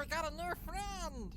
we got a new friend!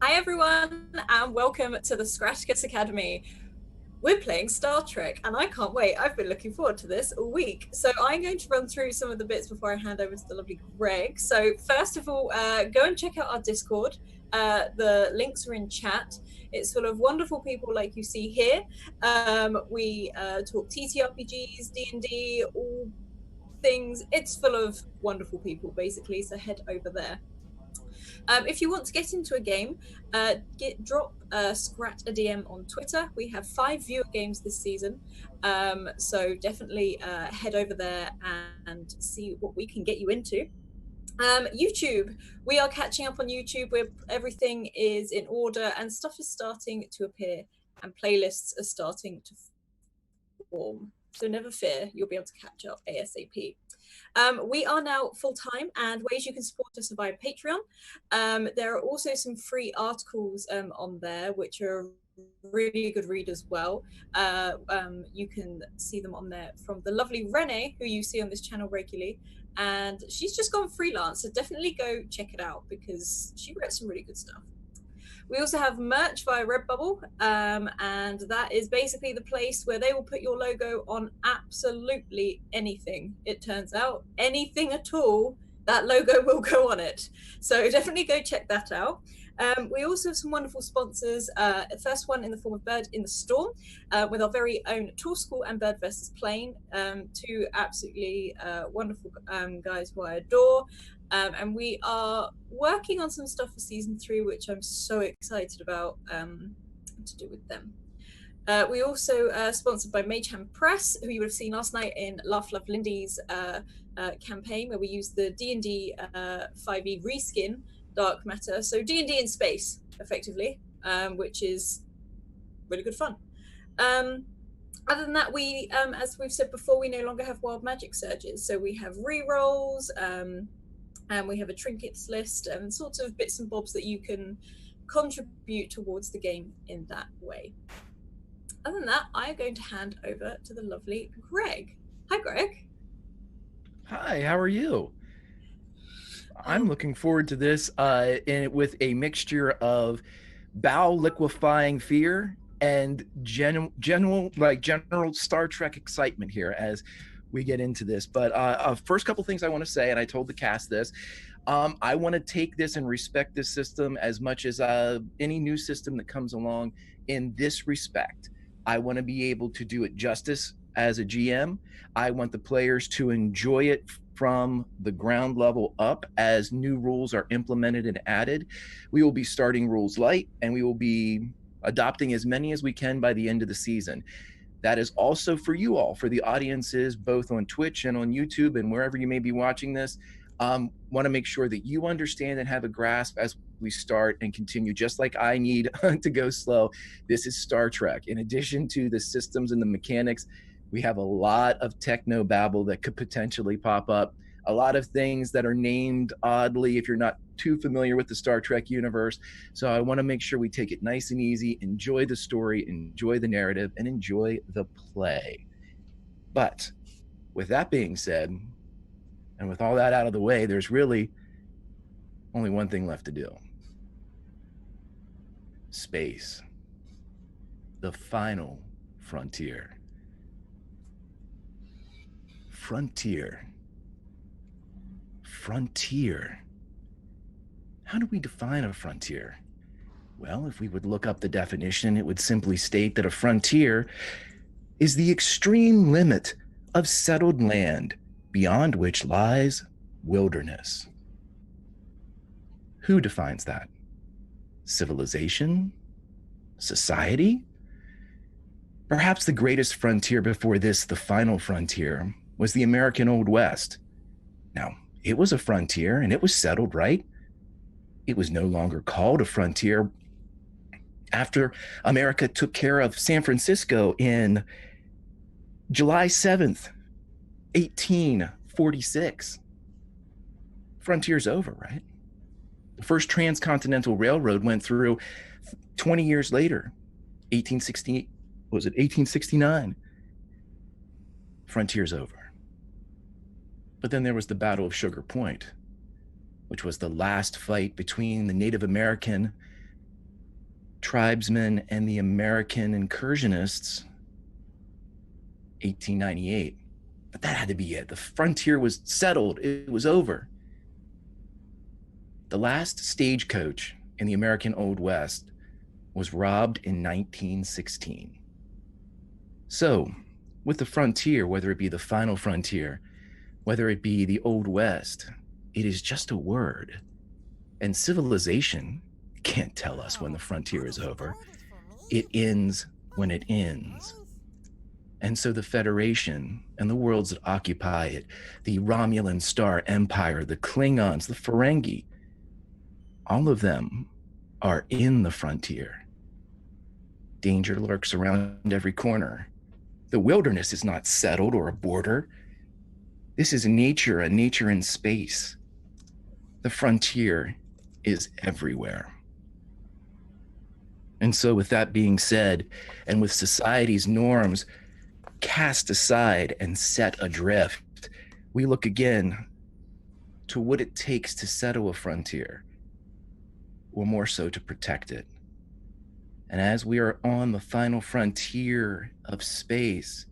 Hi everyone, and welcome to the Scratch Kiss Academy. We're playing Star Trek, and I can't wait. I've been looking forward to this all week. So I'm going to run through some of the bits before I hand over to the lovely Greg. So first of all, go and check out our Discord. The links are in chat. It's full of wonderful people like you see here. We talk TTRPGs, D&D, all things. It's full of wonderful people, basically, so head over there. If you want to get into a game, drop Scrat a DM on Twitter. We have 5 viewer games this season, so definitely head over there and see what we can get you into. YouTube, we are catching up on YouTube where everything is in order and stuff is starting to appear and playlists are starting to form. So never fear, you'll be able to catch up ASAP. We are now full-time, and ways you can support us are via Patreon. There are also some free articles on there, which are really good read as well. You can see them on there from the lovely Renee, who you see on this channel regularly, and she's just gone freelance, so definitely go check it out because she wrote some really good stuff. We also have merch via Redbubble, and that is basically the place where they will put your logo on absolutely anything. It turns out anything at all, that logo will go on it. So definitely go check that out. We also have some wonderful sponsors. First one in the form of Bird in the Storm, with our very own Tool School and Bird vs. Plane, 2 absolutely wonderful guys who I adore. And we are working on some stuff for season 3, which I'm so excited about to do with them. We also sponsored by Mageham Press, who you would have seen last night in Laugh Love Lindy's campaign, where we used the D&D 5e reskin Dark Matter. So D&D in space, effectively, which is really good fun. Other than that, we, as we've said before, we no longer have wild magic surges. So we have rerolls, and we have a trinkets list and sorts of bits and bobs that you can contribute towards the game in that way. Other than that, I'm going to hand over to the lovely Greg. Hi, Greg. Hi, how are you? I'm looking forward to this with a mixture of bowel liquefying fear and general Star Trek excitement here as we get into this. But first couple things I want to say, and I told the cast this, I want to take this and respect this system as much as any new system that comes along in this respect. I want to be able to do it justice as a GM. I want the players to enjoy it from the ground level up as new rules are implemented and added. We will be starting rules light, and we will be adopting as many as we can by the end of the season. That is also for you all, for the audiences, both on Twitch and on YouTube and wherever you may be watching this. Want to make sure that you understand and have a grasp as we start and continue, just like I need to go slow. This is Star Trek. In addition to the systems and the mechanics, we have a lot of techno babble that could potentially pop up. A lot of things that are named oddly if you're not too familiar with the Star Trek universe. So I want to make sure we take it nice and easy, enjoy the story, enjoy the narrative, and enjoy the play. But with that being said, and with all that out of the way, there's really only one thing left to do. Space. The final frontier. Frontier. Frontier. How do we define a frontier? Well, if we would look up the definition, it would simply state that a frontier is the extreme limit of settled land beyond which lies wilderness. Who defines that? Civilization? Society? Perhaps the greatest frontier before this, the final frontier, was the American Old West. Now, it was a frontier and it was settled, right? It was no longer called a frontier after America took care of San Francisco in July 7th, 1846. Frontier's over, right? The first transcontinental railroad went through 20 years later, 1869. Frontier's over. But then there was the Battle of Sugar Point, which was the last fight between the Native American tribesmen and the American incursionists, 1898. But that had to be it. The frontier was settled. It was over. The last stagecoach in the American Old West was robbed in 1916. So, with the frontier, whether it be the final frontier, whether it be the Old West, it is just a word. And civilization can't tell us when the frontier is over. It ends when it ends. And so the Federation and the worlds that occupy it, the Romulan Star Empire, the Klingons, the Ferengi, all of them are in the frontier. Danger lurks around every corner. The wilderness is not settled or a border. This is nature, a nature in space. The frontier is everywhere. And so with that being said, and with society's norms cast aside and set adrift, we look again to what it takes to settle a frontier, or more so to protect it. And as we are on the final frontier of space,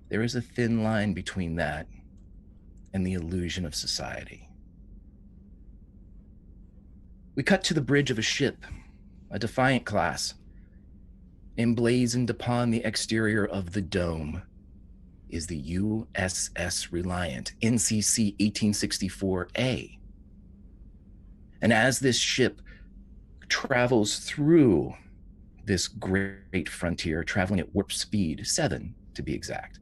there is a thin line between that and the illusion of society. We cut to the bridge of a ship, a Defiant class. Emblazoned upon the exterior of the dome is the USS Reliant, NCC 1864A. And as this ship travels through this great frontier, traveling at warp speed, 7 to be exact.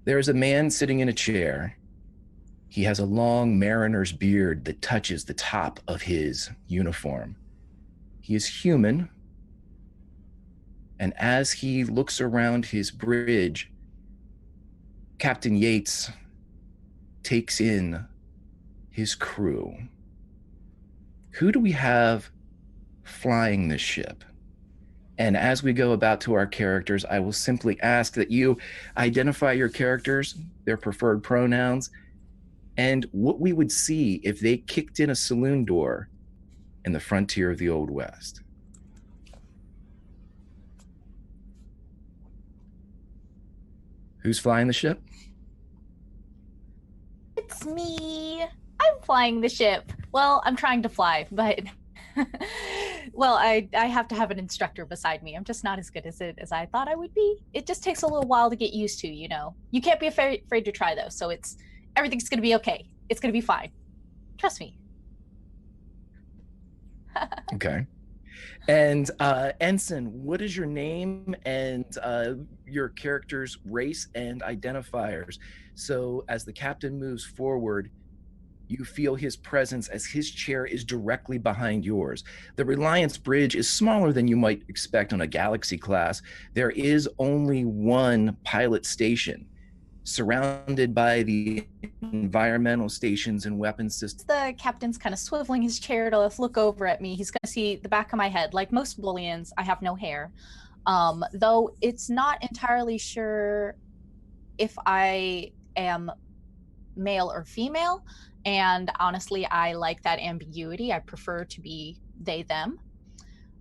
There is a man sitting in a chair. He has a long mariner's beard that touches the top of his uniform. He is human, and as he looks around his bridge, Captain Yates takes in his crew. Who do we have flying this ship? And as we go about to our characters, I will simply ask that you identify your characters, their preferred pronouns, and what we would see if they kicked in a saloon door in the frontier of the Old West. Who's flying the ship? It's me. I'm flying the ship. Well, I'm trying to fly, but well, I have to have an instructor beside me. I'm just not as good as I thought I would be. It just takes a little while to get used to, you know. You can't be afraid to try though. So everything's going to be okay. It's going to be fine. Trust me. Okay. And Ensign, what is your name and your character's race and identifiers? So as the captain moves forward, you feel his presence as his chair is directly behind yours. The Reliance bridge is smaller than you might expect on a Galaxy class. There is only one pilot station, surrounded by the environmental stations and weapon systems. The captain's kind of swiveling his chair to look over at me. He's going to see the back of my head. Like most Booleans, I have no hair. Though it's not entirely sure if I am male or female. And honestly, I like that ambiguity. I prefer to be they, them.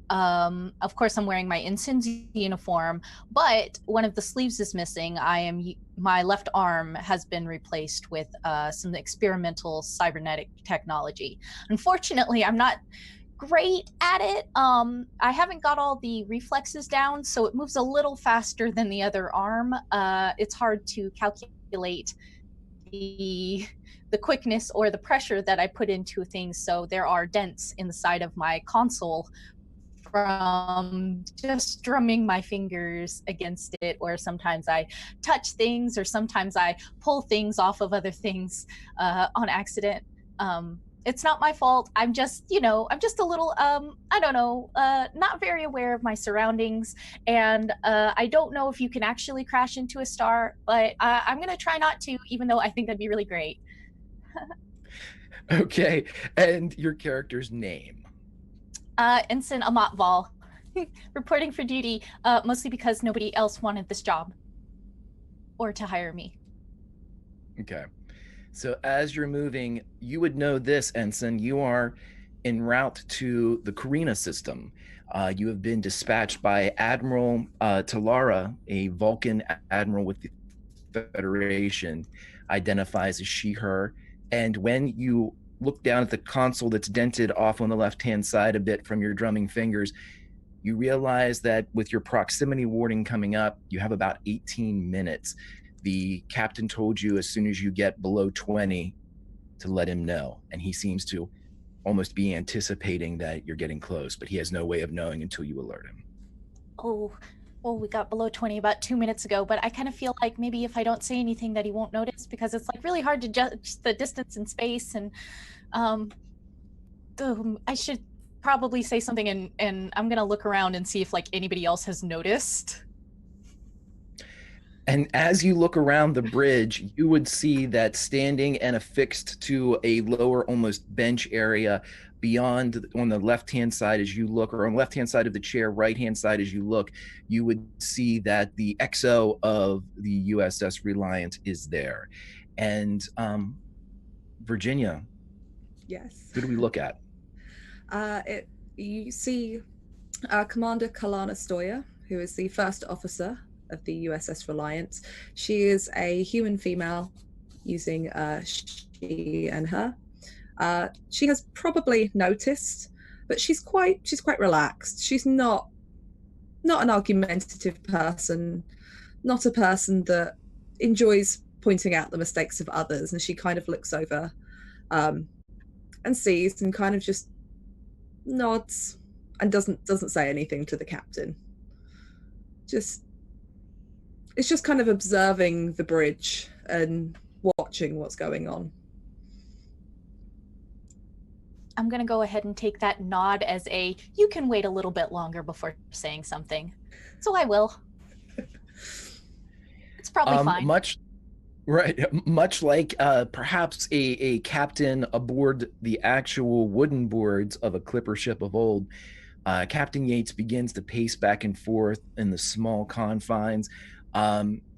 Of course, I'm wearing my ensign's uniform, but one of the sleeves is missing. My left arm has been replaced with some experimental cybernetic technology. Unfortunately, I'm not great at it. I haven't got all the reflexes down, so it moves a little faster than the other arm. It's hard to calculate the quickness or the pressure that I put into things, so there are dents in the side of my console from just drumming my fingers against it, or sometimes I touch things, or sometimes I pull things off of other things on accident. It's not my fault. I'm just, I'm just a little, I don't know, not very aware of my surroundings. And I don't know if you can actually crash into a star, but I'm going to try not to, even though I think that'd be really great. Okay. And your character's name? Ensign Amatval, reporting for duty, mostly because nobody else wanted this job or to hire me. Okay. So as you're moving, you would know this, Ensign. You are en route to the CARINA system. You have been dispatched by Admiral Talara, a Vulcan admiral with the Federation, identifies as she, her. And when you look down at the console that's dented off on the left-hand side a bit from your drumming fingers, you realize that with your proximity warning coming up, you have about 18 minutes. The captain told you as soon as you get below 20 to let him know. And he seems to almost be anticipating that you're getting close, but he has no way of knowing until you alert him. Oh, well, we got below 20 about 2 minutes ago, but I kind of feel like maybe if I don't say anything that he won't notice, because it's like really hard to judge the distance in space. And I should probably say something, and I'm going to look around and see if like anybody else has noticed. And as you look around the bridge, you would see that standing and affixed to a lower, almost bench area beyond, on the left-hand side as you look, or on the left-hand side of the chair, right-hand side as you look, you would see that the XO of the USS Reliant is there. And Virginia. Yes. Who do we look at? You see Commander Kalana Stoya, who is the first officer of the USS Reliant. She is a human female, using she and her. She has probably noticed, but she's quite relaxed. She's not an argumentative person, not a person that enjoys pointing out the mistakes of others. And she kind of looks over and sees and kind of just nods and doesn't say anything to the captain. It's just kind of observing the bridge and watching what's going on. I'm going to go ahead and take that nod as a, you can wait a little bit longer before saying something. So I will. It's probably fine. Much like perhaps a captain aboard the actual wooden boards of a clipper ship of old, Captain Yates begins to pace back and forth in the small confines.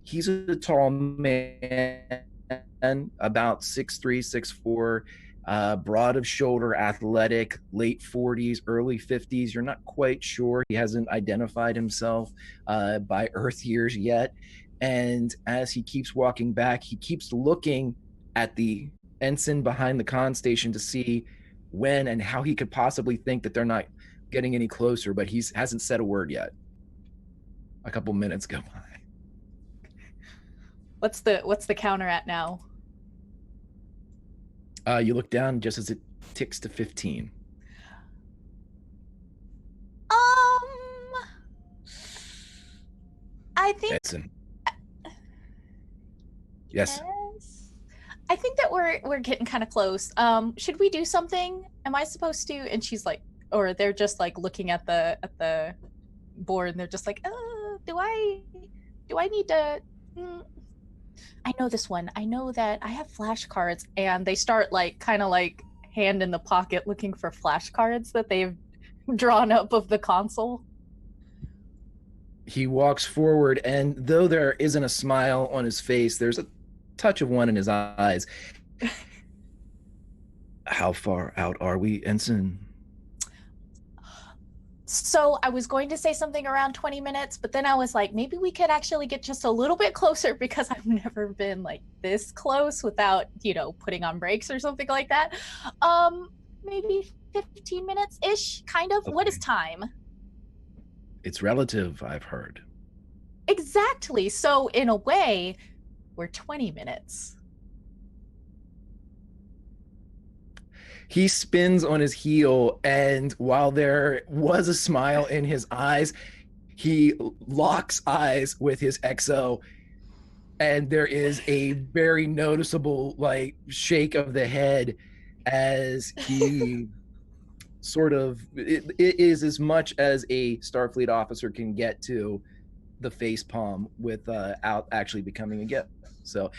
He's a tall man, about 6'3", 6'4", broad of shoulder, athletic, late 40s, early 50s. You're not quite sure. He hasn't identified himself by Earth years yet. And as he keeps walking back, he keeps looking at the ensign behind the con station to see when and how he could possibly think that they're not getting any closer, but he hasn't said a word yet. A couple minutes go by. What's the counter at now? You look down just as it ticks to 15. I think. Edson. Yes. I think that we're getting kind of close. Should we do something? Am I supposed to? And she's like, or they're just like looking at the board, and they're just like, do I need to? I know this one. I know that I have flashcards, and they start like kind of like hand in the pocket looking for flashcards that they've drawn up of the console. He walks forward, and though there isn't a smile on his face, there's a touch of one in his eyes. How far out are we, Ensign? So I was going to say something around 20 minutes, but then I was like, maybe we could actually get just a little bit closer, because I've never been like this close without, putting on brakes or something like that. Maybe 15 minutes-ish, kind of. Okay. What is time? It's relative, I've heard. Exactly. So in a way, we're 20 minutes. He spins on his heel, and while there was a smile in his eyes, he locks eyes with his XO, and there is a very noticeable shake of the head as he sort of, it is as much as a Starfleet officer can get to the face palm without actually becoming a gift. So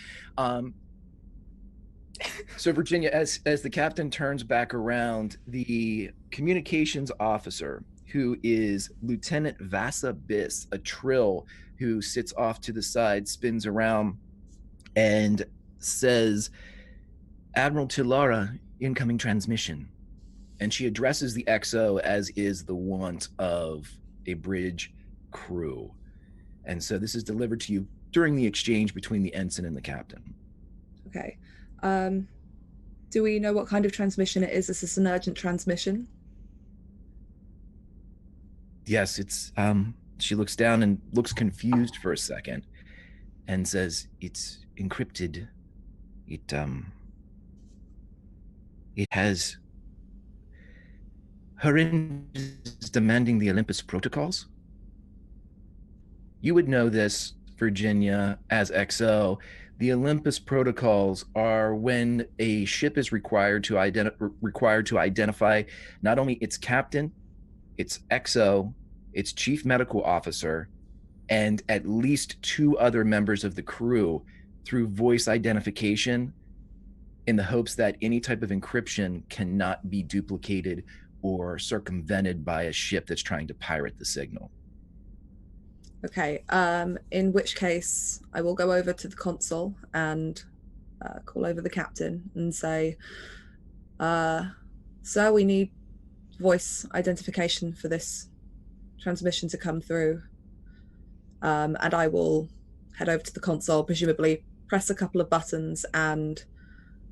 Virginia, as the captain turns back around, the communications officer, who is Lieutenant Vasa Biss, a trill who sits off to the side, spins around and says, "Admiral Tilara, incoming transmission." And she addresses the XO as is the wont of a bridge crew. And so this is delivered to you during the exchange between the ensign and the captain. Okay. Do we know what kind of transmission it is? Is this an urgent transmission? Yes, it's she looks down and looks confused for a second and says, "It's encrypted. It has her end is demanding the Olympus protocols." You would know this, Virginia, as XO. The Olympus protocols are when a ship is required to identify not only its captain, its XO, its chief medical officer, and at least 2 other members of the crew through voice identification, in the hopes that any type of encryption cannot be duplicated or circumvented by a ship that's trying to pirate the signal. Okay, in which case I will go over to the console and call over the captain and say, "Sir, we need voice identification for this transmission to come through." And I will head over to the console, presumably press a couple of buttons and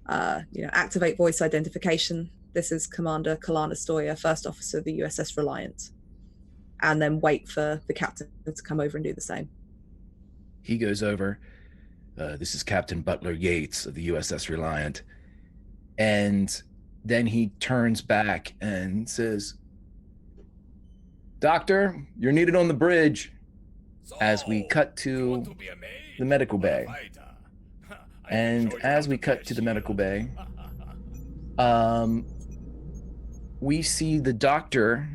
activate voice identification. This is Commander Kalana Stoya, First Officer of the USS Reliant. And then wait for the captain to come over and do the same. He goes over. "This is Captain Butler Yates of the USS Reliant." And then he turns back and says, Doctor, you're needed on the bridge. As we cut to the medical bay. And as we cut to the medical bay, we see the doctor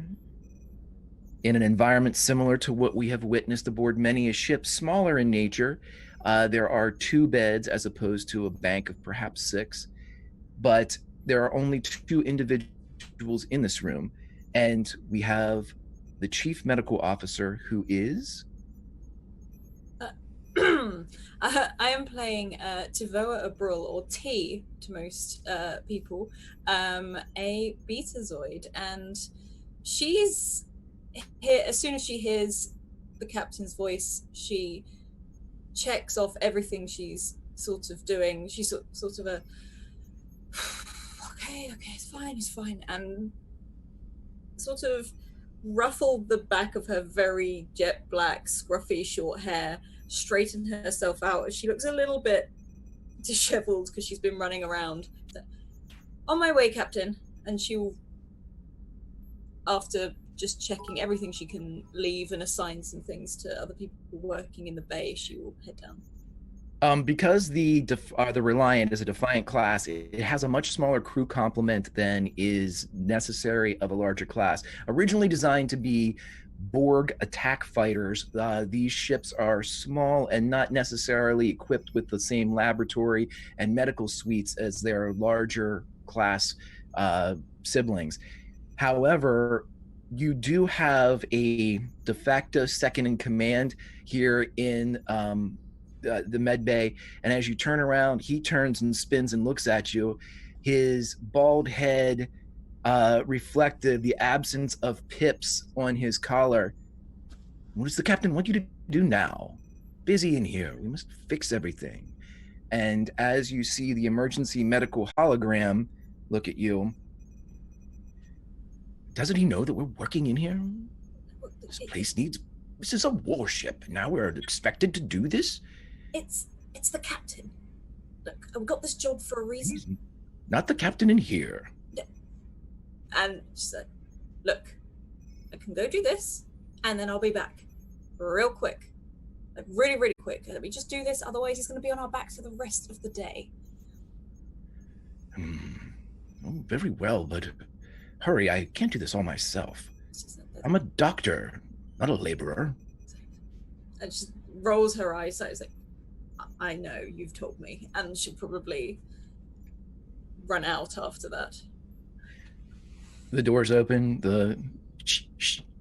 in an environment similar to what we have witnessed aboard many a ship, smaller in nature. There are 2 beds as opposed to a bank of perhaps 6, but there are only 2 individuals in this room. And we have the chief medical officer, who is... I am playing Tivoa Abril, or T to most people, a betazoid, and she's here. As soon as she hears the captain's voice, she checks off everything she's sort of doing. She's sort of a okay, it's fine, and sort of ruffled the back of her very jet black, scruffy, short hair, straighten herself out as she looks a little bit disheveled because she's been running around. On my way, Captain. And she'll, after just checking everything she can leave and assign some things to other people working in the bay, she will head down. Because the Reliant is a Defiant class, it has a much smaller crew complement than is necessary of a larger class. Originally designed to be Borg attack fighters, these ships are small and not necessarily equipped with the same laboratory and medical suites as their larger class siblings. However, you do have a de facto second in command here in the med bay, and as you turn around, he turns and spins and looks at you. His bald head reflected the absence of pips on his collar. What does the captain want you to do now? Busy in here. We must fix everything. And as you see the emergency medical hologram look at you, doesn't he know that we're working in here? This place needs... This is a warship. Now we're expected to do this? It's the captain. Look, I've got this job for a reason. He's not the captain in here. And she said, look, I can go do this, and then I'll be back. Real quick. Like, really, really quick. Let me just do this, otherwise he's going to be on our backs for the rest of the day. Oh, very well, but hurry, I can't do this all myself. I'm a doctor, not a laborer. And she rolls her eyes, so it's like, I know, you've told me. And she'll probably run out after that. The doors open,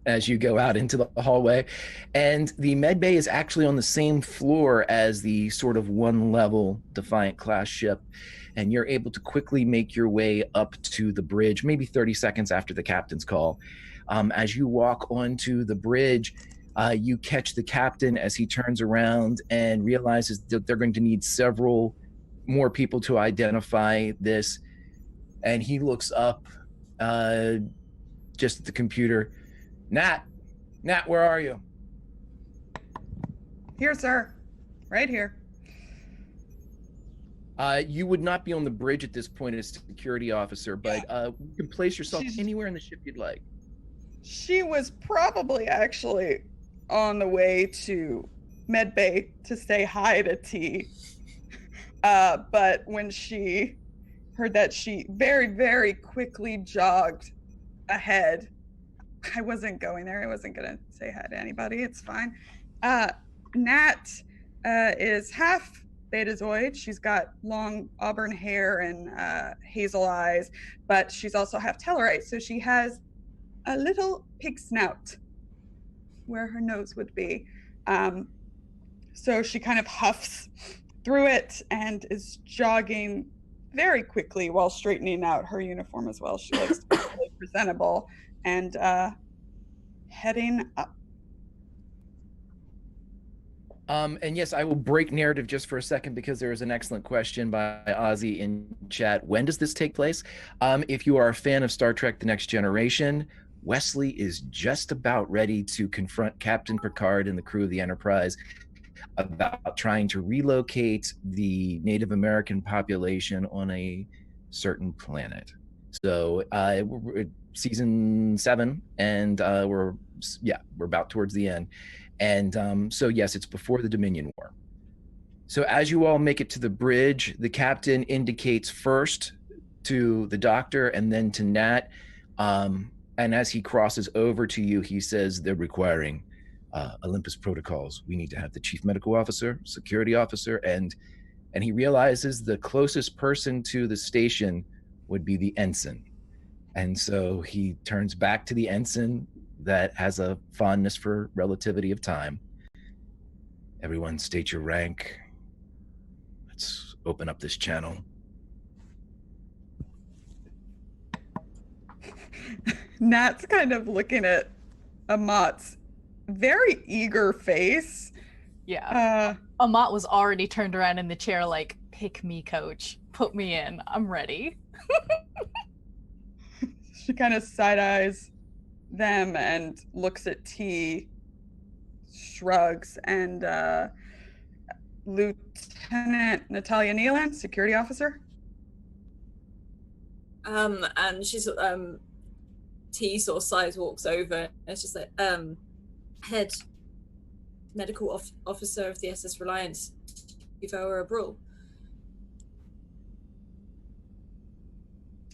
as you go out into the hallway, and the med bay is actually on the same floor as the sort of 1-level Defiant class ship, and you're able to quickly make your way up to the bridge, maybe 30 seconds after the captain's call. As you walk onto the bridge, you catch the captain as he turns around and realizes that they're going to need several more people to identify this, and he looks up just at the computer. Nat, where are you? Here, sir. Right here. You would not be on the bridge at this point as security officer, but you can place yourself anywhere in the ship you'd like. She was probably actually on the way to medbay to say hi to T. But when she heard that, she very, very quickly jogged ahead. I wasn't going there. I wasn't going to say hi to anybody. It's fine. Nat is half Betazoid. She's got long auburn hair and hazel eyes, but she's also half Tellarite. So she has a little pig snout where her nose would be. So she kind of huffs through it and is jogging very quickly while straightening out her uniform as well. She looks really presentable and heading up. And yes, I will break narrative just for a second because there is an excellent question by Ozzy in chat. When does this take place? If you are a fan of Star Trek The Next Generation, Wesley is just about ready to confront Captain Picard and the crew of the Enterprise about trying to relocate the Native American population on a certain planet. So season 7, and we're about towards the end. And so yes, it's before the Dominion War. So as you all make it to the bridge, the captain indicates first to the doctor and then to Nat. And as he crosses over to you, he says they're requiring Olympus protocols. We need to have the chief medical officer, security officer, and he realizes the closest person to the station would be the ensign. And so he turns back to the ensign that has a fondness for relativity of time. Everyone state your rank. Let's open up this channel. Nat's kind of looking at Amat's very eager face. Yeah. Amat was already turned around in the chair like, pick me, coach. Put me in. I'm ready. She kind of side-eyes them and looks at T, shrugs, and Lieutenant Natalia Nealand, security officer. And she's T sort of sighs, walks over, and it's just like, head medical officer of the SS Reliant, if I were a brawl.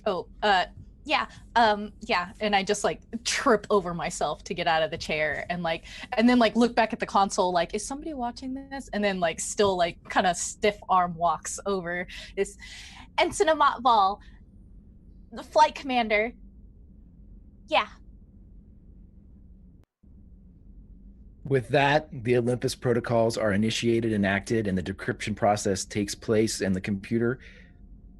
Oh, yeah, and I just like trip over myself to get out of the chair and then look back at the console like, is somebody watching this? And then like still like kind of stiff arm walks over this Ensign Amat Val, the flight commander. Yeah. With that, the Olympus protocols are initiated and acted, and the decryption process takes place, and the computer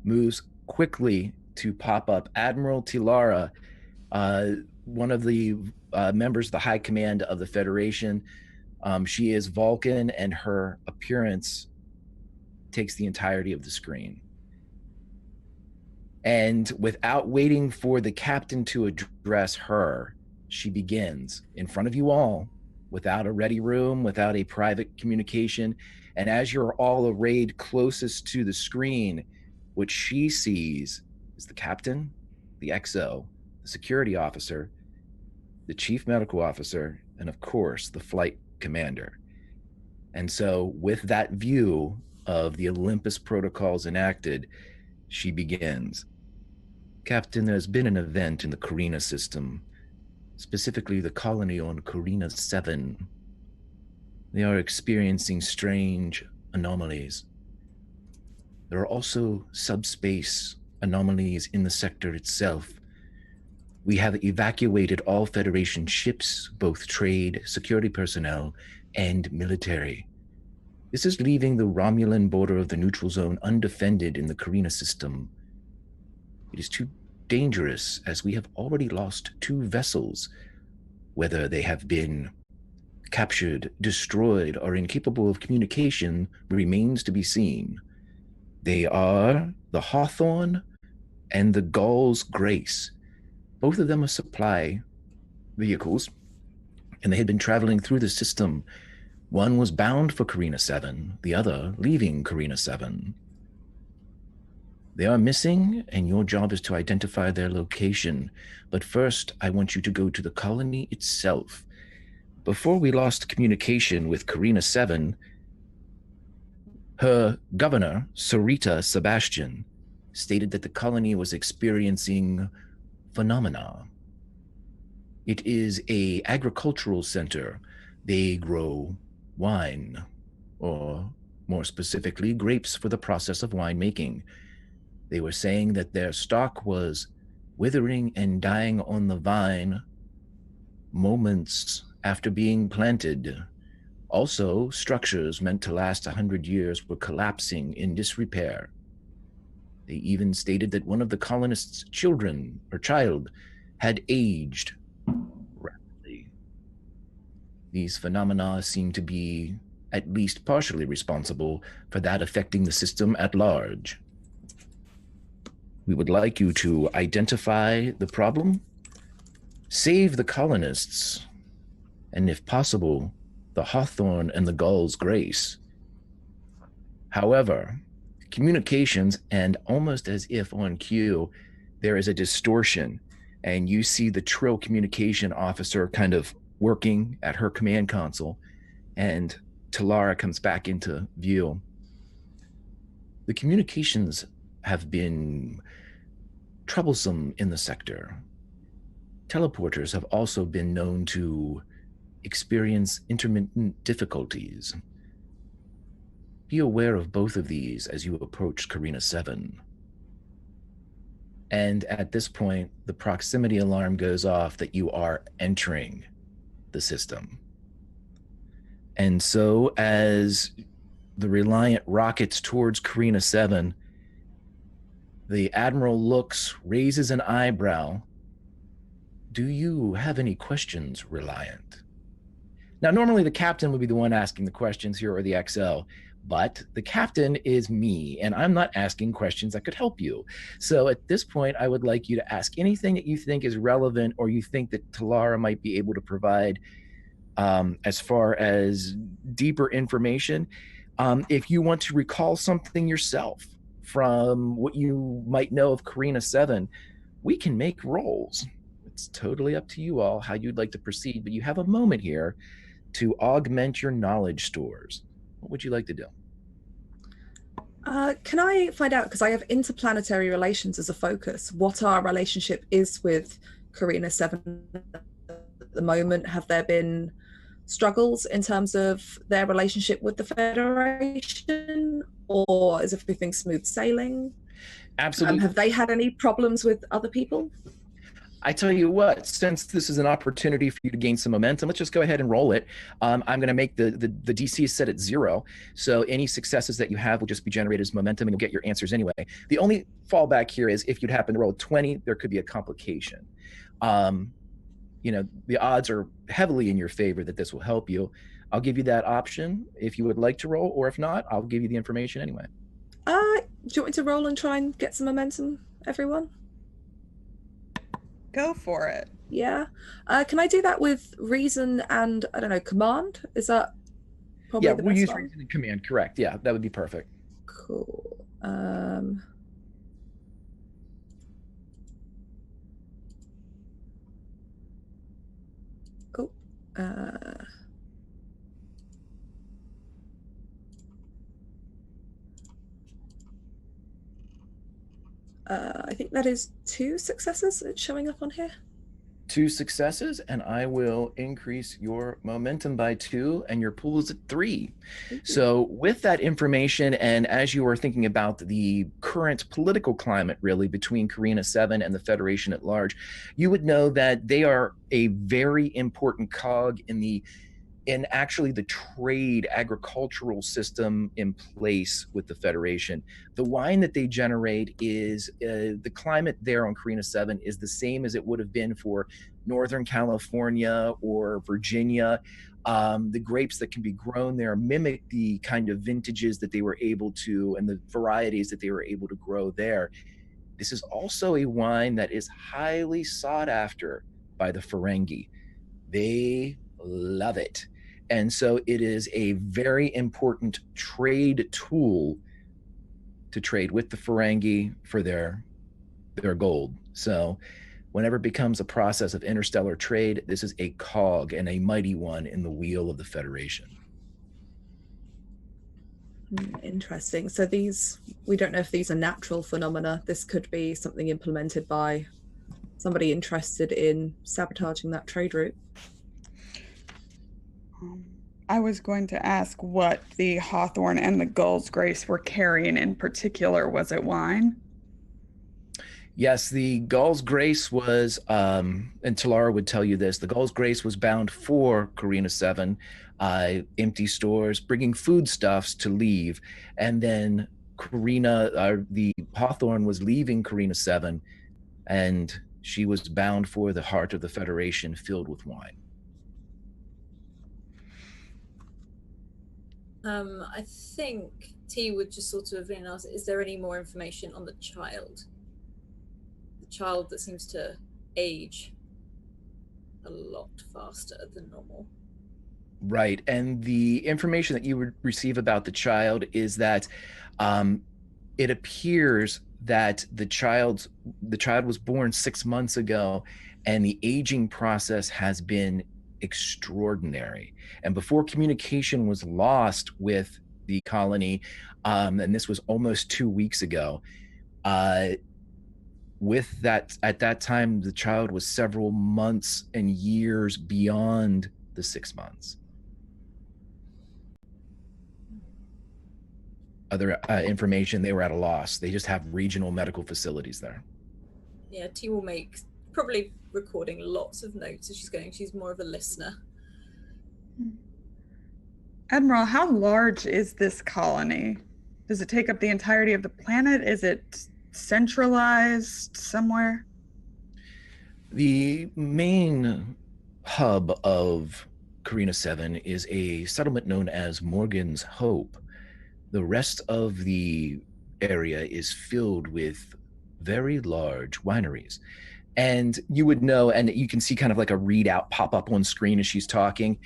moves quickly to pop up Admiral Tilara, one of the members of the High Command of the Federation. She is Vulcan, and her appearance takes the entirety of the screen. And without waiting for the captain to address her, she begins in front of you all, without a ready room, without a private communication. And as you're all arrayed closest to the screen, what she sees is the captain, the XO, the security officer, the chief medical officer, and of course, the flight commander. And so with that view of the Olympus protocols enacted, she begins. Captain, there's been an event in the CARINA system, specifically the colony on CARINA 7. They are experiencing strange anomalies. There are also subspace anomalies in the sector itself. We have evacuated all Federation ships, both trade, security personnel, and military. This is leaving the Romulan border of the neutral zone undefended in the CARINA system. It is too dangerous, as we have already lost 2 vessels. Whether they have been captured, destroyed, or incapable of communication remains to be seen. They are the Hawthorne and the Gull's Grace. Both of them are supply vehicles, and they had been traveling through the system. One was bound for CARINA 7, the other leaving CARINA 7. They are missing, and your job is to identify their location. But first, I want you to go to the colony itself. Before we lost communication with CARINA 7, her governor, Sarita Sebastian, stated that the colony was experiencing phenomena. It is an agricultural center. They grow wine, or more specifically, grapes for the process of winemaking. They were saying that their stock was withering and dying on the vine moments after being planted. Also, structures meant to last 100 years were collapsing in disrepair. They even stated that one of the colonists' child had aged rapidly. These phenomena seem to be at least partially responsible for that affecting the system at large. We would like you to identify the problem, save the colonists, and if possible, the Hawthorne and the Gull's Grace. However, communications, and almost as if on cue, there is a distortion. and you see the Trill communication officer kind of working at her command console, and Talara comes back into view. The communications have been troublesome in the sector. Teleporters have also been known to experience intermittent difficulties. Be aware of both of these as you approach Carina 7. And at this point, the proximity alarm goes off that you are entering the system. And so as the Reliant rockets towards Carina 7, the Admiral looks, raises an eyebrow. Do you have any questions, Reliant? Now, normally the captain would be the one asking the questions here, or the XL, but the captain is me, and I'm not asking questions that could help you. So at this point, I would like you to ask anything that you think is relevant, or you think that Talara might be able to provide as far as deeper information. If you want to recall something yourself from what you might know of Carina 7, we can make rolls. It's totally up to you all how you'd like to proceed, but you have a moment here to augment your knowledge stores. What would you like to do? Can I find out, because I have interplanetary relations as a focus, what our relationship is with Carina 7 at the moment? Have there been struggles in terms of their relationship with the Federation, or is everything smooth sailing? Absolutely. Have they had any problems with other people? I tell you what, since this is an opportunity for you to gain some momentum, let's just go ahead and roll it. I'm going to make the DC is set at 0. So any successes that you have will just be generated as momentum, and you'll get your answers anyway. The only fallback here is if you'd happen to roll 20, there could be a complication. You know, the odds are heavily in your favor that this will help you. I'll give you that option if you would like to roll, or if not, I'll give you the information anyway. Do you want me to roll and try and get some momentum, everyone? Go for it. Yeah. Can I do that with reason and, I don't know, command? Is that probably the best we'll use one? reason and command, correct. Yeah, that would be perfect. Cool. Cool. I think that is 2 successes. It's showing up on here. 2 successes, and I will increase your momentum by 2, and your pool is at 3. So with that information, and as you are thinking about the current political climate, really, between Carina 7 and the Federation at large, you would know that they are a very important cog in actually the trade agricultural system in place with the Federation. The wine that they generate is, the climate there on Carina 7 is the same as it would have been for Northern California or Virginia. The grapes that can be grown there mimic the kind of vintages that they were able to, and the varieties that they were able to grow there. This is also a wine that is highly sought after by the Ferengi. They love it. And so it is a very important trade tool to trade with the Ferengi for their gold. So whenever it becomes a process of interstellar trade, this is a cog, and a mighty one, in the wheel of the Federation. Interesting. So these, we don't know if these are natural phenomena. This could be something implemented by somebody interested in sabotaging that trade route. I was going to ask what the Hawthorne and the Gull's Grace were carrying in particular. Was it wine? Yes, the Gull's Grace was, and Talara would tell you this, the Gull's Grace was bound for Carina 7, empty stores, bringing foodstuffs to leave. And then the Hawthorne was leaving Carina 7, and she was bound for the heart of the Federation, filled with wine. I think T would just sort of ask, is there any more information on the child? The child that seems to age a lot faster than normal. Right. And the information that you would receive about the child is that it appears that the child was born 6 months ago, and the aging process has been extraordinary. And before communication was lost with the colony, and this was almost 2 weeks ago, with that, at that time, the child was several months and years beyond the 6 months. Other information, they were at a loss. They just have regional medical facilities there. Yeah, T will make, probably recording lots of notes as she's going. She's more of a listener. Admiral, how large is this colony? Does it take up the entirety of the planet? Is it centralized somewhere? The main hub of CARINA 7 is a settlement known as Morgan's Hope. The rest of the area is filled with very large wineries. And you would know, and you can see kind of like a readout pop up on screen as she's talking,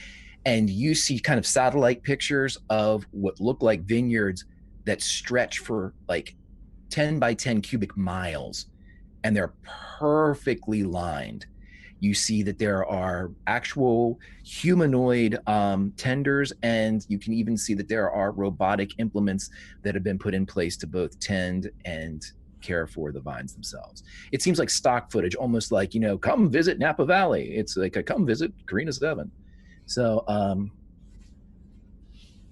and you see kind of satellite pictures of what look like vineyards that stretch for like 10 by 10 cubic miles, and they're perfectly lined. You see that there are actual humanoid tenders, and you can even see that there are robotic implements that have been put in place to both tend and care for the vines themselves. It seems like stock footage, almost like, you know, come visit Napa Valley. It's like a come visit CARINA 7. So,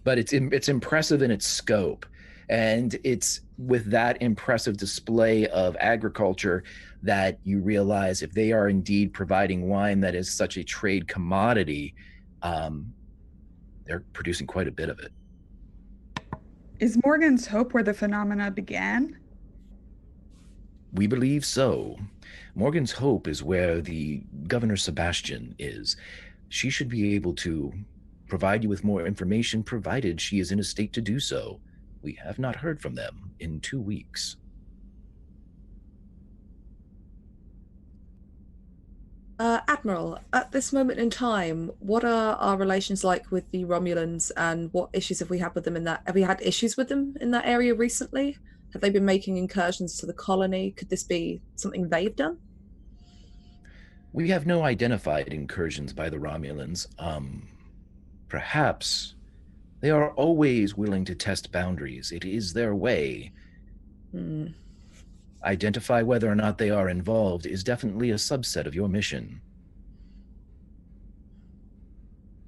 but it's impressive in its scope. And it's with that impressive display of agriculture that you realize if they are indeed providing wine that is such a trade commodity, they're producing quite a bit of it. Is Morgan's Hope where the phenomena began? We believe so. Morgan's Hope is where the Governor Sebastian is. She should be able to provide you with more information, provided she is in a state to do so. We have not heard from them in 2 weeks. Admiral, at this moment in time, what are our relations like with the Romulans, and what issues have we had with them in that? Have we had issues with them in that area recently? Have they been making incursions to the colony? Could this be something they've done? We have no identified incursions by the Romulans. Perhaps they are always willing to test boundaries. It is their way. Identify whether or not they are involved is definitely a subset of your mission.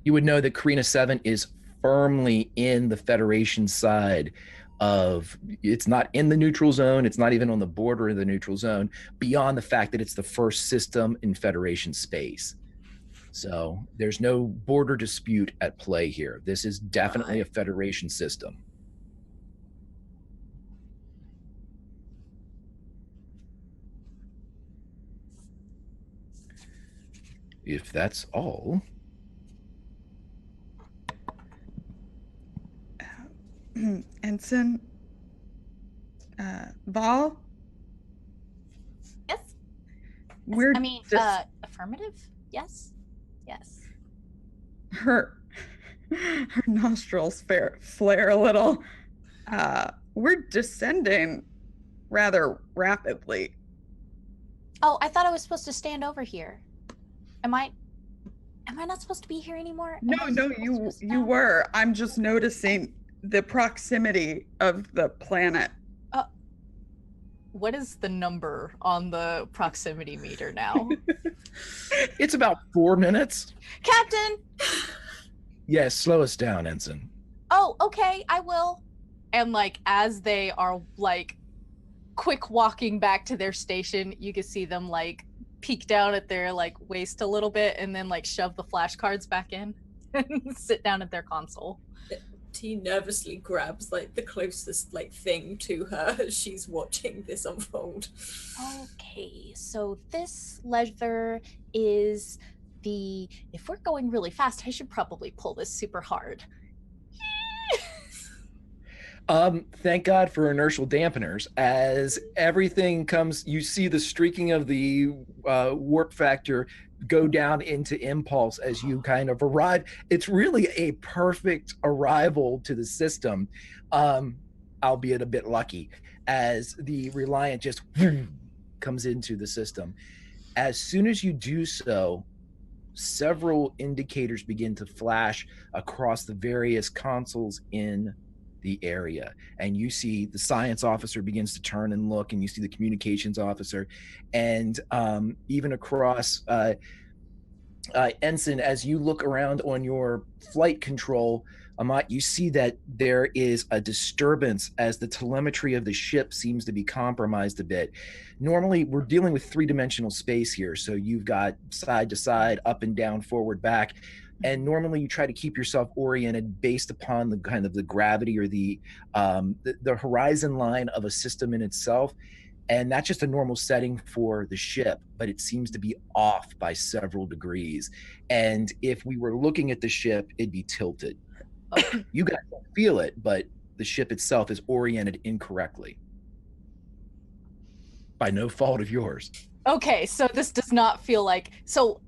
You would know that CARINA 7 is firmly in the Federation side of, it's not in the neutral zone, it's not even on the border of the neutral zone, beyond the fact that it's the first system in Federation space. So there's no border dispute at play here. This is definitely a Federation system. If that's all. Ensign Val? Yes. We're affirmative. Yes. Yes. Her nostrils flare a little. We're descending rather rapidly. Oh, I thought I was supposed to stand over here. Am I not supposed to be here anymore? No, you were. I'm just noticing the proximity of the planet. What is the number on the proximity meter now? It's about 4 minutes. Captain! Yes, slow us down, Ensign. Oh, okay, I will. And like, as they are like quick walking back to their station, you can see them like peek down at their like waist a little bit and then like shove the flashcards back in and sit down at their console. T nervously grabs like the closest like thing to her as she's watching this unfold. Okay, so this leather is the, if we're going really fast, I should probably pull this super hard. Thank God for inertial dampeners. As everything comes, you see the streaking of the warp factor go down into impulse as you kind of arrive. It's really a perfect arrival to the system, albeit a bit lucky. as the Reliant just comes into the system. As soon as you do so, several indicators begin to flash across the various consoles in the area, and you see the science officer begins to turn and look, and you see the communications officer, and even across Ensign, as you look around on your flight control, Amat, you see that there is a disturbance as the telemetry of the ship seems to be compromised a bit. Normally, we're dealing with three-dimensional space here, so you've got side to side, up and down, forward, back, and normally you try to keep yourself oriented based upon the kind of the gravity or the horizon line of a system in itself. And that's just a normal setting for the ship, but it seems to be off by several degrees. And if we were looking at the ship, it'd be tilted. You guys don't feel it, but the ship itself is oriented incorrectly by no fault of yours. Okay, so this does not feel like... So,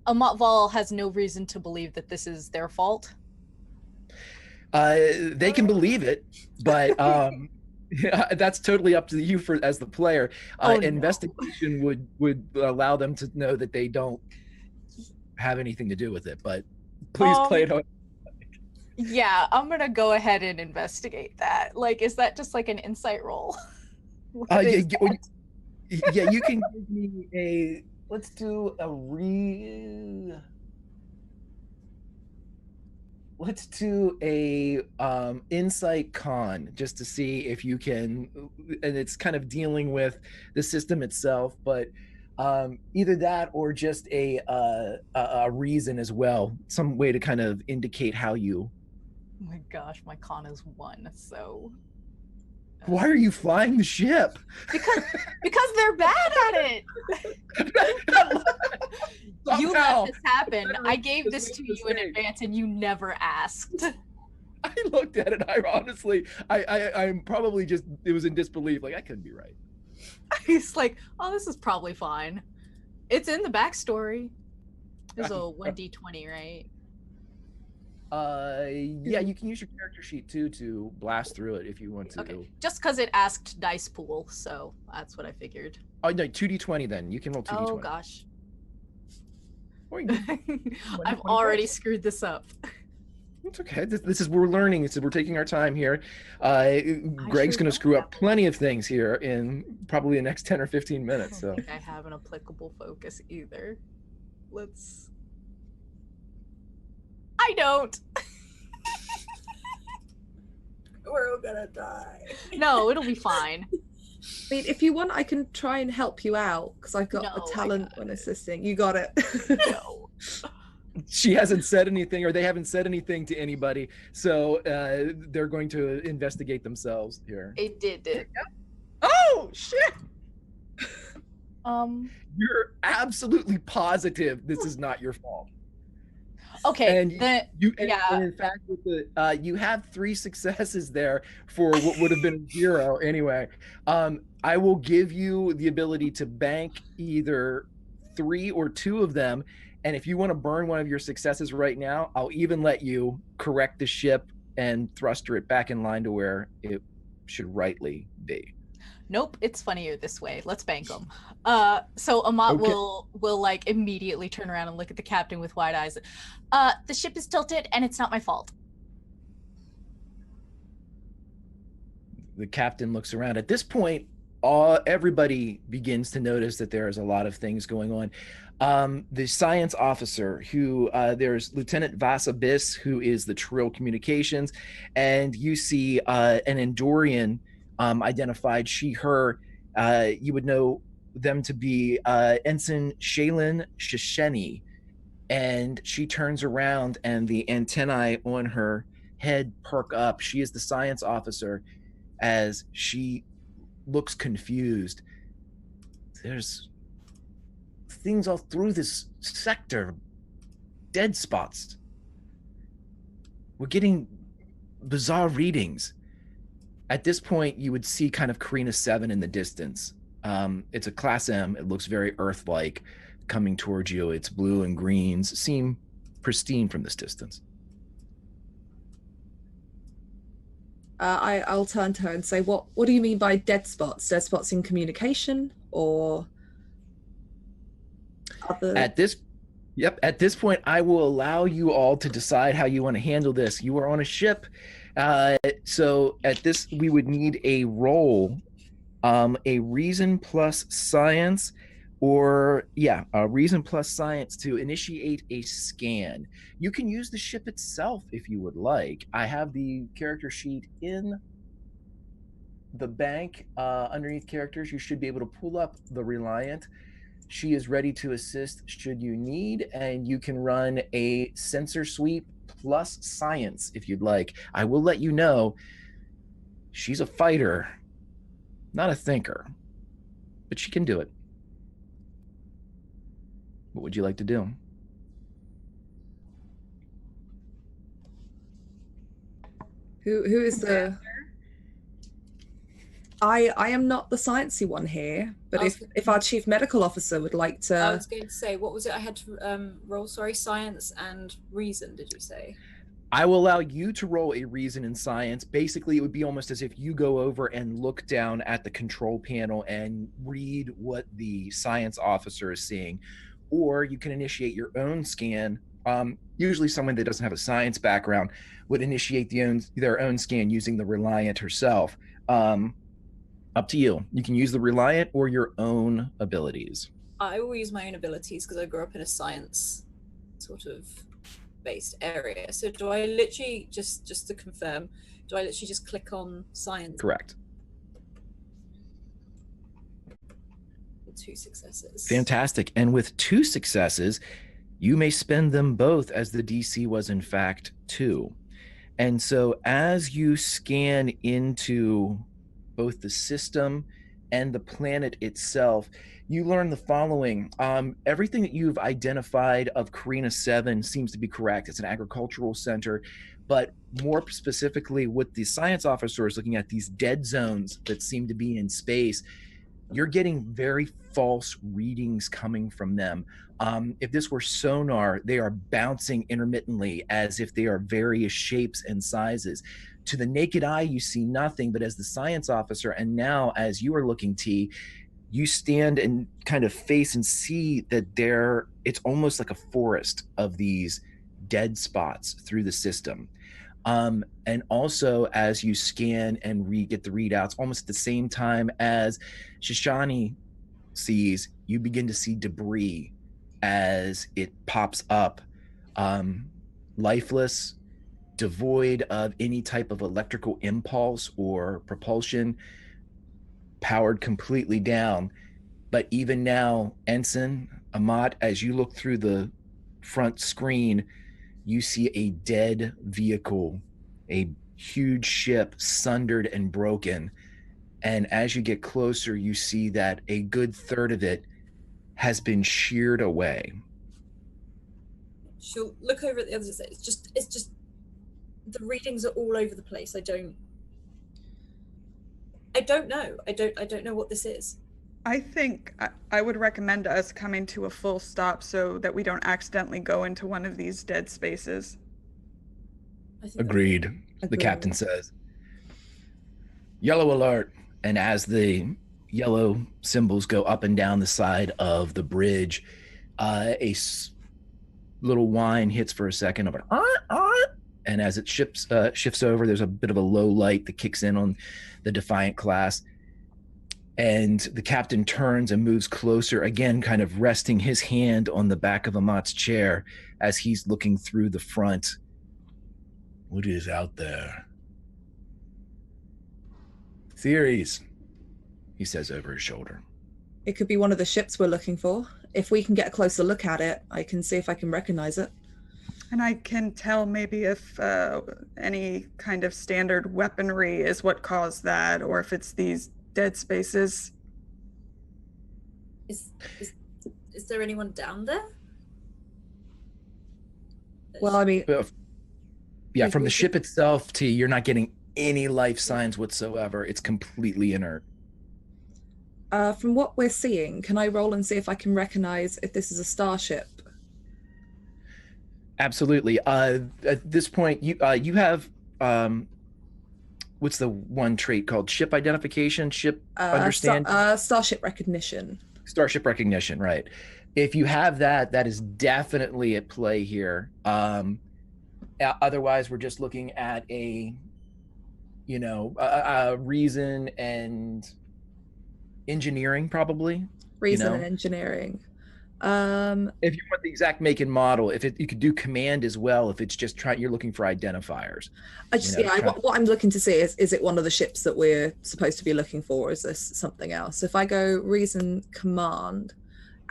Amatval has no reason to believe that this is their fault? They can believe it, but... yeah, that's totally up to you as the player. Investigation would allow them to know that they don't have anything to do with it, but please play it out. Yeah, I'm gonna go ahead and investigate that. Like, is that just like an insight roll? Yeah, you can give me a... Let's do a Let's do a insight con, just to see if you can, and it's kind of dealing with the system itself, but either that or just a reason as well, some way to kind of indicate how you... Oh my gosh, my con is 1, so... Why are you flying the ship? Because they're bad at it. You let this happen. I gave this to you in advance and you never asked. I looked at it. I honestly, I'm probably just, it was in disbelief. Like, I couldn't be right. He's like, oh, this is probably fine. It's in the backstory. There's a 1d20, right? Yeah, you can use your character sheet too to blast through it if you want to. Okay, just because it asked dice pool, so that's what I figured. Oh no, 2d20 then. You can roll 2d20. Oh gosh. Or I've already screwed this up. It's okay. This is, we're learning. We're taking our time here. Greg's going to screw up plenty of things here in probably the next 10 or 15 minutes. I So don't think I have an applicable focus either. I don't. We're all gonna die. No, it'll be fine. I mean, if you want, I can try and help you out because I've got a talent when assisting. You got it. No. She hasn't said anything, or they haven't said anything to anybody, so they're going to investigate themselves here. It did. Oh shit! You're absolutely positive this is not your fault. Okay. And and in fact, with the you have 3 successes there for what would have been 0 anyway. I will give you the ability to bank either 3 or 2 of them, and if you want to burn one of your successes right now, I'll even let you correct the ship and thruster it back in line to where it should rightly be. Nope, it's funnier this way. Let's bank them. So Amat will like immediately turn around and look at the captain with wide eyes. The ship is tilted and it's not my fault. The captain looks around. At this point, everybody begins to notice that there is a lot of things going on. The science officer, who there's Lieutenant Vasabis, who is the Trill Communications, and you see an Endorian identified, she, her. You would know them to be Ensign Shaylin Shisheni, and she turns around and the antennae on her head perk up. She is the science officer as she looks confused. There's things all through this sector, dead spots. We're getting bizarre readings. At this point, you would see kind of CARINA 7 in the distance. It's a Class M. It looks very Earth-like coming towards you. Its blue and greens seem pristine from this distance. I'll turn to her and say, what do you mean by dead spots? Dead spots in communication or other? At this point, I will allow you all to decide how you want to handle this. You are on a ship. So at this, we would need a roll, a reason plus science, or a reason plus science to initiate a scan. You can use the ship itself if you would like. I have the character sheet in the bank underneath characters. You should be able to pull up the Reliant. She is ready to assist should you need, and you can run a sensor sweep plus science if you'd like. I will let you know she's a fighter, not a thinker, but she can do it. What would you like to do? Who is the... I am not the sciencey one here, but if our chief medical officer would like to... I was going to say, what was it I had to roll? Sorry, science and reason, did you say? I will allow you to roll a reason in science. Basically, it would be almost as if you go over and look down at the control panel and read what the science officer is seeing. Or you can initiate your own scan. Usually someone that doesn't have a science background would initiate their own scan using the Reliant herself. Up to you. You can use the Reliant or your own abilities. I will use my own abilities because I grew up in a science sort of based area. So do I literally, just to confirm, do I literally just click on science? Correct. 2 successes. Fantastic. And with 2 successes, you may spend them both, as the DC was in fact 2. And so as you scan into both the system and the planet itself, you learn the following. Everything that you've identified of CARINA 7 seems to be correct. It's an agricultural center, but more specifically, what the science officer is looking at, these dead zones that seem to be in space, you're getting very false readings coming from them. If this were sonar, they are bouncing intermittently as if they are various shapes and sizes. To the naked eye, you see nothing, but as the science officer, and now as you are looking, T, you stand and kind of face and see that it's almost like a forest of these dead spots through the system. And also as you scan and get the readouts, almost at the same time as Shoshani sees, you begin to see debris as it pops up, lifeless, devoid of any type of electrical impulse or propulsion, powered completely down. But even now, Ensign, Amat, as you look through the front screen, you see a dead vehicle, a huge ship sundered and broken. And as you get closer, you see that a good third of it has been sheared away. She'll look over at the others and say, it's just the readings are all over the place. I don't know. I don't know what this is. I think I would recommend us coming to a full stop so that we don't accidentally go into one of these dead spaces. Agreed. The captain says. Yellow alert. And as the yellow symbols go up and down the side of the bridge, a little whine hits for a second of an and as it shifts over, there's a bit of a low light that kicks in on the Defiant class. And the captain turns and moves closer, again, kind of resting his hand on the back of Amat's chair as he's looking through the front. What is out there? Theories, he says over his shoulder. It could be one of the ships we're looking for. If we can get a closer look at it, I can see if I can recognize it. And I can tell maybe if any kind of standard weaponry is what caused that, or if it's these dead spaces. Is there anyone down there? Well, I mean... Yeah, from the ship itself to you're not getting any life signs whatsoever. It's completely inert. From what we're seeing, can I roll and see if I can recognize if this is a starship? Absolutely. At this point, you have what's the one trait called? Ship identification, ship understand, Starship recognition. starship recognition, right? If you have that, that is definitely at play here. Otherwise, we're just looking at a reason and engineering, probably. Reason and engineering. If you want the exact make and model, you could do command as well. If it's just you're looking for identifiers. What I'm looking to see is it one of the ships that we're supposed to be looking for, or is this something else? If I go reason command,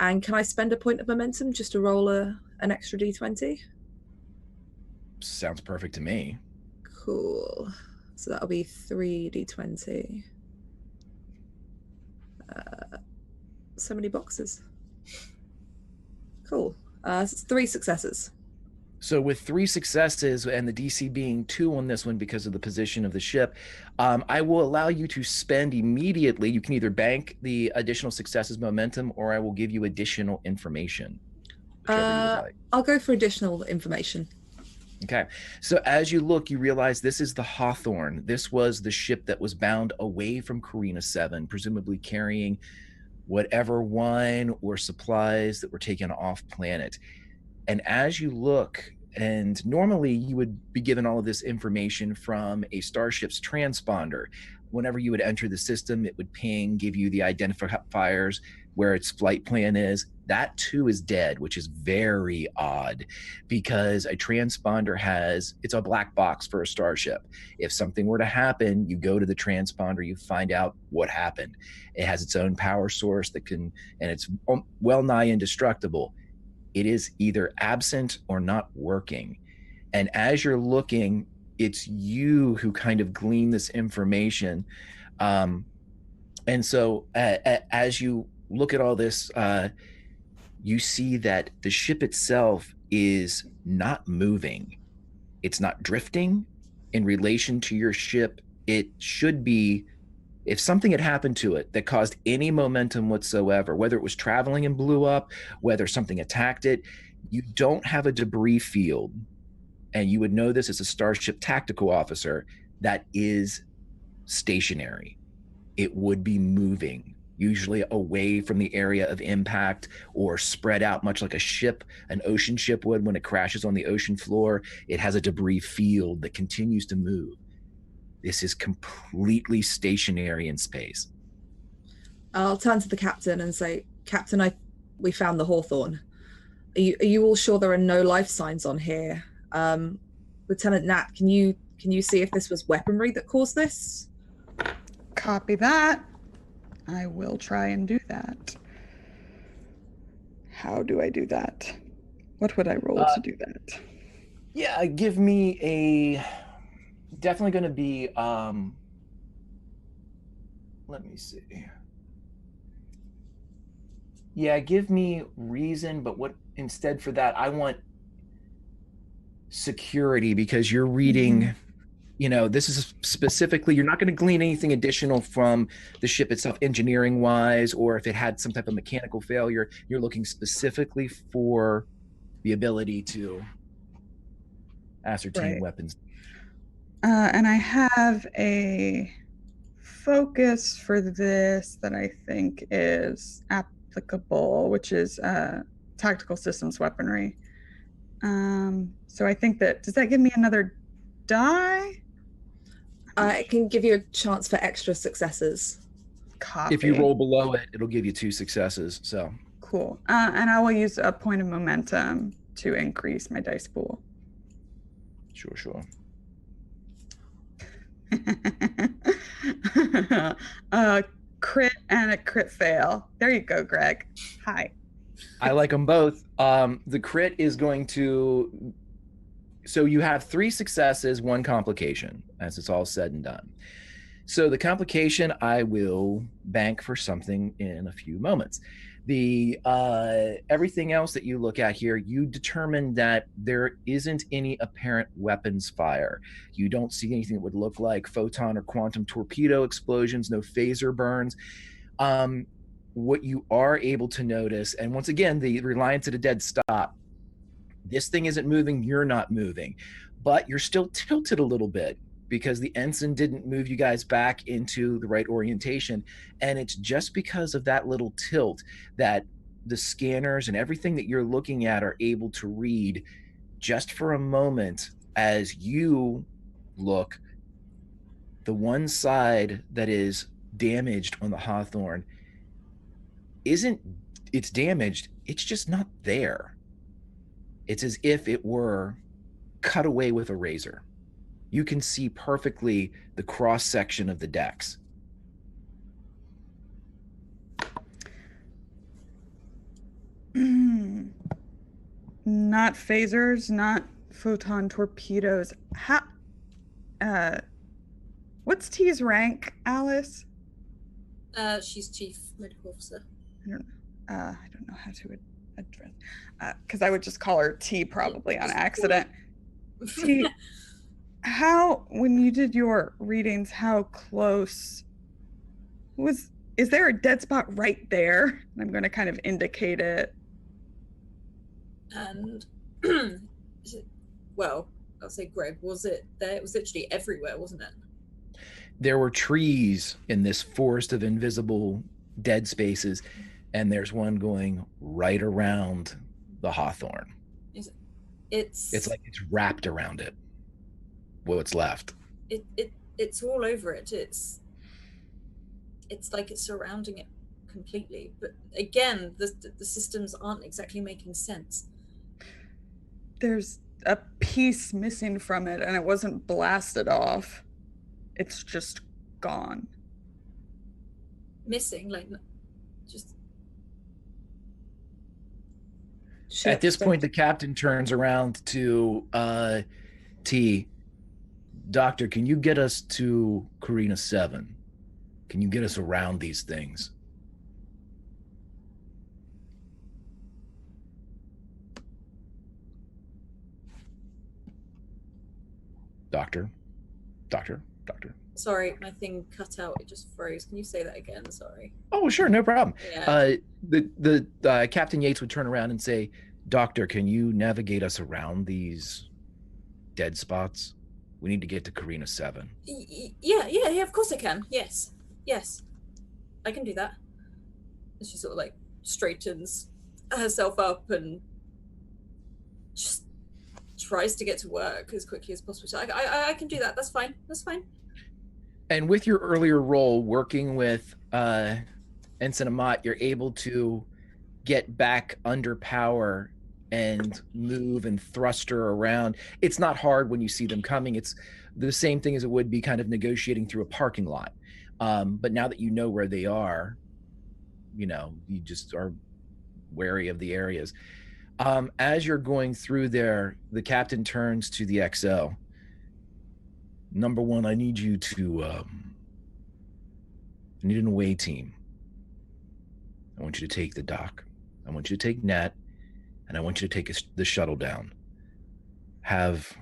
and can I spend a point of momentum just to roll an extra d20? Sounds perfect to me. Cool. So that'll be 3d20. So many boxes. Cool. It's 3 successes. So with 3 successes and the DC being 2 on this one because of the position of the ship, I will allow you to spend immediately. You can either bank the additional successes momentum, or I will give you additional information. Whichever you would like. I'll go for additional information. Okay. So as you look, you realize this is the Hawthorne. This was the ship that was bound away from Carina 7, presumably carrying whatever wine or supplies that were taken off planet. And as you look, and normally you would be given all of this information from a starship's transponder. Whenever you would enter the system, it would ping, give you the identifiers, where its flight plan is. That too is dead, which is very odd, because a transponder it's a black box for a starship. If something were to happen, you go to the transponder, you find out what happened. It has its own power source and it's well nigh indestructible. It is either absent or not working. And as you're looking, it's you who kind of glean this information. And so as you look at all this, you see that the ship itself is not moving. It's not drifting in relation to your ship. It should be, if something had happened to it that caused any momentum whatsoever, whether it was traveling and blew up, whether something attacked it, you don't have a debris field. And you would know this as a Starship tactical officer, that is stationary. It would be moving, usually away from the area of impact, or spread out much like an ocean ship would when it crashes on the ocean floor. It has a debris field that continues to move. This is completely stationary in space. I'll turn to the captain and say, Captain, we found the Hawthorne. Are you all sure there are no life signs on here? Lieutenant Nat, can you see if this was weaponry that caused this? Copy that. I will try and do that. How do I do that? What would I roll to do that? Yeah, give me definitely going to be, let me see. Yeah, give me reason, but instead for that, I want security, because you're reading, this is specifically, you're not going to glean anything additional from the ship itself, engineering wise, or if it had some type of mechanical failure. You're looking specifically for the ability to ascertain weapons. And I have a focus for this that I think is applicable, which is tactical systems weaponry. So I think does that give me another die? It can give you a chance for extra successes. Copy. If you roll below it, it'll give you 2 successes. So cool. And I will use a point of momentum to increase my dice pool. Sure. Crit and a crit fail. There you go, Greg. Hi. I like them both. The crit is going to, so you have 3 successes, 1 complication, as it's all said and done. So the complication I will bank for something in a few moments. The everything else that you look at here, you determine that there isn't any apparent weapons fire. You don't see anything that would look like photon or quantum torpedo explosions, no phaser burns. What you are able to notice, and once again, the reliance at a dead stop, this thing isn't moving, you're not moving, but you're still tilted a little bit. because the ensign didn't move you guys back into the right orientation. And it's just because of that little tilt that the scanners and everything that you're looking at are able to read just for a moment. As you look, the one side that is damaged on the Hawthorne it's damaged, it's just not there. It's as if it were cut away with a razor. You can see perfectly the cross section of the decks. Not phasers, not photon torpedoes. What's T's rank, Alice? She's chief medical officer. I don't know how to address, because I would just call her T probably on accident. T, when you did your readings, how close is there a dead spot right there? I'm going to kind of indicate it. And well, I'll say, Greg, was it there? It was literally everywhere, wasn't it? There were trees in this forest of invisible dead spaces, and there's one going right around the Hawthorne. It's like it's wrapped around it. What's left? It's all over it. It's like it's surrounding it completely. But again, the systems aren't exactly making sense. There's a piece missing from it, and it wasn't blasted off. It's just gone. Missing, like, just. At this point, the captain turns around to T. Doctor, can you get us to CARINA 7? Can you get us around these things? Doctor. Sorry, my thing cut out. It just froze. Can you say that again? Sorry. Oh, sure, no problem. Yeah. The Captain Yates would turn around and say, Doctor, can you navigate us around these dead spots? We need to get to CARINA 7. Yeah, of course I can. Yes. I can do that. And she sort of like straightens herself up and just tries to get to work as quickly as possible. So I can do that. That's fine. And with your earlier role working with Ensign Amat, you're able to get back under power and move and thruster around. It's not hard when you see them coming. It's the same thing as it would be kind of negotiating through a parking lot. But now that you know where they are, you just are wary of the areas. As you're going through there, the captain turns to the XO. Number one, I need you to, I need an away team. I want you to take the dock. I want you to take Nat, and I want you to take the shuttle down. Have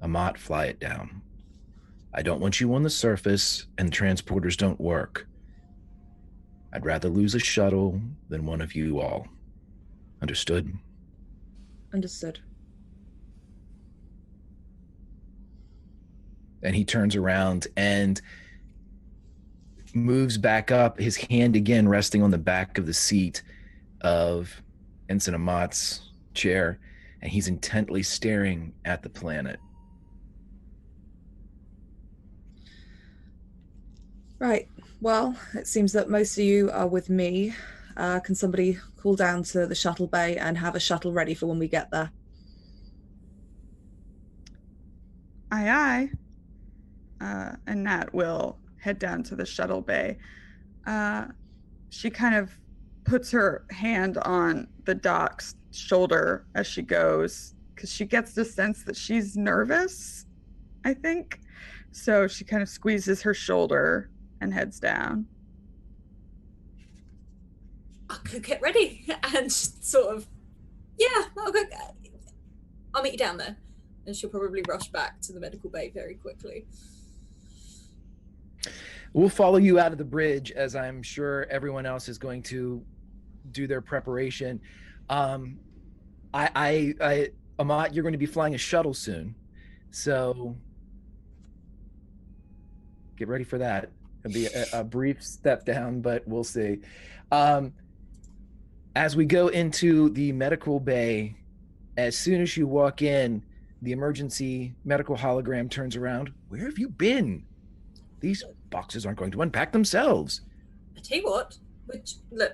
Amat fly it down. I don't want you on the surface and transporters don't work. I'd rather lose a shuttle than one of you all. Understood? Understood. And he turns around and moves back up, his hand again resting on the back of the seat of Ensign Amat's chair, and he's intently staring at the planet. Right. Well, it seems that most of you are with me. Can somebody call down to the shuttle bay and have a shuttle ready for when we get there? Aye. And Nat will head down to the shuttle bay. She kind of puts her hand on the doc's shoulder as she goes, because she gets the sense that she's nervous, I think. So she kind of squeezes her shoulder and heads down. I'll go get ready and sort of, I'll meet you down there. And she'll probably rush back to the medical bay very quickly. We'll follow you out of the bridge, as I'm sure everyone else is going to do their preparation. Amat, you're going to be flying a shuttle soon. So Get ready for that. It'll be a brief step down, but we'll see. As we go into the medical bay, as soon as you walk in, the emergency medical hologram turns around. Where have you been? These boxes aren't going to unpack themselves. I tell you what, look,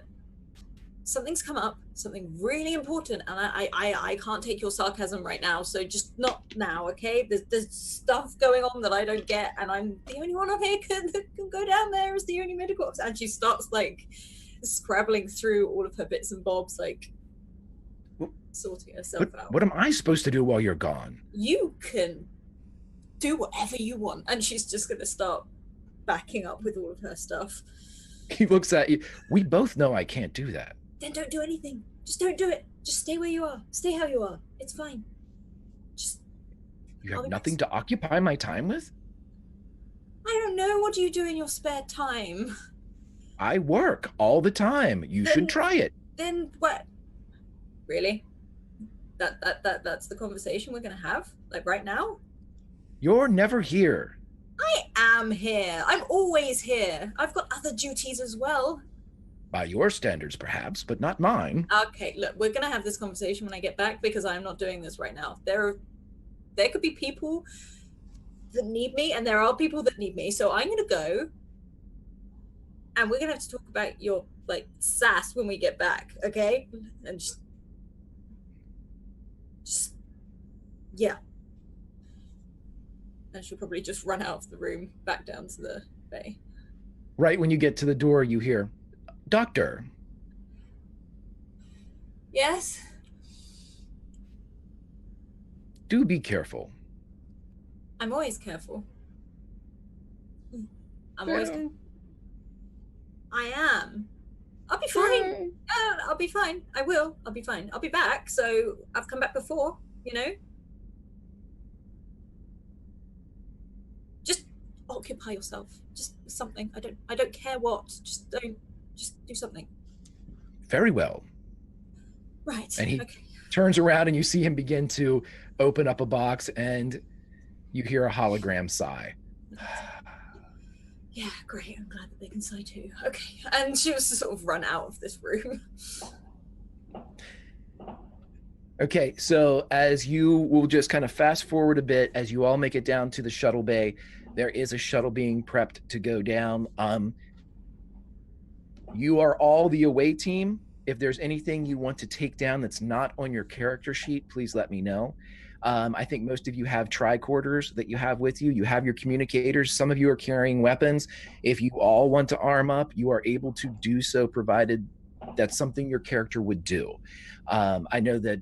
something's come up, something really important, and I can't take your sarcasm right now, so just not now, okay? There's stuff going on that I don't get, and I'm the only one on here that can go down there as the only medical officer. And she starts like scrabbling through all of her bits and bobs, like sorting herself out. What am I supposed to do while you're gone? You can do whatever you want. And she's just going to start backing up with all of her stuff. He looks at you. We both know I can't do that. Then don't do anything. Just don't do it. Just stay where you are. Stay how you are. It's fine. Just. You have nothing to occupy my time with? I don't know. What do you do in your spare time? I work all the time. You should try it. Then what? Really? That's the conversation we're gonna have? Like right now? You're never here. I am here. I'm always here. I've got other duties as well. By your standards, perhaps, but not mine. Okay, look, we're gonna have this conversation when I get back because I'm not doing this right now. There could be people that need me, and there are people that need me. So I'm gonna go, and we're gonna have to talk about your like sass when we get back, okay? And just yeah. And she'll probably just run out of the room, back down to the bay. Right when you get to the door, you hear, "Doctor." Yes? Do be careful. I'm always careful. I'm always careful. I am. I'll be fine. I'll be fine. I will. I'll be fine. I'll be back. So I've come back before, you know? Just occupy yourself. Just something. I don't care what. Just do something. Very well. Right. And he turns around and you see him begin to open up a box and you hear a hologram sigh. Yeah, great. I'm glad that they can sigh too. Okay. And she was to sort of run out of this room. Okay, so as you will just kind of fast forward a bit, as you all make it down to the shuttle bay, there is a shuttle being prepped to go down. You are all the away team. If there's anything you want to take down that's not on your character sheet, please let me know. I think most of you have tricorders that you have with you. You have your communicators. Some of you are carrying weapons. If you all want to arm up, you are able to do so, provided that's something your character would do. I know that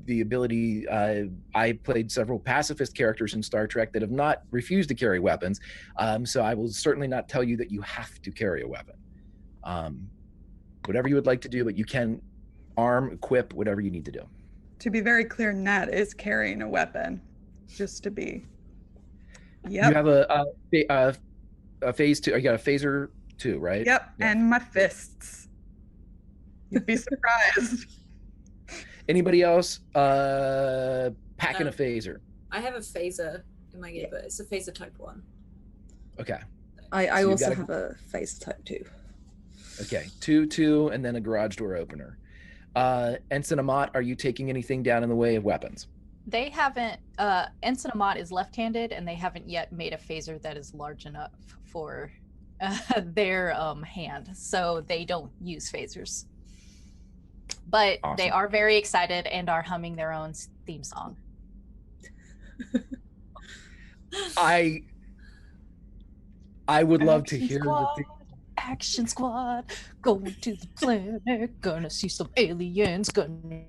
the ability, I played several pacifist characters in Star Trek that have not refused to carry weapons. So I will certainly not tell you that you have to carry a weapon. Whatever you would like to do, but you can arm, equip, whatever you need to do. To be very clear, Nat is carrying a weapon, just to be. Yep. You have a phase 2. You got a phaser 2, right? Yep, Yeah. and my fists. You'd be surprised. Anybody else packing a phaser? I have a phaser in my gear, but it's a phaser type 1. Okay. I So also have a phaser type 2. Okay, 2, and then a garage door opener. Ensign Amat, are you taking anything down in the way of weapons? They haven't, Ensign Amat is left-handed, and they haven't yet made a phaser that is large enough for their hand, so they don't use phasers. But Awesome. They are very excited and are humming their own theme song. I would love to hear the Action Squad, going to the planet, gonna see some aliens, gonna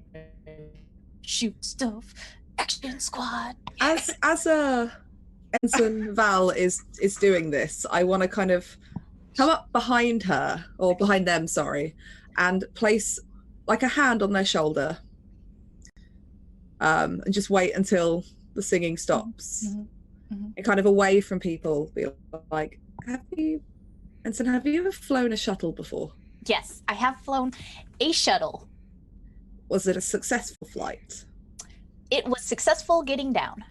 shoot stuff. Action Squad. As Ensign Val is doing this, I want to kind of come up behind her, or behind them, sorry, and place like a hand on their shoulder, and just wait until the singing stops, and kind of away from people, be like, Ensign, have you ever flown a shuttle before? Yes, I have flown a shuttle. Was it a successful flight? It was successful getting down.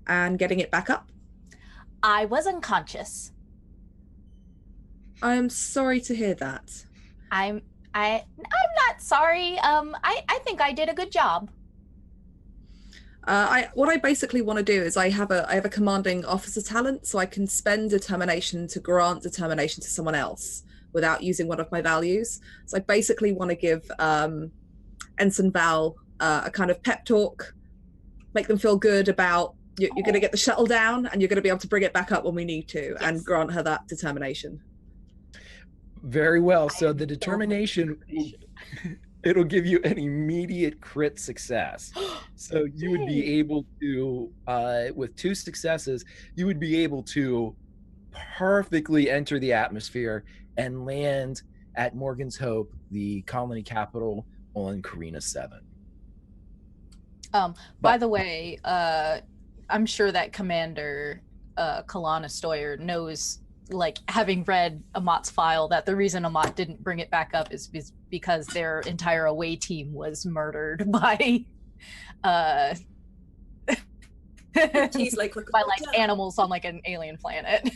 And getting it back up? I was unconscious. I'm sorry to hear that. I'm not sorry. I think I did a good job. What I basically want to do is I have a commanding officer talent, so I can spend determination to grant determination to someone else without using one of my values. So I basically want to give Ensign Val a kind of pep talk, make them feel good about you're going to get the shuttle down and you're going to be able to bring it back up when we need to, yes, and grant her that determination. Very well. So the determination, it'll give you an immediate crit success. So you would be able to, with 2 successes, you would be able to perfectly enter the atmosphere and land at Morgan's Hope, the colony capital, on CARINA 7. By the way, I'm sure that Commander Kalana Stoyer knows, like, having read Amat's file, that the reason Amat didn't bring it back up is because their entire away team was murdered by He's like, by like animals on like an alien planet.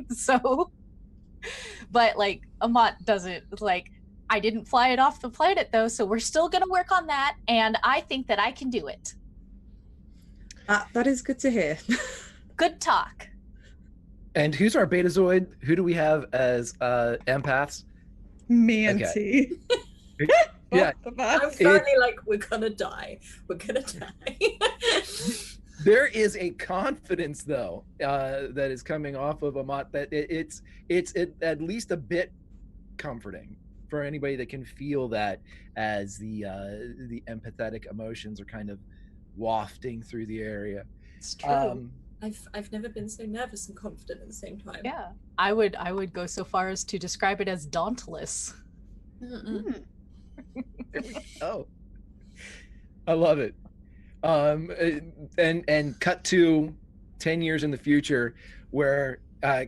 So, but like Amat doesn't, like, I didn't fly it off the planet though, so we're still gonna work on that, and I think that I can do it. That is good to hear. Good talk. And who's our Betazoid? Who do we have as empaths? Me and T. Yeah. I'm currently like, we're gonna die. We're gonna die. There is a confidence, though, that is coming off of Amat that it's at least a bit comforting for anybody that can feel that, as the empathetic emotions are kind of wafting through the area. It's true. I've never been so nervous and confident at the same time. Yeah, I would go so far as to describe it as dauntless. There we go. I love it. And cut to 10 years in the future, where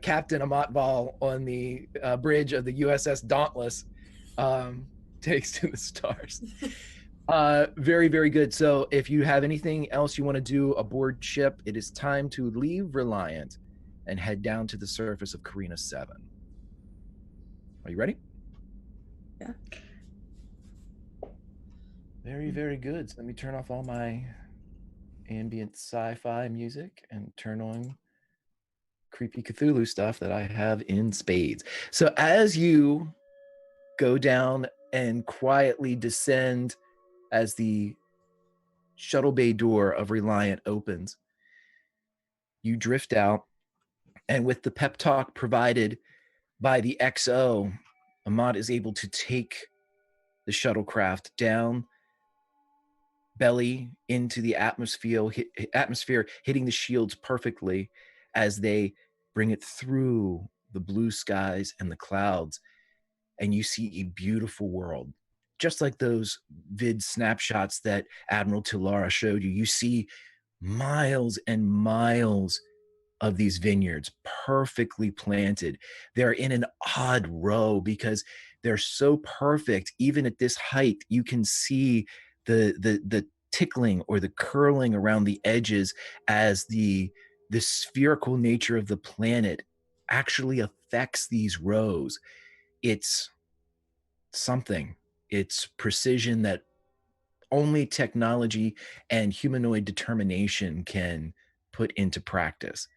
Captain Amat Val on the bridge of the USS Dauntless takes to the stars. Very, very good. So if you have anything else you want to do aboard ship, it is time to leave Reliant and head down to the surface of CARINA 7. Are you ready? Yeah. Very, very good. So let me turn off all my ambient sci-fi music and turn on creepy Cthulhu stuff that I have in spades. So as you go down and quietly descend, as the shuttle bay door of Reliant opens, you drift out, and with the pep talk provided by the XO, Amat is able to take the shuttlecraft down belly into the atmosphere, hitting the shields perfectly as they bring it through the blue skies and the clouds, and you see a beautiful world. Just like those vid snapshots that Admiral Tilara showed you, you see miles and miles of these vineyards perfectly planted. They're in an odd row because they're so perfect. Even at this height, you can see the tickling or the curling around the edges as the spherical nature of the planet actually affects these rows. It's something. It's precision that only technology and humanoid determination can put into practice.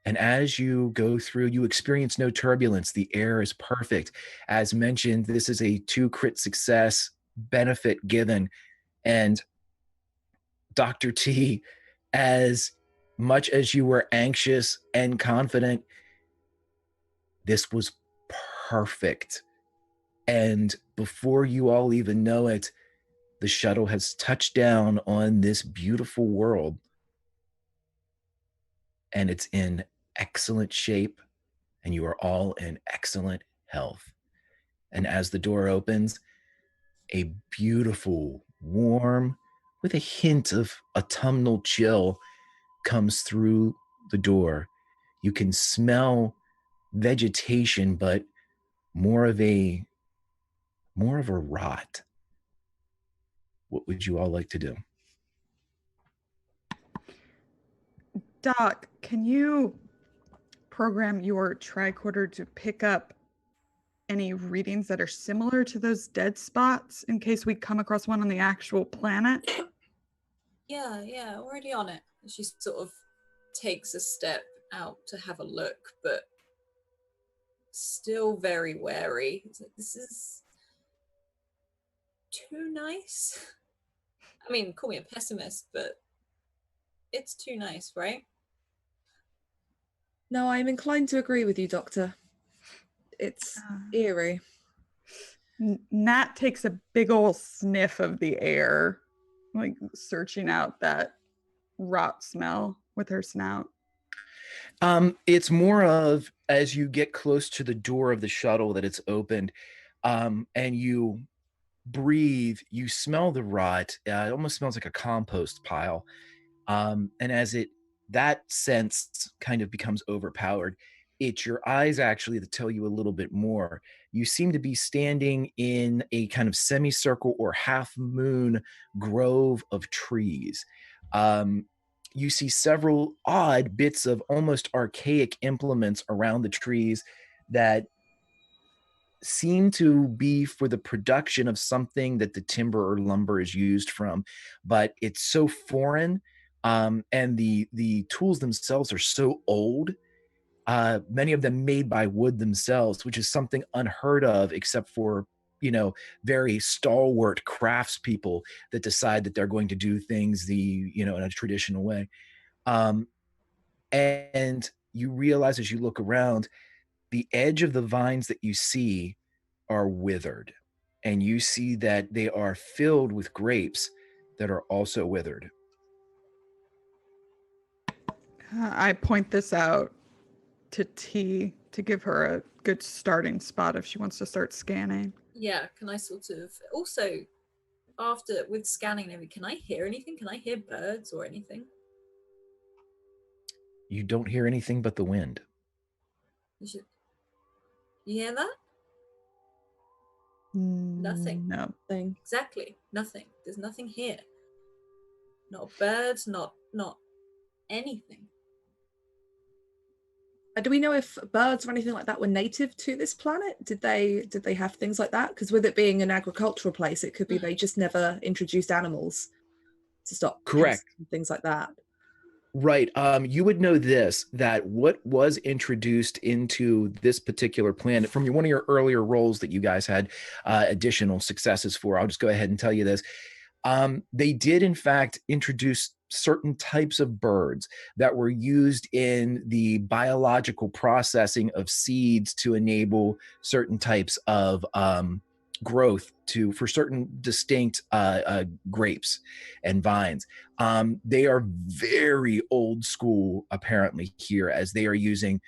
And as you go through, you experience no turbulence. The air is perfect. As mentioned, this is a 2 crit success benefit given. And Dr. T, as much as you were anxious and confident, this was perfect. And before you all even know it, the shuttle has touched down on this beautiful world, and it's in excellent shape, and you are all in excellent health. And as the door opens, a beautiful, warm, with a hint of autumnal chill comes through the door. You can smell vegetation, but more of a rot. What would you all like to do? Doc, can you program your tricorder to pick up any readings that are similar to those dead spots in case we come across one on the actual planet? Yeah, already on it. She sort of takes a step out to have a look, but still very wary. It's like, this is too nice. I mean, call me a pessimist, but it's too nice, right? No, I'm inclined to agree with you, Doctor. It's eerie. Nat takes a big ol' sniff of the air, like searching out that rot smell with her snout. It's more of as you get close to the door of the shuttle that it's opened, and you breathe, you smell the rot. It almost smells like a compost pile. And as that sense kind of becomes overpowered, it's your eyes actually that tell you a little bit more. You seem to be standing in a kind of semicircle or half moon grove of trees. You see several odd bits of almost archaic implements around the trees that seem to be for the production of something that the timber or lumber is used from, but it's so foreign, and the tools themselves are so old. Many of them made by wood themselves, which is something unheard of, except for very stalwart craftspeople that decide that they're going to do things in a traditional way. Um, and you realize as you look around, the edge of the vines that you see are withered, and you see that they are filled with grapes that are also withered. I point this out to T to give her a good starting spot if she wants to start scanning. Yeah, can I sort of also, after with scanning maybe, can I hear anything? Can I hear birds or anything? You don't hear anything but the wind. You hear that? Nothing. Nothing. Exactly. Nothing. There's nothing here. Not birds, not anything. Do we know if birds or anything like that were native to this planet? Did they have things like that? Because with it being an agricultural place, it could be they just never introduced animals to stop Correct. pests and things like that. Right. You would know this, that what was introduced into this particular planet from one of your earlier roles that you guys had additional successes for. I'll just go ahead and tell you this. They did, in fact, introduce certain types of birds that were used in the biological processing of seeds to enable certain types of growth for certain distinct grapes and vines. They are very old school, apparently, here, as they are using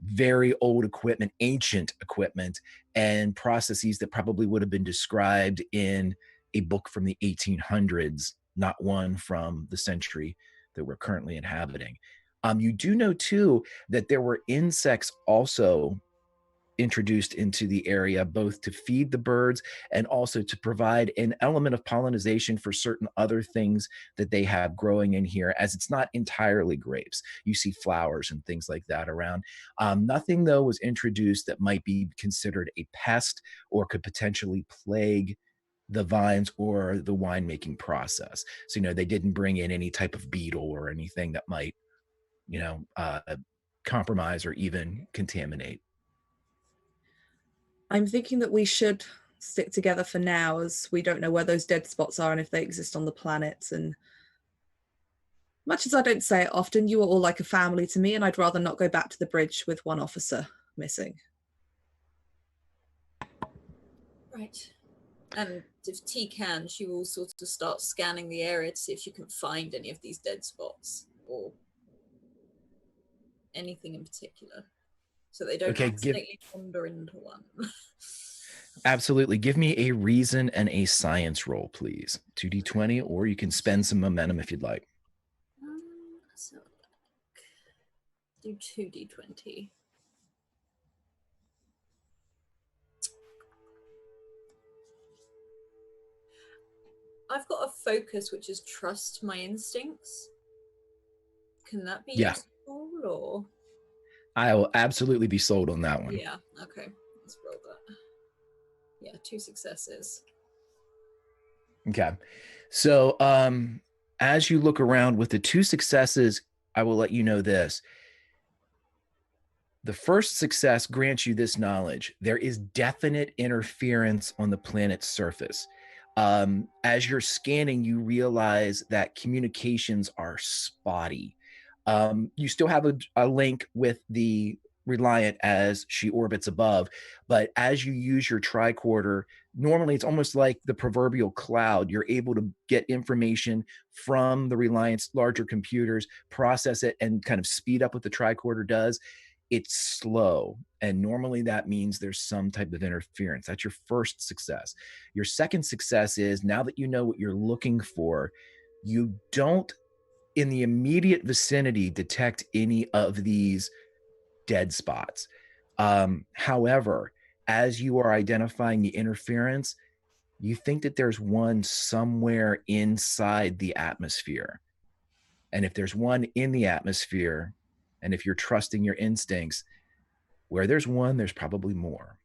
very old equipment, ancient equipment, and processes that probably would have been described in a book from the 1800s, not one from the century that we're currently inhabiting. You do know, too, that there were insects also introduced into the area, both to feed the birds and also to provide an element of pollination for certain other things that they have growing in here, as it's not entirely grapes. You see flowers and things like that around. Nothing, though, was introduced that might be considered a pest or could potentially plague the vines or the winemaking process. So, they didn't bring in any type of beetle or anything that might, compromise or even contaminate. I'm thinking that we should stick together for now, as we don't know where those dead spots are and if they exist on the planet. And much as I don't say it often, you are all like a family to me, and I'd rather not go back to the bridge with one officer missing. Right. And if T can, she will sort of start scanning the area to see if she can find any of these dead spots or anything in particular, so they don't accidentally wander into one. Absolutely. Give me a reason and a science roll, please. 2d20, or you can spend some momentum if you'd like. So do 2d20. I've got a focus which is trust my instincts, Can that be Yeah. useful, or? I will absolutely be sold on that one. Yeah, okay. Let's roll that. Yeah, 2 successes. Okay. So as you look around with the 2 successes, I will let you know this. The first success grants you this knowledge. There is definite interference on the planet's surface. As you're scanning, you realize that communications are spotty. You still have a link with the Reliant as she orbits above, but as you use your tricorder, normally it's almost like the proverbial cloud. You're able to get information from the Reliant's larger computers, process it, and kind of speed up what the tricorder does. It's slow, and normally that means there's some type of interference. That's your first success. Your second success is, now that you know what you're looking for, you don't in the immediate vicinity detect any of these dead spots. However, as you are identifying the interference, you think that there's one somewhere inside the atmosphere. And if there's one in the atmosphere, and if you're trusting your instincts, where there's one, there's probably more.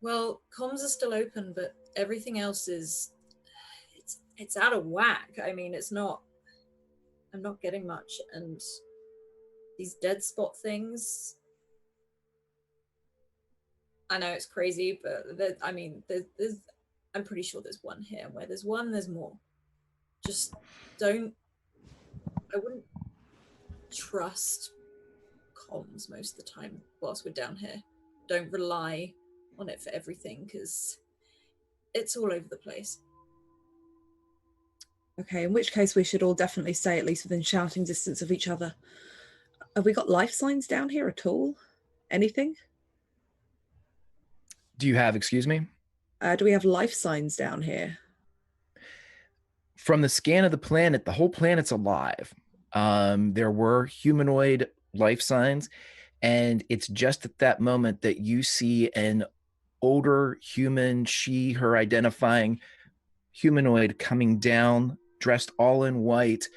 Well, comms are still open, but everything else is it's out of whack. I mean, I'm not getting much, and these dead spot things, I know it's crazy, but I'm pretty sure there's one here. Where there's one, there's more. Just I wouldn't trust comms most of the time whilst we're down here. Don't rely on it for everything, because it's all over the place. Okay, in which case we should all definitely stay at least within shouting distance of each other. Have we got life signs down here at all? Anything? Do you have, excuse me? Do we have life signs down here? From the scan of the planet, the whole planet's alive. There were humanoid life signs, and it's just at that moment that you see an older human, her identifying humanoid coming down, dressed all in white,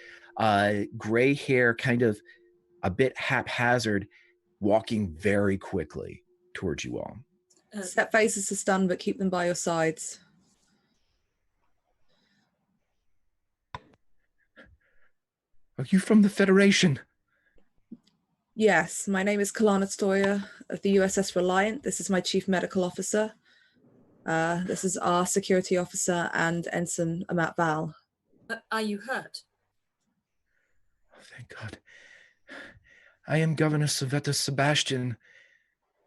gray hair, kind of a bit haphazard, walking very quickly towards you all. Set phases to stun, but keep them by your sides. Are you from the Federation? Yes, my name is Kalana Stoya of the USS Reliant. This is my chief medical officer. This is our security officer and Ensign Amat Val. Are you hurt? Oh, thank God. I am Governor Savetta Sebastian.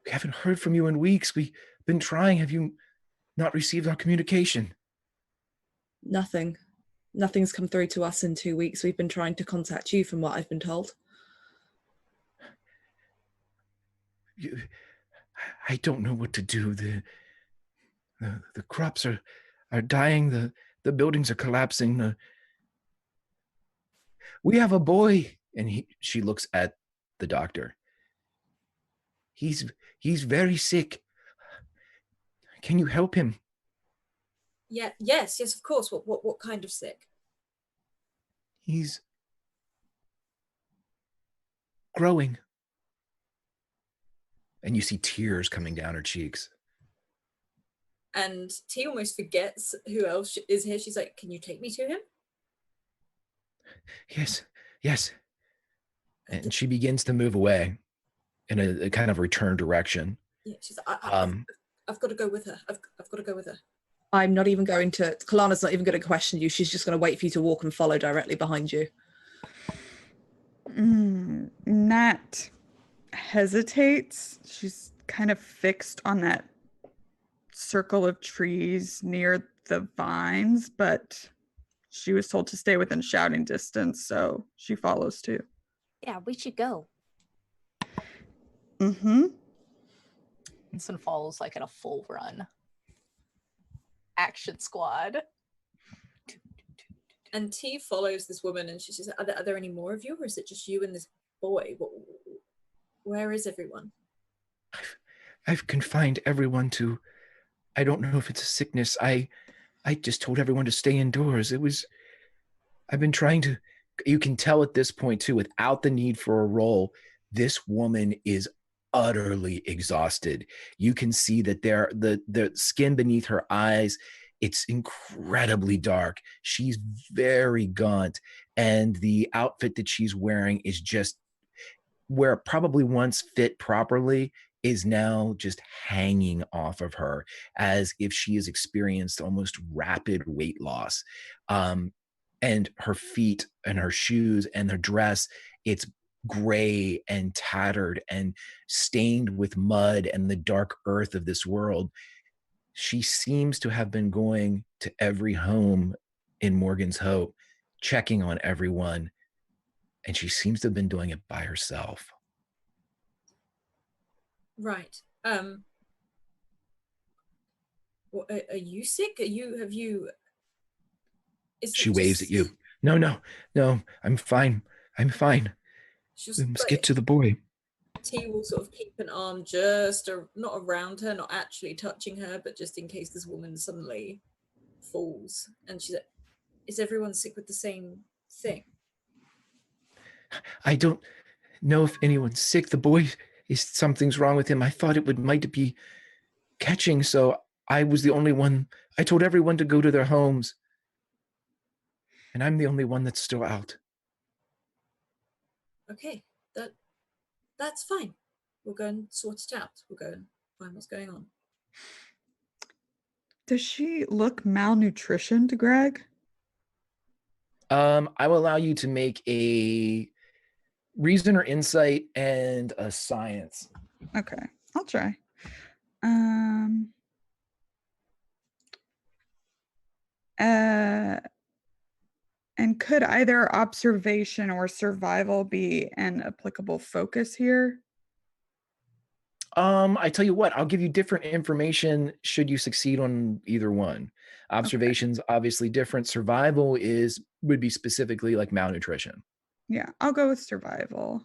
We haven't heard from you in weeks. We've been trying. Have you not received our communication? Nothing. Nothing's come through to us in 2 weeks. We've been trying to contact you, from what I've been told. I don't know what to do. The crops are dying. The buildings are collapsing. We have a boy, and she looks at the doctor. He's very sick. Can you help him? Yeah. Yes. Of course. What kind of sick? He's growing. And you see tears coming down her cheeks. And T almost forgets who else is here. She's like, "Can you take me to him?" Yes. And she begins to move away in a kind of return direction. Yeah, she's like, I've got to go with her. I've got to go with her. I'm not even going to, Kalana's not even going to question you. She's just going to wait for you to walk and follow directly behind you. Nat hesitates. She's kind of fixed on that circle of trees near the vines, but she was told to stay within shouting distance, so she follows too. Yeah, we should go. Mm-hmm. Ensign follows like in a full run. Action squad. And T follows this woman, and she's just like, are there any more of you, or is it just you and this boy? Where is everyone? I've confined everyone to, I don't know if it's a sickness. I just told everyone to stay indoors. I've been trying to, you can tell at this point too, without the need for a roll, this woman is utterly exhausted. You can see that the skin beneath her eyes, it's incredibly dark. She's very gaunt, and the outfit that she's wearing is just where it probably once fit properly is now just hanging off of her as if she has experienced almost rapid weight loss. And her feet and her shoes and her dress, it's gray and tattered and stained with mud and the dark earth of this world. She seems to have been going to every home in Morgan's Hope, checking on everyone, and she seems to have been doing it by herself. Right. Well, are you sick? Have you? She waves at you. No, I'm fine. I'm fine. Just Let's get to the boy. T will sort of keep an arm just not around her, not actually touching her, but just in case this woman suddenly falls. And she's like, is everyone sick with the same thing? I don't know if anyone's sick. The boy is something's wrong with him. I thought it might be catching, so I was the only one. I told everyone to go to their homes, and I'm the only one that's still out. Okay, that's fine. We'll go and sort it out. We'll go and find what's going on. Does she look malnutrition to Greg? I will allow you to make a reason or insight and a science. Okay, I'll try. And could either observation or survival be an applicable focus here? I tell you what, I'll give you different information should you succeed on either one. Observation's obviously different. Survival would be specifically like malnutrition. Yeah, I'll go with survival.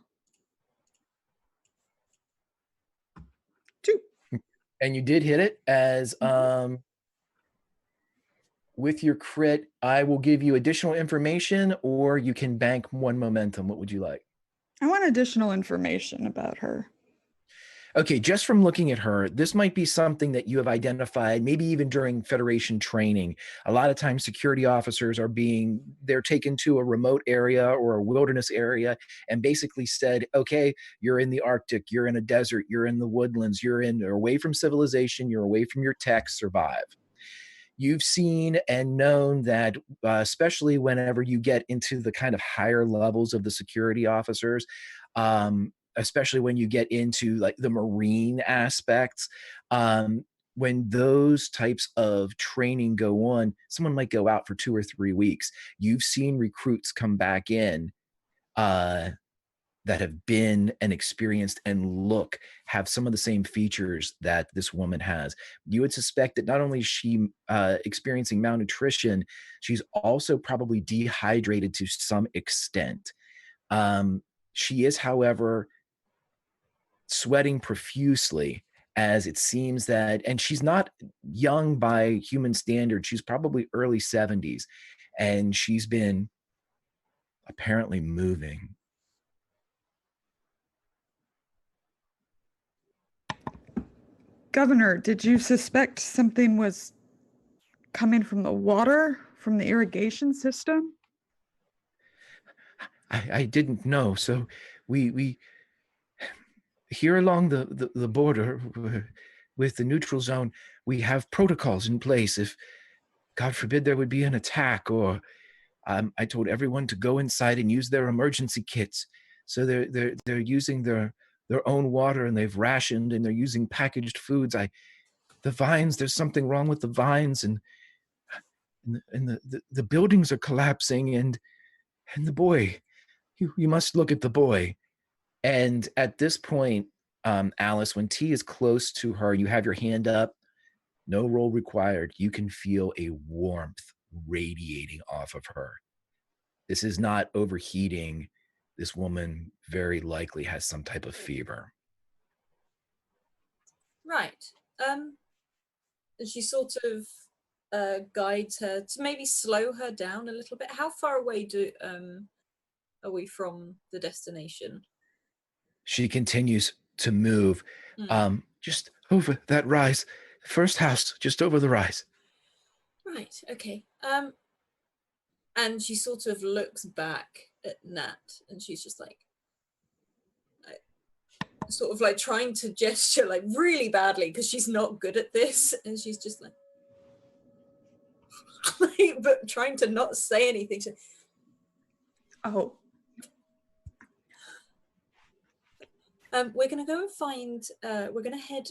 2. And you did hit it as with your crit, I will give you additional information, or you can bank 1 momentum. What would you like? I want additional information about her. Okay, just from looking at her, this might be something that you have identified, maybe even during Federation training. A lot of times security officers they're taken to a remote area or a wilderness area and basically said, okay, you're in the Arctic, you're in a desert, you're in the woodlands, you're away from civilization, you're away from your tech, survive. You've seen and known that, especially whenever you get into the kind of higher levels of the security officers, especially when you get into like the Marine aspects, when those types of training go on, someone might go out for 2 or 3 weeks. You've seen recruits come back in that have been and experienced and have some of the same features that this woman has. You would suspect that not only is she experiencing malnutrition, she's also probably dehydrated to some extent. She is, however, sweating profusely, as it seems that, and she's not young by human standards, she's probably early 70s, and she's been apparently moving. Governor, did you suspect something was coming from the water, from the irrigation system? I didn't know. So we here along the border with the neutral zone, we have protocols in place. If, God forbid, there would be an attack, or I told everyone to go inside and use their emergency kits. So they're using their own water, and they've rationed, and they're using packaged foods. The vines, there's something wrong with the vines, and the buildings are collapsing, and the boy, you must look at the boy. And at this point, Alice, when T is close to her, you have your hand up, no roll required. You can feel a warmth radiating off of her. This is not overheating. This woman very likely has some type of fever. Right. And she sort of guides her to maybe slow her down a little bit. How far away are we from the destination? She continues to move, just over that rise. First house, just over the rise. Right, okay. And she sort of looks back at Nat, and she's just like, sort of like trying to gesture like really badly because she's not good at this, and she's just like, but trying to not say anything. Oh. We're gonna go and find. We're gonna head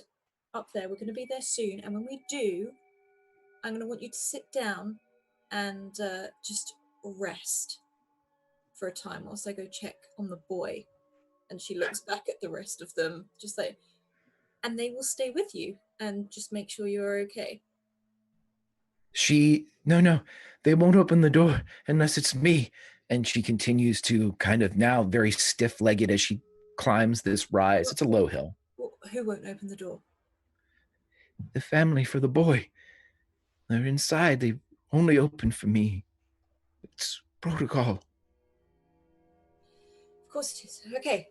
up there. We're gonna be there soon, and when we do, I'm gonna want you to sit down and just rest for a time whilst I go check on the boy. And she looks back at the rest of them, just like, and they will stay with you and just make sure you're okay. No, they won't open the door unless it's me. And she continues to kind of now very stiff-legged as she climbs this rise. It's a low hill. Who won't open the door? The family for the boy. They're inside. They only open for me. It's protocol. Of course it is. Okay.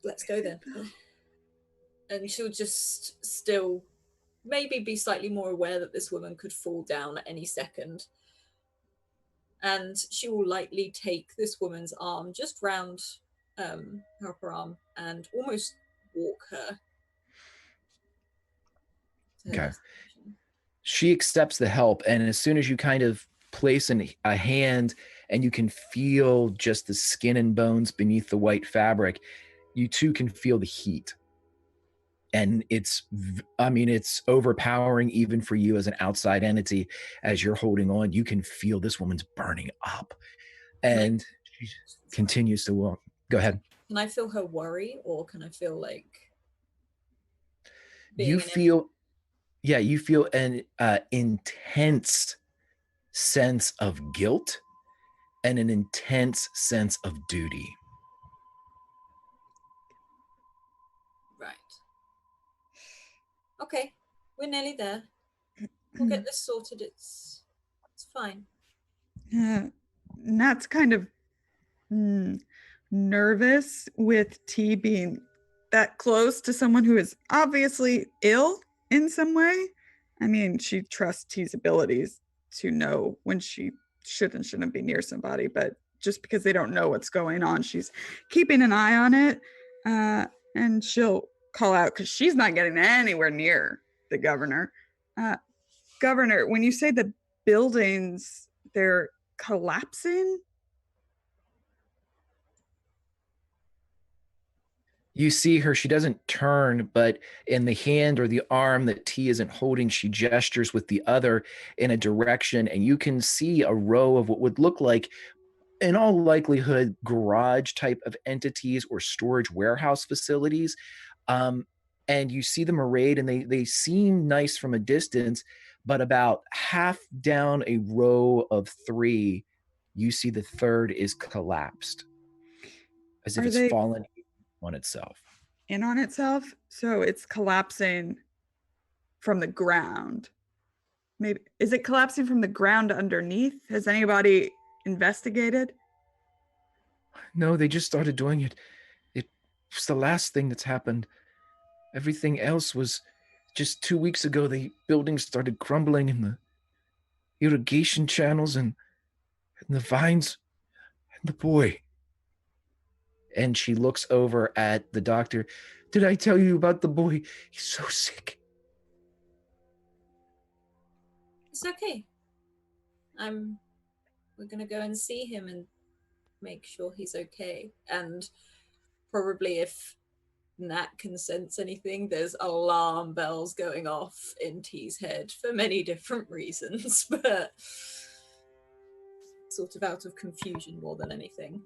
Let's go then. And she'll just still maybe be slightly more aware that this woman could fall down at any second. And she will lightly take this woman's arm just round her upper arm and almost walk her. Okay. She accepts the help, and as soon as you kind of place a hand and you can feel just the skin and bones beneath the white fabric, you too can feel the heat. And it's overpowering even for you as an outside entity. As you're holding on, you can feel this woman's burning up. And she continues to walk. Go ahead. Can I feel her worry, or can I feel like... You feel an intense sense of guilt and an intense sense of duty. Right. Okay, we're nearly there. We'll get this sorted. It's fine. Nat's kind of nervous with T being that close to someone who is obviously ill in some way. I mean, she trusts T's abilities to know when she should and shouldn't be near somebody, but just because they don't know what's going on, she's keeping an eye on it. And she'll call out because she's not getting anywhere near the governor. Governor, when you say the buildings, they're collapsing? You see her, she doesn't turn, but in the hand or the arm that T isn't holding, she gestures with the other in a direction, and you can see a row of what would look like, in all likelihood, garage type of entities or storage warehouse facilities. And you see them arrayed, and they seem nice from a distance, but about half down a row of three, you see the third is collapsed, as if it's fallen on itself. In on itself? So it's collapsing from the ground. Maybe is it collapsing from the ground underneath? Has anybody investigated? No, they just started doing it. It was the last thing that's happened. Everything else was just 2 weeks ago. The buildings started crumbling, and the irrigation channels and the vines and the boy. And she looks over at the doctor. Did I tell you about the boy? He's so sick. It's okay. We're gonna go and see him and make sure he's okay. And probably if Nat can sense anything, there's alarm bells going off in T's head for many different reasons, but sort of out of confusion more than anything.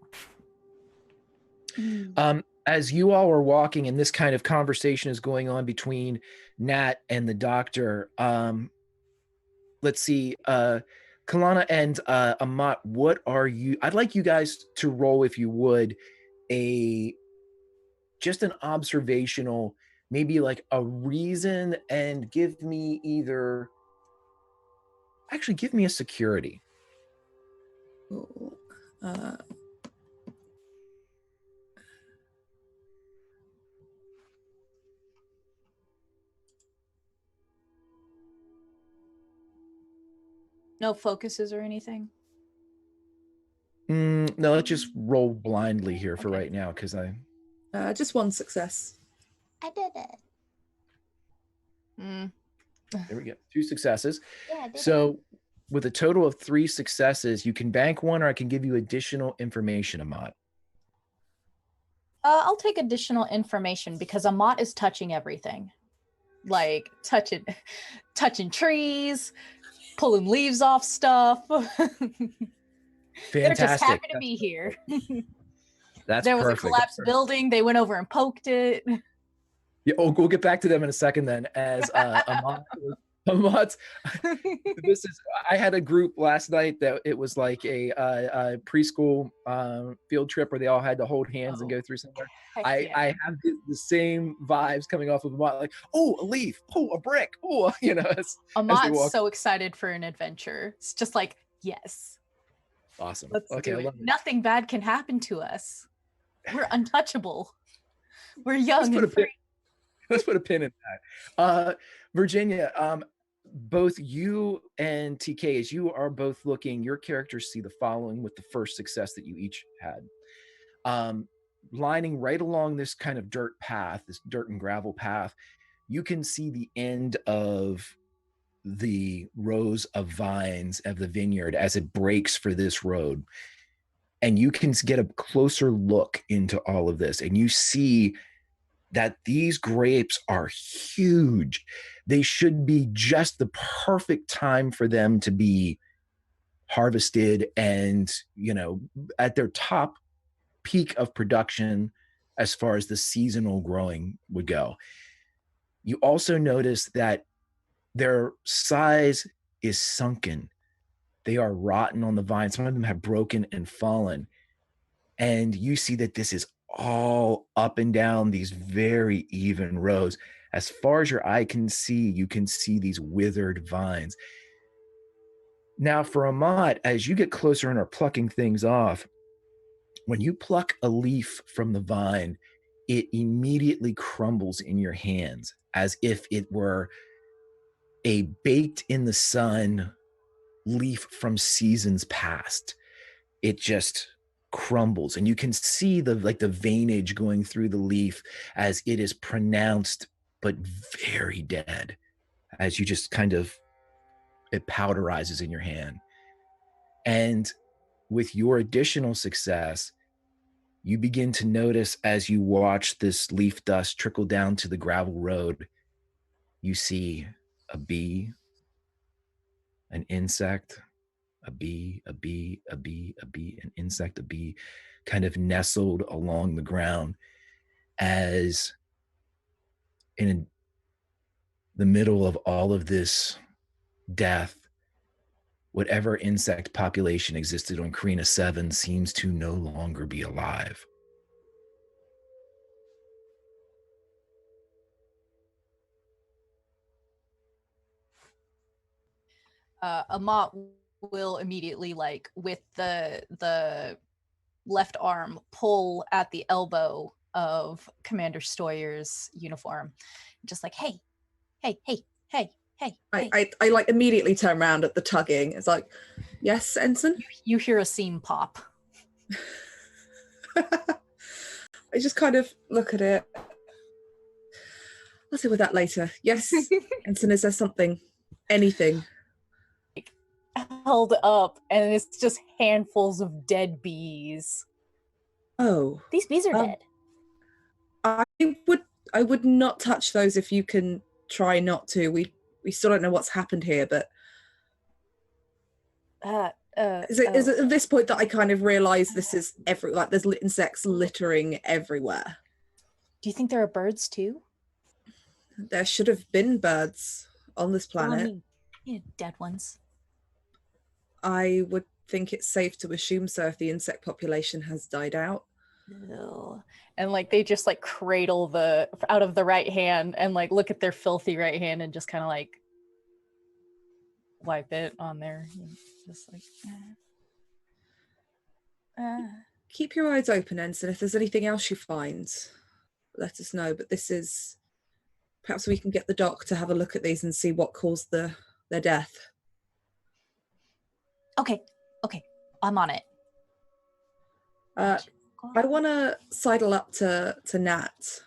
As you all are walking and this kind of conversation is going on between Nat and the doctor, let's see, Kalana and Amat, what are you? I'd like you guys to roll, if you would, just an observational, maybe like a reason, and give me either Actually, give me a security. Ooh, No focuses or anything? No, let's just roll blindly here for Okay. right now, because just one success. I did it. there we go. 2 successes. Yeah, I did So with a total of 3 successes, you can bank 1, or I can give you additional information, Amat. I'll take additional information because Amat is touching everything. Like touching trees, pulling leaves off stuff. They're just happy to be here. That's there was perfect. a collapsed building. They went over and poked it. Yeah, we'll get back to them in a second then. As Amat's, I had a group last night that it was like a preschool field trip where they all had to hold hands and go through somewhere. I have the same vibes coming off of Amat, like, oh, a leaf, oh, a brick, oh, you know. Amat's so excited for an adventure. It's just like, yes. Awesome. Let's okay, do I it. love it. Nothing bad can happen to us. We're untouchable. We're young and free. Let's put a pin in that. Virginia, both you and TK, as you are both looking, your characters see the following with the first success that you each had. Lining right along this kind of dirt path, this dirt and gravel path, you can see the end of the rows of vines of the vineyard as it breaks for this road. And you can get a closer look into all of this, and you see that these grapes are huge. They should be just the perfect time for them to be harvested and, you know, at their top peak of production as far as the seasonal growing would go. You also notice that their size is sunken. They are rotten on the vine. Some of them have broken and fallen. And you see that this is all up and down these very even rows. As far as your eye can see, you can see these withered vines. Now, for Amat, as you get closer and are plucking things off, when you pluck a leaf from the vine, it immediately crumbles in your hands as if it were a baked in the sun leaf from seasons past. It just crumbles, and you can see the veinage going through the leaf as it is pronounced but very dead, as you just kind of, it powderizes in your hand. And with your additional success, you begin to notice, as you watch this leaf dust trickle down to the gravel road, you see a bee, an insect, a bee, a bee, a bee, a bee, an insect, a bee, kind of nestled along the ground, as in the middle of all of this death, whatever insect population existed on CARINA 7 seems to no longer be alive. Amat will immediately, like, with the left arm, pull at the elbow of Commander Stoyer's uniform, just like, hey. I like immediately turn around at the tugging. It's like, yes, Ensign? You hear a seam pop. I just kind of look at it. I'll deal with that later. Yes, Ensign, is there something? Anything? Held up, and it's just handfuls of dead bees. Oh. These bees are dead. I would not touch those if you can try not to. We still don't know what's happened here, but is it at this point that I kind of realize this is there's insects littering everywhere? Do you think there are birds too? There should have been birds on this planet. Yeah, dead ones. I would think it's safe to assume so if the insect population has died out. Ew. And like they just like cradle the out of the right hand and like look at their filthy right hand and just kind of like, wipe it on there. Just like. Keep your eyes open, Ensign. If there's anything else you find, let us know. But this is... Perhaps we can get the doc to have a look at these and see what caused their death. Okay, I'm on it. I want to sidle up to Nat,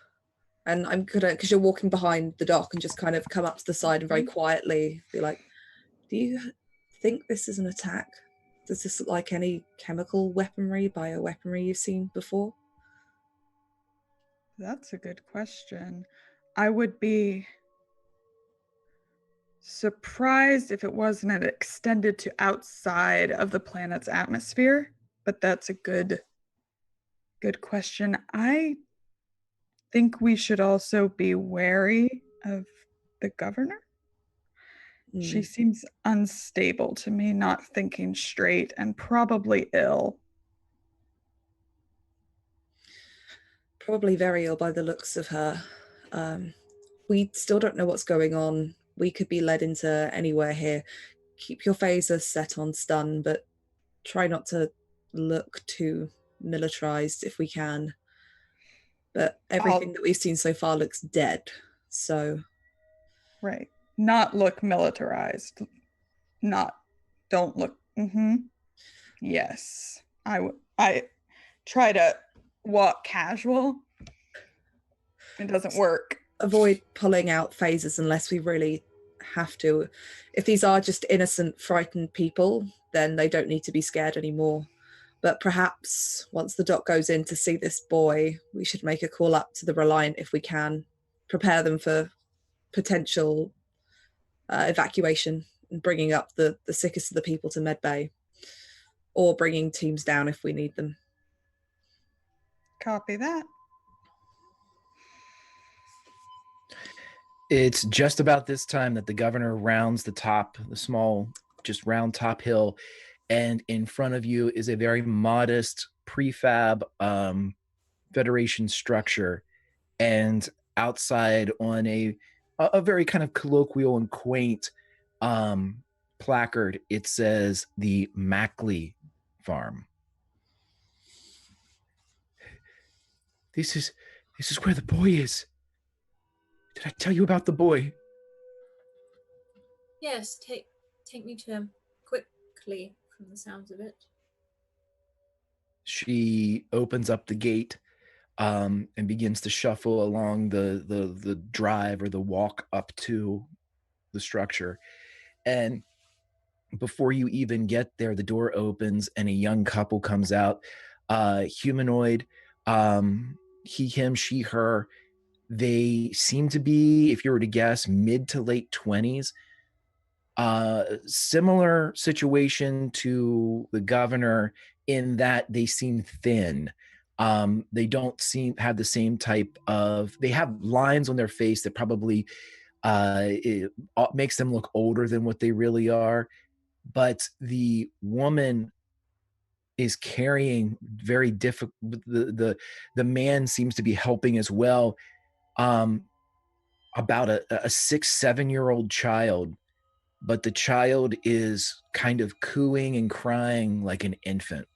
and I'm gonna, because you're walking behind the doc, and just kind of come up to the side and very quietly be like, "Do you think this is an attack? Does this look like any chemical weaponry, bioweaponry you've seen before?" That's a good question. I would be surprised if it wasn't extended to outside of the planet's atmosphere, but that's a good question. I think we should also be wary of the governor. She seems unstable to me, not thinking straight, and probably ill. Probably very ill by the looks of her. We still don't know what's going on. We could be led into anywhere here. Keep your phaser set on stun, but try not to look too militarized if we can. But everything that we've seen so far looks dead, so... Right. Not look militarized. Don't look... Yes. I try to walk casual. It doesn't work. Avoid pulling out phasers unless we really have to. If these are just innocent, frightened people, then they don't need to be scared anymore. But perhaps once the doc goes in to see this boy, we should make a call up to the Reliant if we can. Prepare them for potential evacuation and bringing up the sickest of the people to medbay. Or bringing teams down if we need them. Copy that. It's just about this time that the governor rounds the small, just round top hill, and in front of you is a very modest prefab Federation structure, and outside on a very kind of colloquial and quaint placard, it says the Mackley Farm. This is where the boy is. Did I tell you about the boy? Yes, take me to him quickly, from the sounds of it. She opens up the gate and begins to shuffle along the drive or the walk up to the structure. And before you even get there, the door opens and a young couple comes out. Humanoid, he, him, she, her. They seem to be, if you were to guess, mid to late 20s. Similar situation to the governor in that they seem thin. They don't have the same type of... They have lines on their face that probably it makes them look older than what they really are. But the woman is carrying very difficult... The man seems to be helping as well. About a 6-7-year-old child, but the child is kind of cooing and crying like an infant.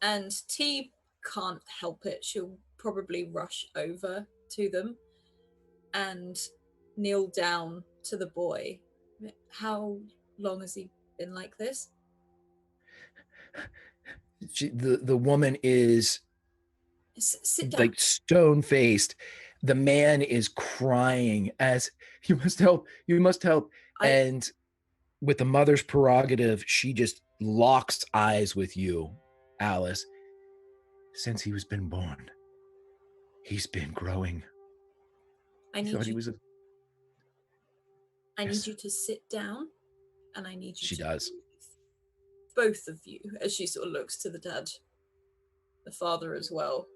And T can't help it. She'll probably rush over to them and kneel down to the boy. How long has he been like this? The woman is Sit down. like stone-faced. The man is crying as, "You must help, you must help." And with the mother's prerogative, she just locks eyes with you, Alice. "Since he was been born, he's been growing." I need you Yes. to sit down, and I need you She to does. breathe. Both of you, as she sort of looks to the dad, the father as well.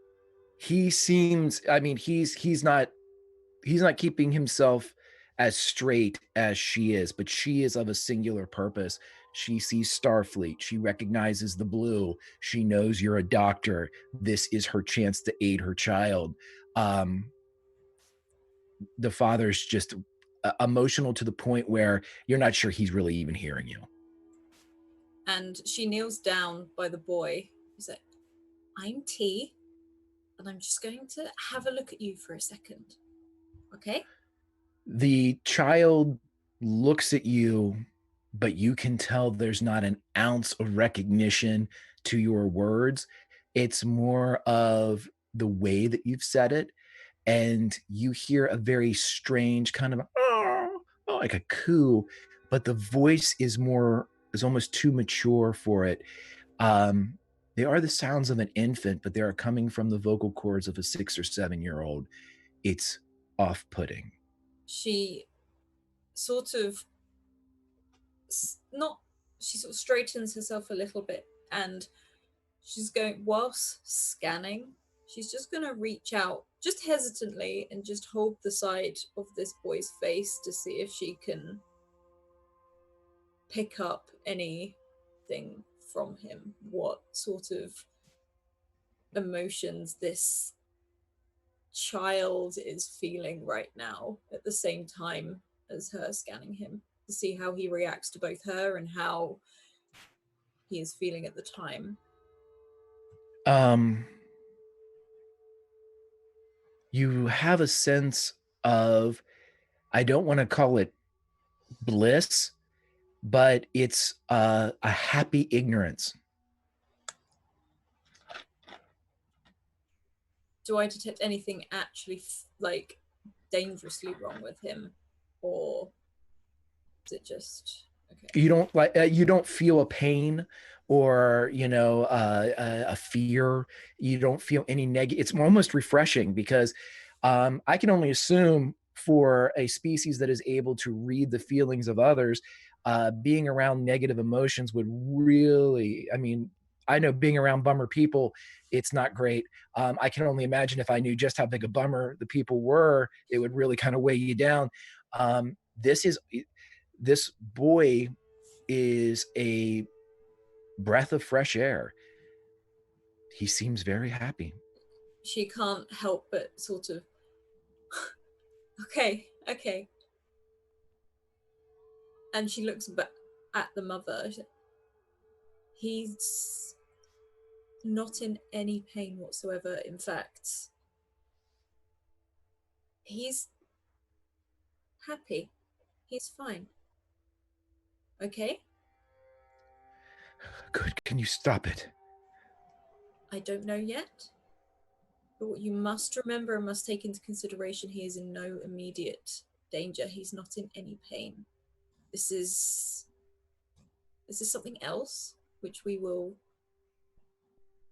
He seems, I mean, he's not keeping himself as straight as she is, but she is of a singular purpose. She sees Starfleet. She recognizes the blue. She knows you're a doctor. This is her chance to aid her child. The father's just emotional to the point where you're not sure he's really even hearing you. And she kneels down by the boy. She's like, I'm T, and I'm just going to have a look at you for a second. Okay? The child looks at you, but you can tell there's not an ounce of recognition to your words. It's more of the way that you've said it. And you hear a very strange kind of like a coo, but the voice is almost too mature for it. They are the sounds of an infant, but they are coming from the vocal cords of a 6 or 7-year-old. It's off-putting. She sort of she sort of straightens herself a little bit, and she's going, whilst scanning, she's just going to reach out just hesitantly and just hold the side of this boy's face to see if she can pick up anything from him, what sort of emotions this child is feeling right now at the same time as her scanning him, to see how he reacts to both her and how he is feeling at the time. You have a sense of, I don't want to call it bliss, but it's a happy ignorance. Do I detect anything actually like dangerously wrong with him, or is it just okay? You don't feel a pain or a fear. You don't feel any negative. It's almost refreshing because I can only assume for a species that is able to read the feelings of others, being around negative emotions would really, I know being around bummer people, it's not great. I can only imagine if I knew just how big a bummer the people were, it would really kind of weigh you down. This boy is a breath of fresh air. He seems very happy. She can't help but sort of, okay. And she looks back at the mother. He's not in any pain whatsoever. In fact, he's happy. He's fine. Okay? Good. Can you stop it? I don't know yet. But what you must remember and must take into consideration, he is in no immediate danger. He's not in any pain. This is something else which we will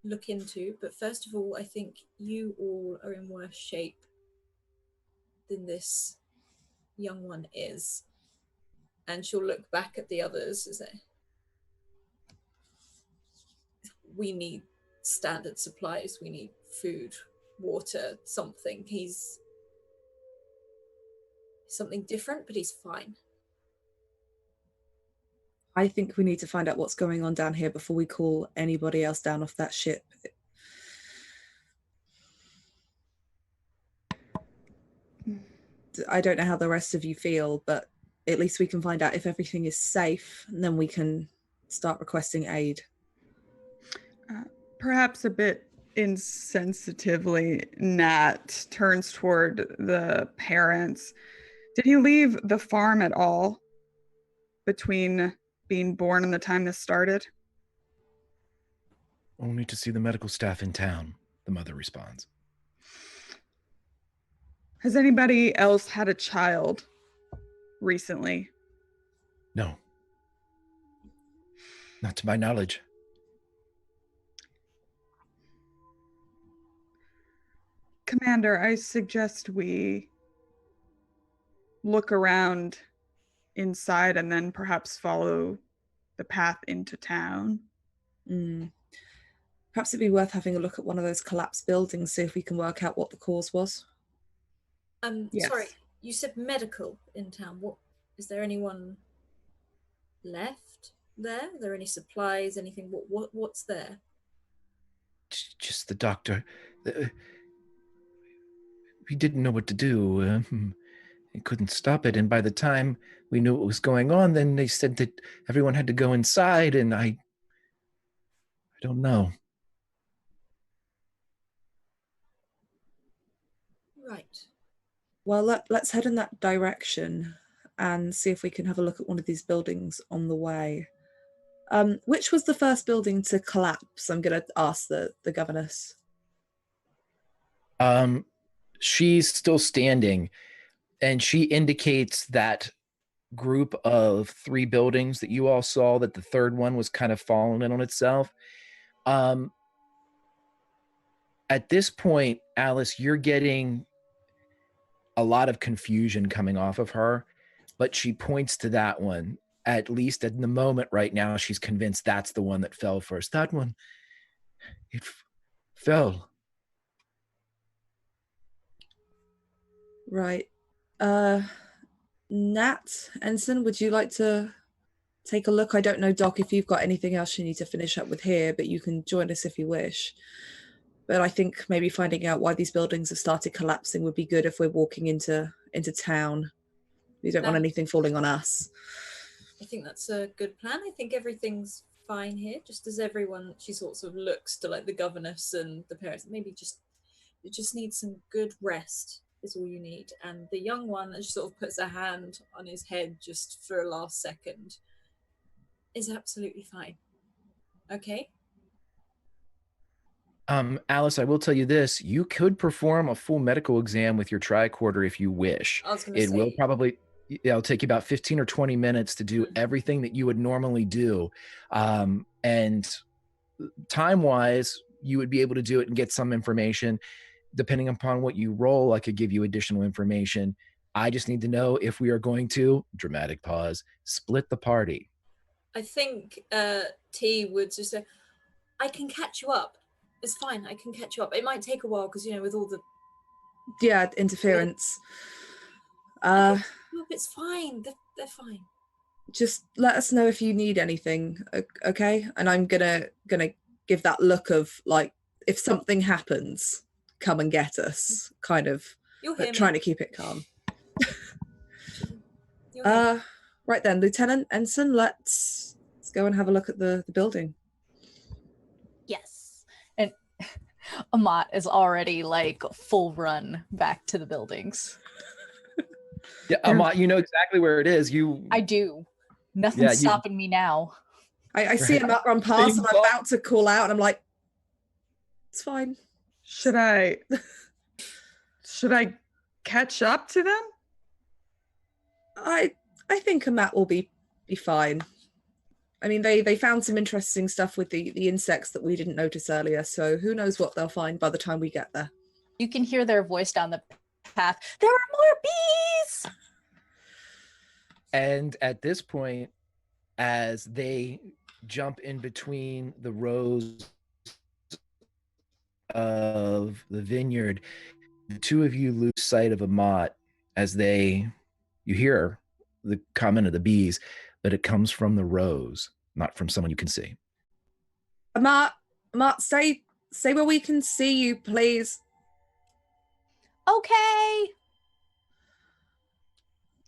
look into. But first of all, I think you all are in worse shape than this young one is. And she'll look back at the others and say, we need standard supplies. We need food, water, something. He's something different, but he's fine. I think we need to find out what's going on down here before we call anybody else down off that ship. I don't know how the rest of you feel, but at least we can find out if everything is safe, and then we can start requesting aid. Perhaps a bit insensitively, Nat turns toward the parents. Did he leave the farm at all between being born and the time this started? Only to see the medical staff in town, the mother responds. Has anybody else had a child recently? No. Not to my knowledge. Commander, I suggest we look around inside and then perhaps follow the path into town. Perhaps it'd be worth having a look at one of those collapsed buildings, see if we can work out what the cause was. Yes. Sorry, you said medical in town. What is there anyone left there? Are there any supplies, anything? What's there? Just the doctor. We didn't know what to do. They couldn't stop it. And by the time we knew what was going on, then they said that everyone had to go inside, and I don't know. Right. Well, let's head in that direction and see if we can have a look at one of these buildings on the way. Which was the first building to collapse? I'm going to ask the governess. She's still standing, and she indicates that group of 3 buildings that you all saw, that the third one was kind of falling in on itself. At this point, Alice, you're getting a lot of confusion coming off of her, but she points to that one. At least at the moment right now, she's convinced that's the one that fell first. That one, it fell. Right. Nat, Ensign, would you like to take a look? I don't know, Doc, if you've got anything else you need to finish up with here, but you can join us if you wish. But I think maybe finding out why these buildings have started collapsing would be good if we're walking into town. We don't want anything falling on us. I think that's a good plan. I think everything's fine here, just as everyone, she sort of looks to like the governess and the parents. Maybe you just need some good rest is all you need. And the young one, and she sort of puts her hand on his head just for a last second, is absolutely fine. Okay? Alice, I will tell you this. You could perform a full medical exam with your tricorder if you wish. I was going to It say, will probably, it'll take you about 15 or 20 minutes to do everything that you would normally do. And time-wise, you would be able to do it and get some information. Depending upon what you roll, I could give you additional information. I just need to know if we are going to, dramatic pause, split the party. I think T would just say, I can catch you up. It's fine. I can catch you up. It might take a while because, you know, with all the... Yeah, interference. It's fine. They're fine. Just let us know if you need anything, okay? And I'm gonna give that look of, like, if something happens, come and get us, kind of, but trying to keep it calm. Right then, Lieutenant Ensign, let's go and have a look at the building. Yes. And Amat is already like full run back to the buildings. Yeah, Amat, you know exactly where it is. I do. Nothing's stopping me now. I see him run past and I'm about to call out and I'm like, it's fine. Should I catch up to them? I think Amat will be fine. I mean, they found some interesting stuff with the insects that we didn't notice earlier, so who knows what they'll find by the time we get there. You can hear their voice down the path. There are more bees! And at this point, as they jump in between the rows of the vineyard, the two of you lose sight of Amat as you hear the comment of the bees, but it comes from the rows, not from someone you can see. Amat, stay where we can see you, please. Okay.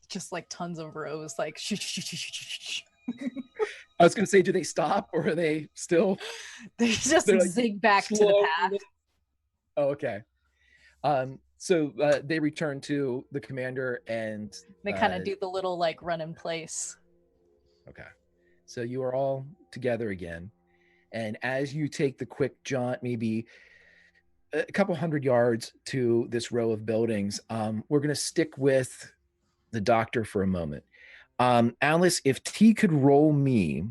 Just like tons of rows, like shh. I was going to say, do they stop or are they still? They just like zig back to the path. Oh, okay. So they return to the commander and they kind of do the little like run in place. Okay. So you are all together again. And as you take the quick jaunt, maybe a couple 100 yards to this row of buildings, we're going to stick with the doctor for a moment. Alice, if T could roll me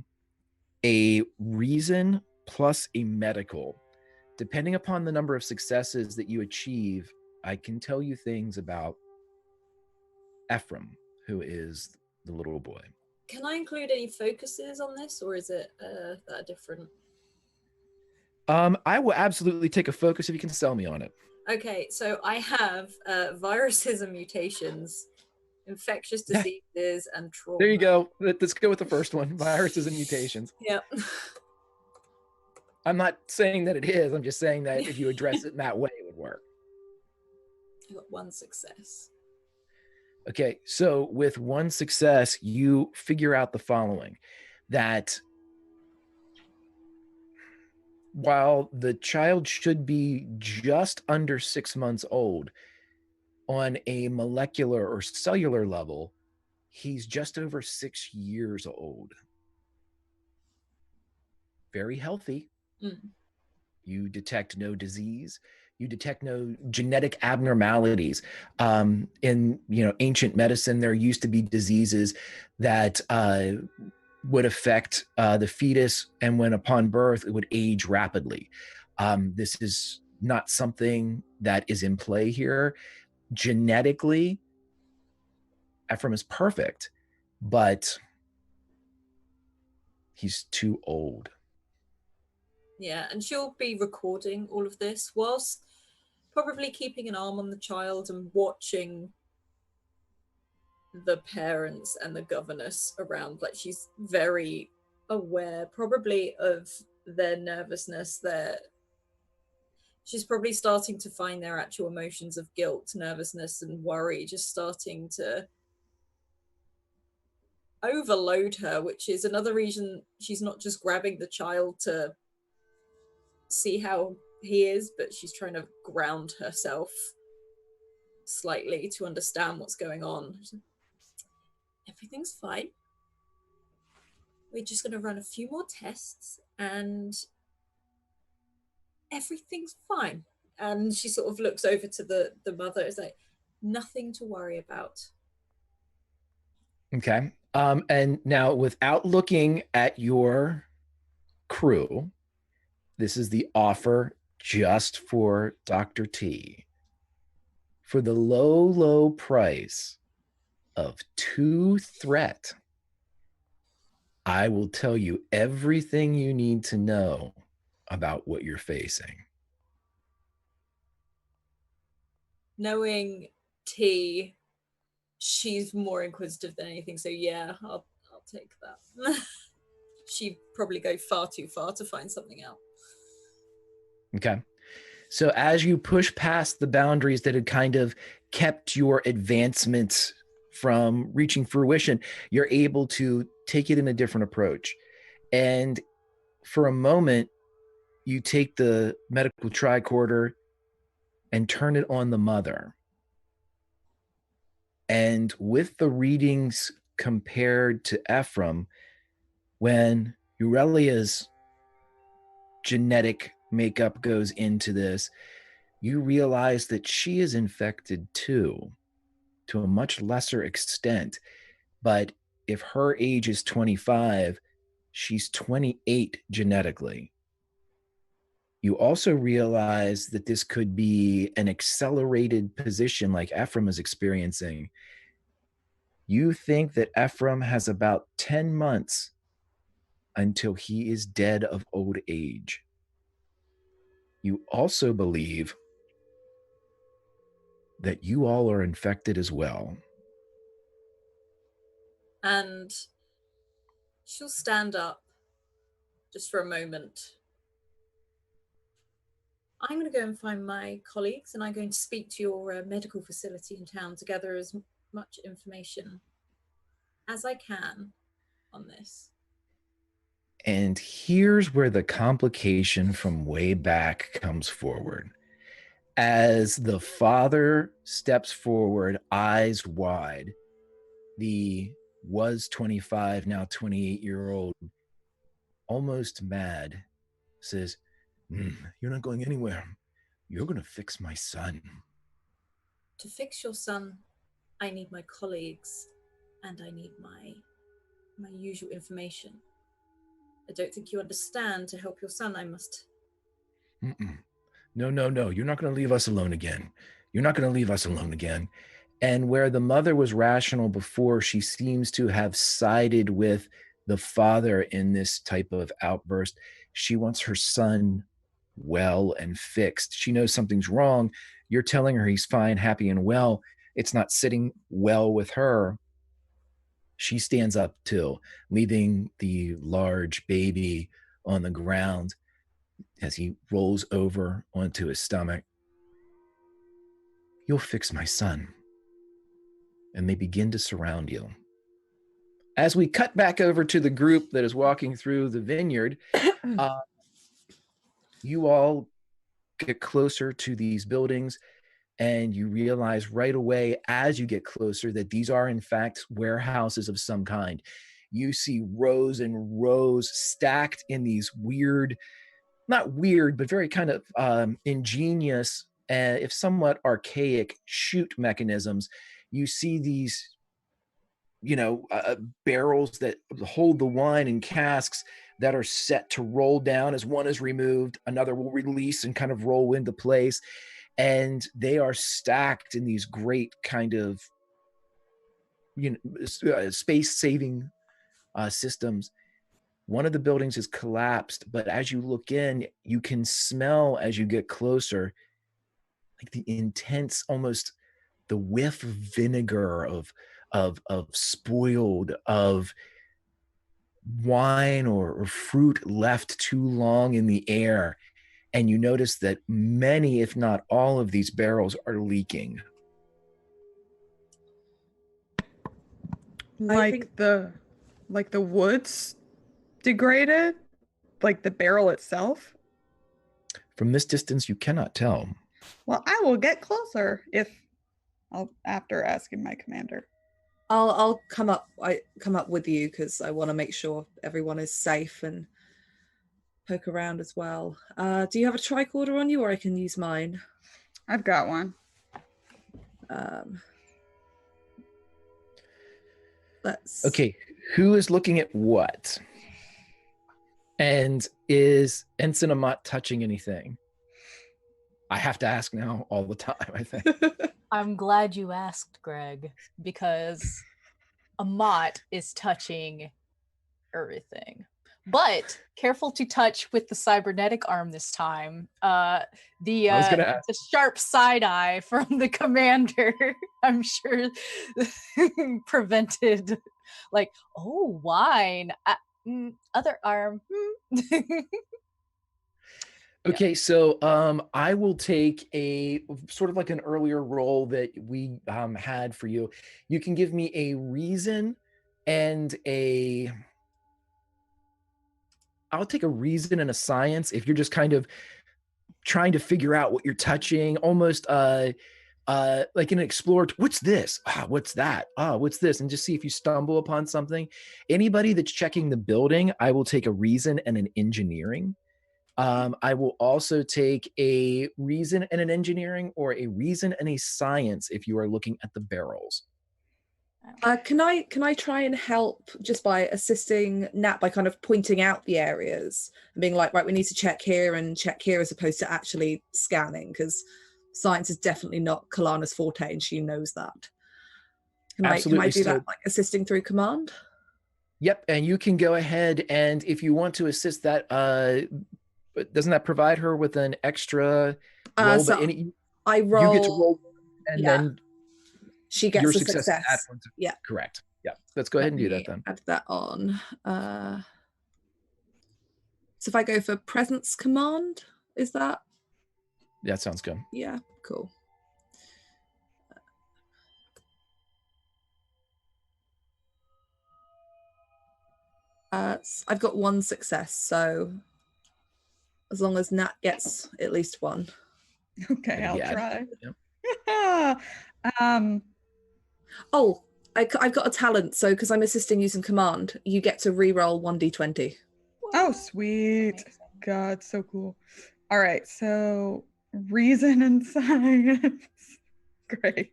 a reason plus a medical, depending upon the number of successes that you achieve, I can tell you things about Ephraim, who is the little boy. Can I include any focuses on this, or is it that different? I will absolutely take a focus if you can sell me on it. Okay, so I have viruses and mutations, infectious diseases, and trauma. There you go. Let's go with the first one, viruses and mutations. Yep. I'm not saying that it is. I'm just saying that if you address it in that way, it would work. I got one success. Okay, so with one success, you figure out the following, that while the child should be just under 6 months old, on a molecular or cellular level, he's just over 6 years old. Very healthy. Mm. You detect no disease. You detect no genetic abnormalities. In ancient medicine, there used to be diseases that would affect the fetus, and when upon birth, it would age rapidly. This is not something that is in play here. Genetically, Ephraim is perfect, but he's too old. Yeah, and she'll be recording all of this whilst probably keeping an arm on the child and watching the parents and the governess around. Like, she's very aware probably of their nervousness. She's probably starting to find their actual emotions of guilt, nervousness, and worry just starting to overload her, which is another reason she's not just grabbing the child to see how he is, but she's trying to ground herself slightly to understand what's going on. Everything's fine. We're just going to run a few more tests and everything's fine. And she sort of looks over to the mother. It's like, nothing to worry about. Okay. And now, without looking at your crew, this is the offer just for Dr. T. For the low, low price of 2 threat, I will tell you everything you need to know about what you're facing. Knowing T, she's more inquisitive than anything. So yeah, I'll take that. She'd probably go far too far to find something out. Okay. So as you push past the boundaries that had kind of kept your advancements from reaching fruition, you're able to take it in a different approach. And for a moment, you take the medical tricorder and turn it on the mother. And with the readings compared to Ephraim, when Eurelia's genetic makeup goes into this, you realize that she is infected too, to a much lesser extent. But if her age is 25, she's 28 genetically. You also realize that this could be an accelerated position like Ephraim is experiencing. You think that Ephraim has about 10 months until he is dead of old age. You also believe that you all are infected as well. And she'll stand up just for a moment. I'm going to go and find my colleagues, and I'm going to speak to your medical facility in town to gather as much information as I can on this. And here's where the complication from way back comes forward. As the father steps forward, eyes wide, the was 25, now 28-year-old, almost mad, says, "You're not going anywhere. You're going to fix my son." To fix your son, I need my colleagues, and I need my usual information. I don't think you understand. To help your son, I must... No. You're not going to leave us alone again. You're not going to leave us alone again. And where the mother was rational before, she seems to have sided with the father in this type of outburst. She wants her son well and fixed. She knows something's wrong. You're telling her he's fine, happy, and well. It's not sitting well with her. She stands up too, leaving the large baby on the ground as he rolls over onto his stomach. "You'll fix my son. and they begin to surround you. As we cut back over to the group that is walking through the vineyard, you all get closer to these buildings, and you realize right away as you get closer that these are in fact warehouses of some kind. You see rows and rows stacked in these weird, not weird, but very kind of ingenious, if somewhat archaic chute mechanisms. You see these, barrels that hold the wine and casks that are set to roll down. As one is removed, another will release and kind of roll into place. And they are stacked in these great kind of, space-saving systems. One of the buildings is collapsed, but as you look in, you can smell as you get closer, like the intense, almost the whiff of vinegar, of spoiled, of wine or fruit left too long in the air. And you notice that many, if not all, of these barrels are leaking. Like the woods degraded? Like the barrel itself? From this distance, you cannot tell. Well, I will get closer after asking my commander. I'll come up with you because I want to make sure everyone is safe and poke around as well. Do you have a tricorder on you, or I can use mine? I've got one. Okay, who is looking at what? And is Ensign Amat touching anything? I have to ask now all the time, I think. I'm glad you asked, Greg, because Amat is touching everything. But careful to touch with the cybernetic arm this time. The sharp side eye from the commander, I'm sure, prevented. Like, oh, wine. Other arm. Okay, so I will take a sort of like an earlier role that we had for you. You can give me a reason and I'll take a reason and a science if you're just kind of trying to figure out what you're touching, almost like an explorer. What's this? What's that? What's this? And just see if you stumble upon something. Anybody that's checking the building, I will take a reason and an engineering. I will also take a reason and an engineering, or a reason and a science if you are looking at the barrels. Can I try and help just by assisting Nat by kind of pointing out the areas and being like, right, we need to check here and check here, as opposed to actually scanning, because science is definitely not Kalana's forte and she knows that. Can I do that, like assisting through command? Yep, and you can go ahead, and if you want to assist that, doesn't that provide her with an extra roll? I roll. You get to roll, and then she gets a success. Yeah, correct. Yeah, let's go ahead and do that then. Add that on. So if I go for presence command, is that? That sounds good. Yeah, cool. I've got one success, so as long as Nat gets at least one. Okay, I'll try. Yep. I've got a talent, so because I'm assisting using command, you get to re-roll 1d20. Oh, sweet. God, so cool. All right, so reason and science. Great.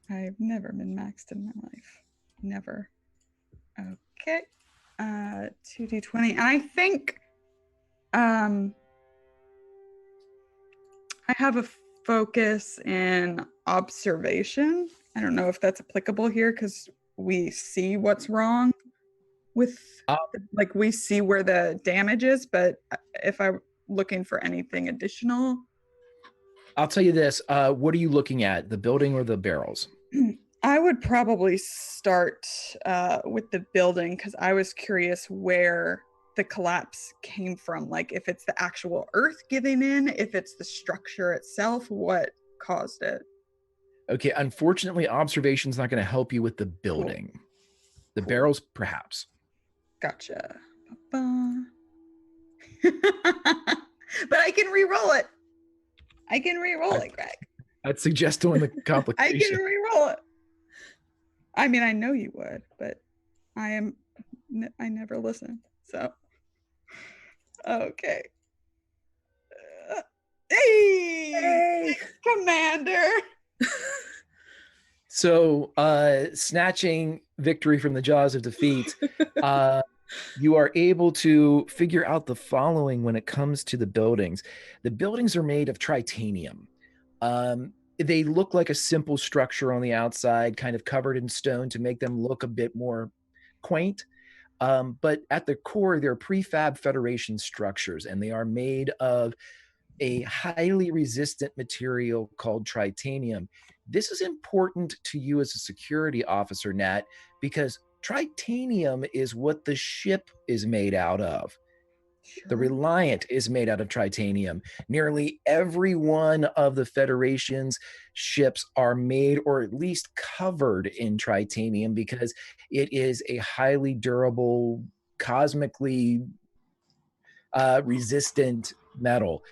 I've never been maxed in my life. Never. Okay. 2d20. And I think I have a focus in observation. I don't know if that's applicable here because we see what's wrong with, like, we see where the damage is, but if I'm looking for anything additional. I'll tell you this. What are you looking at, the building or the barrels? I would probably start with the building because I was curious where the collapse came from. Like if it's the actual earth giving in, if it's the structure itself, what caused it. Okay, unfortunately, observation's not going to help you with the building. The Cool. barrels, perhaps. Gotcha. Ba-ba. But I can re-roll it. I can re-roll it, Greg. I'd suggest doing the I can complication. re-roll it. I mean, I know you would, but I never listen. So, okay. Hey, Commander. So, snatching victory from the jaws of defeat, you are able to figure out the following when it comes to the buildings. The buildings are made of titanium. They look like a simple structure on the outside, kind of covered in stone to make them look a bit more quaint. But at the core, they're prefab Federation structures, and they are made of a highly resistant material called titanium. This is important to you as a security officer, Nat, because titanium is what the ship is made out of. The Reliant is made out of titanium. Nearly every one of the Federation's ships are made or at least covered in titanium because it is a highly durable, cosmically resistant metal.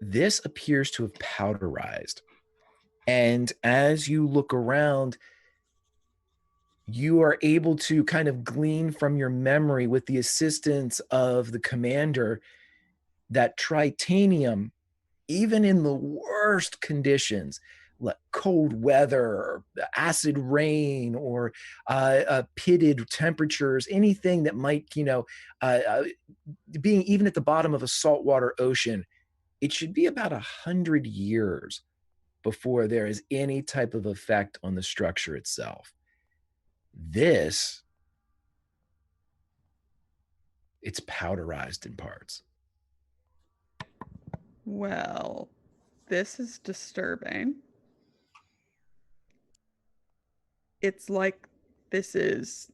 This appears to have powderized. And as you look around, you are able to kind of glean from your memory with the assistance of the commander that titanium, even in the worst conditions, like cold weather, or acid rain, or pitted temperatures, anything that might, being even at the bottom of a saltwater ocean, it should be about 100 years before there is any type of effect on the structure itself. This, it's powderized in parts. Well, this is disturbing. It's like this is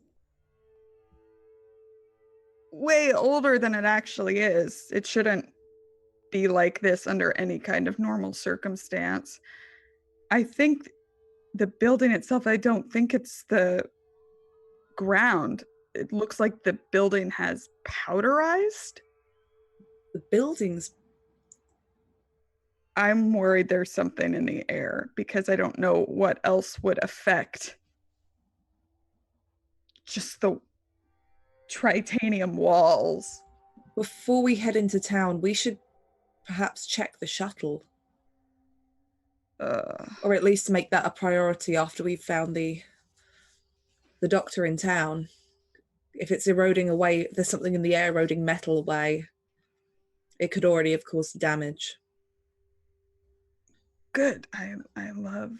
way older than it actually is. It shouldn't be like this under any kind of normal circumstance. I think the building itself, I don't think it's the ground. It looks like the building has powderized. The building's I'm worried there's something in the air because I don't know what else would affect just the titanium walls. Before we head into town, we should perhaps check the shuttle. Or at least make that a priority after we've found the doctor in town. If it's eroding away, there's something in the air eroding metal away. It could already have caused damage. Good. I love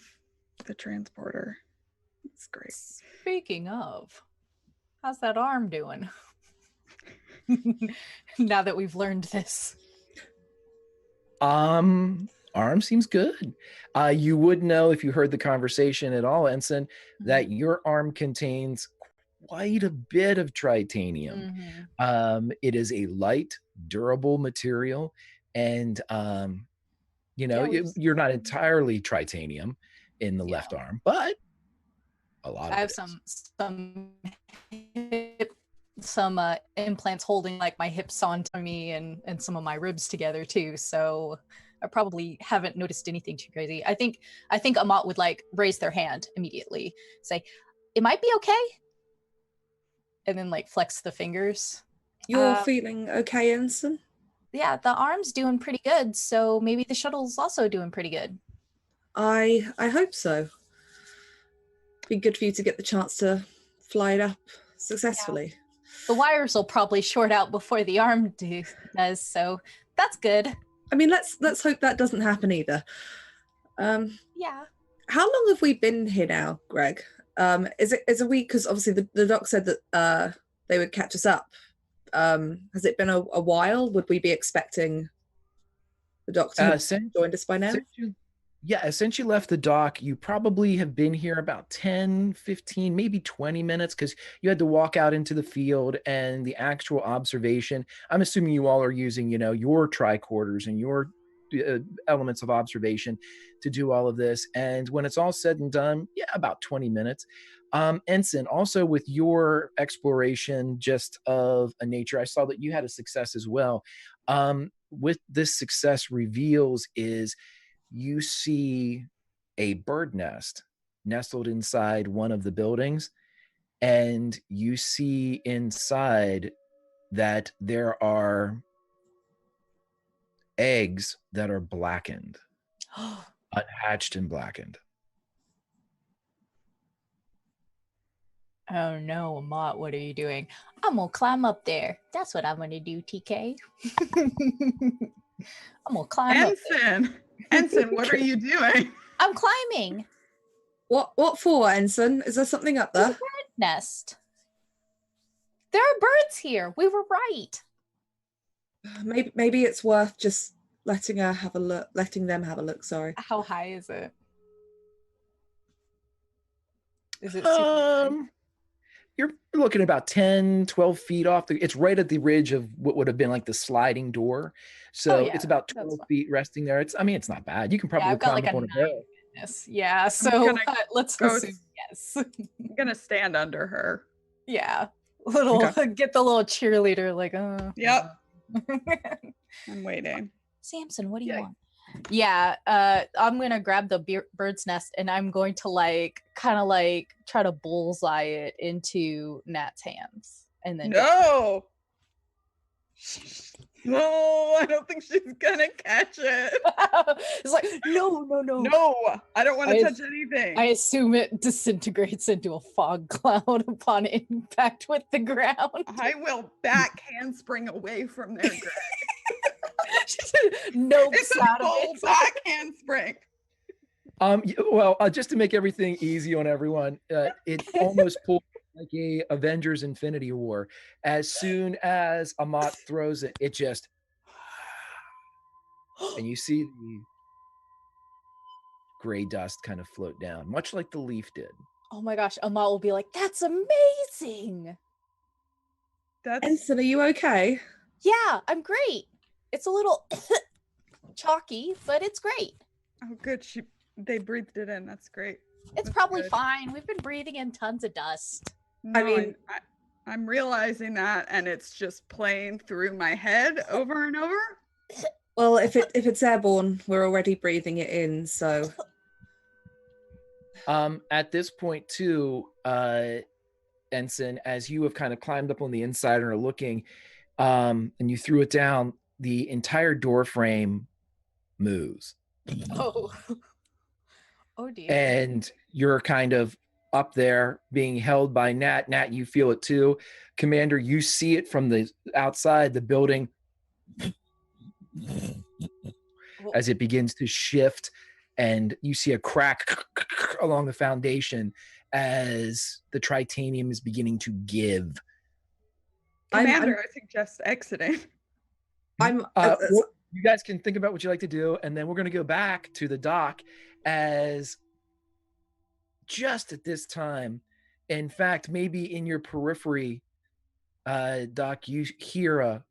the transporter. It's great. Speaking of, how's that arm doing? Now that we've learned this. Arm seems good. You would know if you heard the conversation at all, Ensign, that your arm contains quite a bit of titanium. It is a light, durable material, and you're not entirely titanium in the left arm, but a lot of I have some implants holding like my hips onto me and some of my ribs together too. So I probably haven't noticed anything too crazy. I think Amat would like raise their hand immediately, say, "It might be okay," and then like flex the fingers. You're feeling okay, Ensign? Yeah, the arm's doing pretty good, so maybe the shuttle's also doing pretty good. I hope so. Be good for you to get the chance to fly it up successfully. Yeah. The wires will probably short out before the arm does, so that's good. I mean, let's hope that doesn't happen either. Yeah. How long have we been here now, Greg? Is it a week? Because obviously the doc said that they would catch us up. Has it been a while? Would we be expecting the doc to have joined us by now? Since you left the dock, you probably have been here about 10, 15, maybe 20 minutes because you had to walk out into the field and the actual observation. I'm assuming you all are using, your tricorders and your elements of observation to do all of this. And when it's all said and done, yeah, about 20 minutes. Ensign, also with your exploration just of a nature, I saw that you had a success as well. With this success reveals is you see a bird nest nestled inside one of the buildings, and you see inside that there are eggs that are blackened, unhatched and blackened. Oh no, Amat, what are you doing? I'm gonna climb up there. That's what I'm gonna do, TK. I'm gonna climb up there. Ensign, what are you doing? I'm climbing. What for, Ensign? Is there something up there? Nest. There are birds here. We were right. Maybe it's worth just letting them have a look. Sorry. How high is it? Is it super high? You're looking about 10, 12 feet off. It's right at the ridge of what would have been like the sliding door. So yeah, it's about 12 feet resting there. It's not bad. You can probably I've got climb like up a on a barrel. Yeah, so let's assume yes. I'm gonna stand under her. Yeah. Get the little cheerleader like, Yep. I'm waiting. Samson, what do you want? Yeah, I'm gonna grab the bird's nest and I'm going to kind of try to bullseye it into Nat's hands, and then no, I don't think she's gonna catch it. It's like no, I don't want to touch anything. I assume it disintegrates into a fog cloud upon impact with the ground. I will back handspring away from there, Greg. No, it's a full back handspring. Well, just to make everything easy on everyone, it almost pulled like a Avengers Infinity War. As soon as Amat throws it, it just, and you see the gray dust kind of float down, much like the leaf did. Oh my gosh, Amat will be like, "That's amazing." Ensign, are you okay? Yeah, I'm great. It's a little chalky, but it's great. Oh, good. They breathed it in. That's great. It's probably fine. We've been breathing in tons of dust. No, I mean, I'm realizing that, and it's just playing through my head over and over. Well, if it's airborne, we're already breathing it in. So, at this point, too, Ensign, as you have kind of climbed up on the inside and are looking, and you threw it down, the entire door frame moves. Oh dear. And you're kind of up there being held by Nat. Nat, you feel it too. Commander, you see it from the outside the building as it begins to shift, and you see a crack along the foundation as the tritanium is beginning to give. Commander, I suggest exiting. You guys can think about what you like to do, and then we're going to go back to the dock as just at this time, in fact, maybe in your periphery, Doc, you hear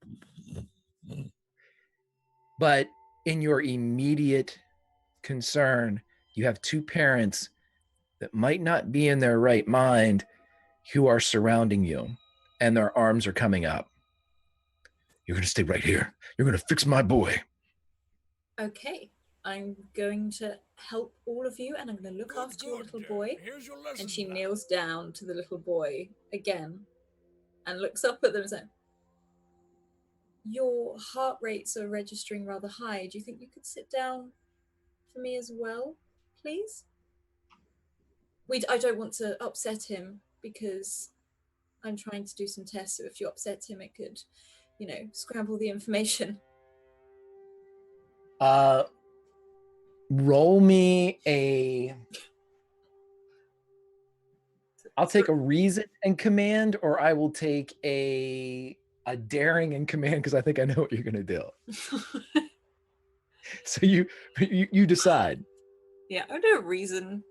but in your immediate concern, you have two parents that might not be in their right mind who are surrounding you, and their arms are coming up. You're going to stay right here. You're going to fix my boy. Okay. I'm going to help all of you, and I'm going to look after your little boy. And she kneels down to the little boy again and looks up at them and says, "Your heart rates are registering rather high. Do you think you could sit down for me as well, please? I don't want to upset him because I'm trying to do some tests. So if you upset him, it could, scramble the information." Roll me I'll take a reason and command, or I will take a daring and command, because I think I know what you're going to do. So you decide. Yeah, I'll do a reason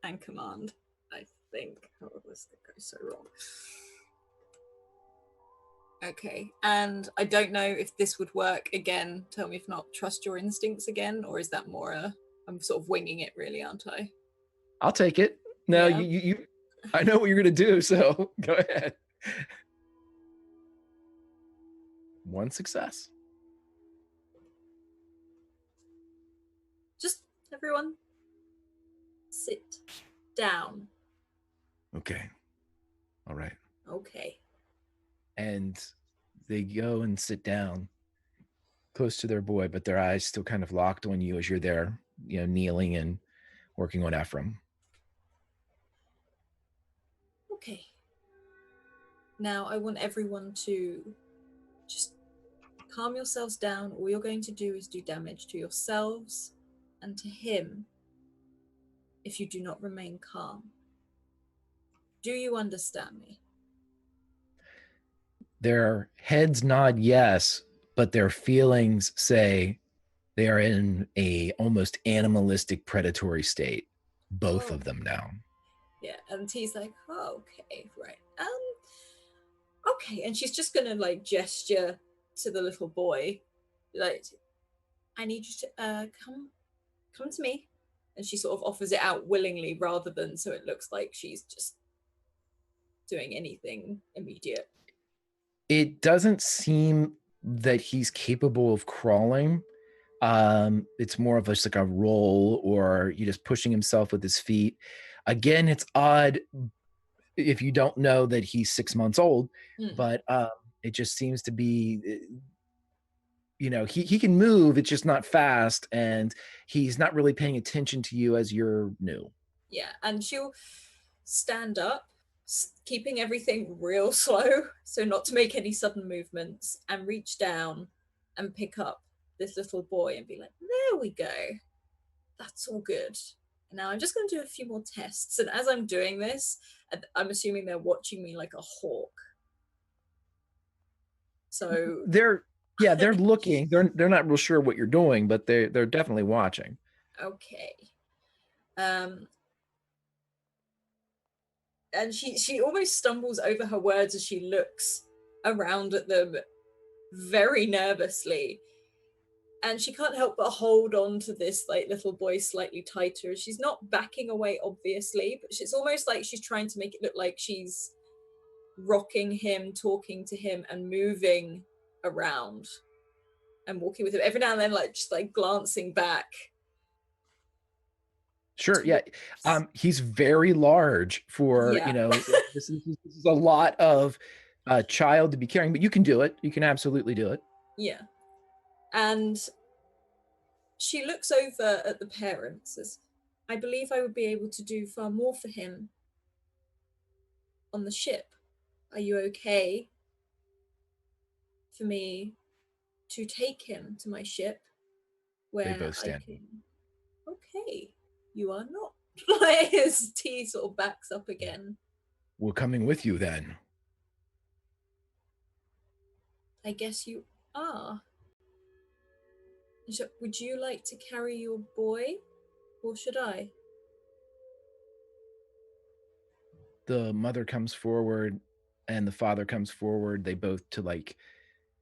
and command, I think. Oh, this could go so wrong. Okay, and I don't know if this would work again. Tell me if not. Trust your instincts again, or is that more I'm sort of winging it, really, aren't I? I'll take it. No, Yeah. you I know what you're gonna do, so go ahead. One success. Just everyone sit down. Okay. All right. Okay. And they go and sit down close to their boy, but their eyes still kind of locked on you as you're there, kneeling and working on Ephraim. Okay. Now I want everyone to just calm yourselves down. All you're going to do is do damage to yourselves and to him if you do not remain calm. Do you understand me? Their heads nod yes, but their feelings say they are in a almost animalistic predatory state. Both of them now. Yeah, and T's like, oh, okay, right. Okay, and she's just gonna like gesture to the little boy, like, I need you to come to me. And she sort of offers it out willingly rather than so it looks like she's just doing anything immediate. It doesn't seem that he's capable of crawling. It's more of just like a roll, or you just pushing himself with his feet. Again, it's odd if you don't know that he's 6 months old, but it just seems to be, he can move, it's just not fast, and he's not really paying attention to you as you're new. Yeah, and she'll stand up, keeping everything real slow, so not to make any sudden movements, and reach down and pick up this little boy and be like, there we go. That's all good. Now I'm just going to do a few more tests. And as I'm doing this, I'm assuming they're watching me like a hawk. So they're looking. They're not real sure what you're doing, but they're definitely watching. Okay. And she almost stumbles over her words as she looks around at them very nervously. And she can't help but hold on to this like little boy slightly tighter. She's not backing away, obviously, but it's almost like she's trying to make it look like she's rocking him, talking to him, and moving around and walking with him every now and then, like just like glancing back. Sure, yeah. He's very large for, this is a lot of child to be carrying, but you can do it. You can absolutely do it. Yeah. And she looks over at the parents, says, I believe I would be able to do far more for him on the ship. Are you okay for me to take him to my ship where They both stand. Okay, you are not. His T sort of backs up again. We're coming with you then. I guess you are. So, would you like to carry your boy, or should I? The mother comes forward and the father comes forward. They both to like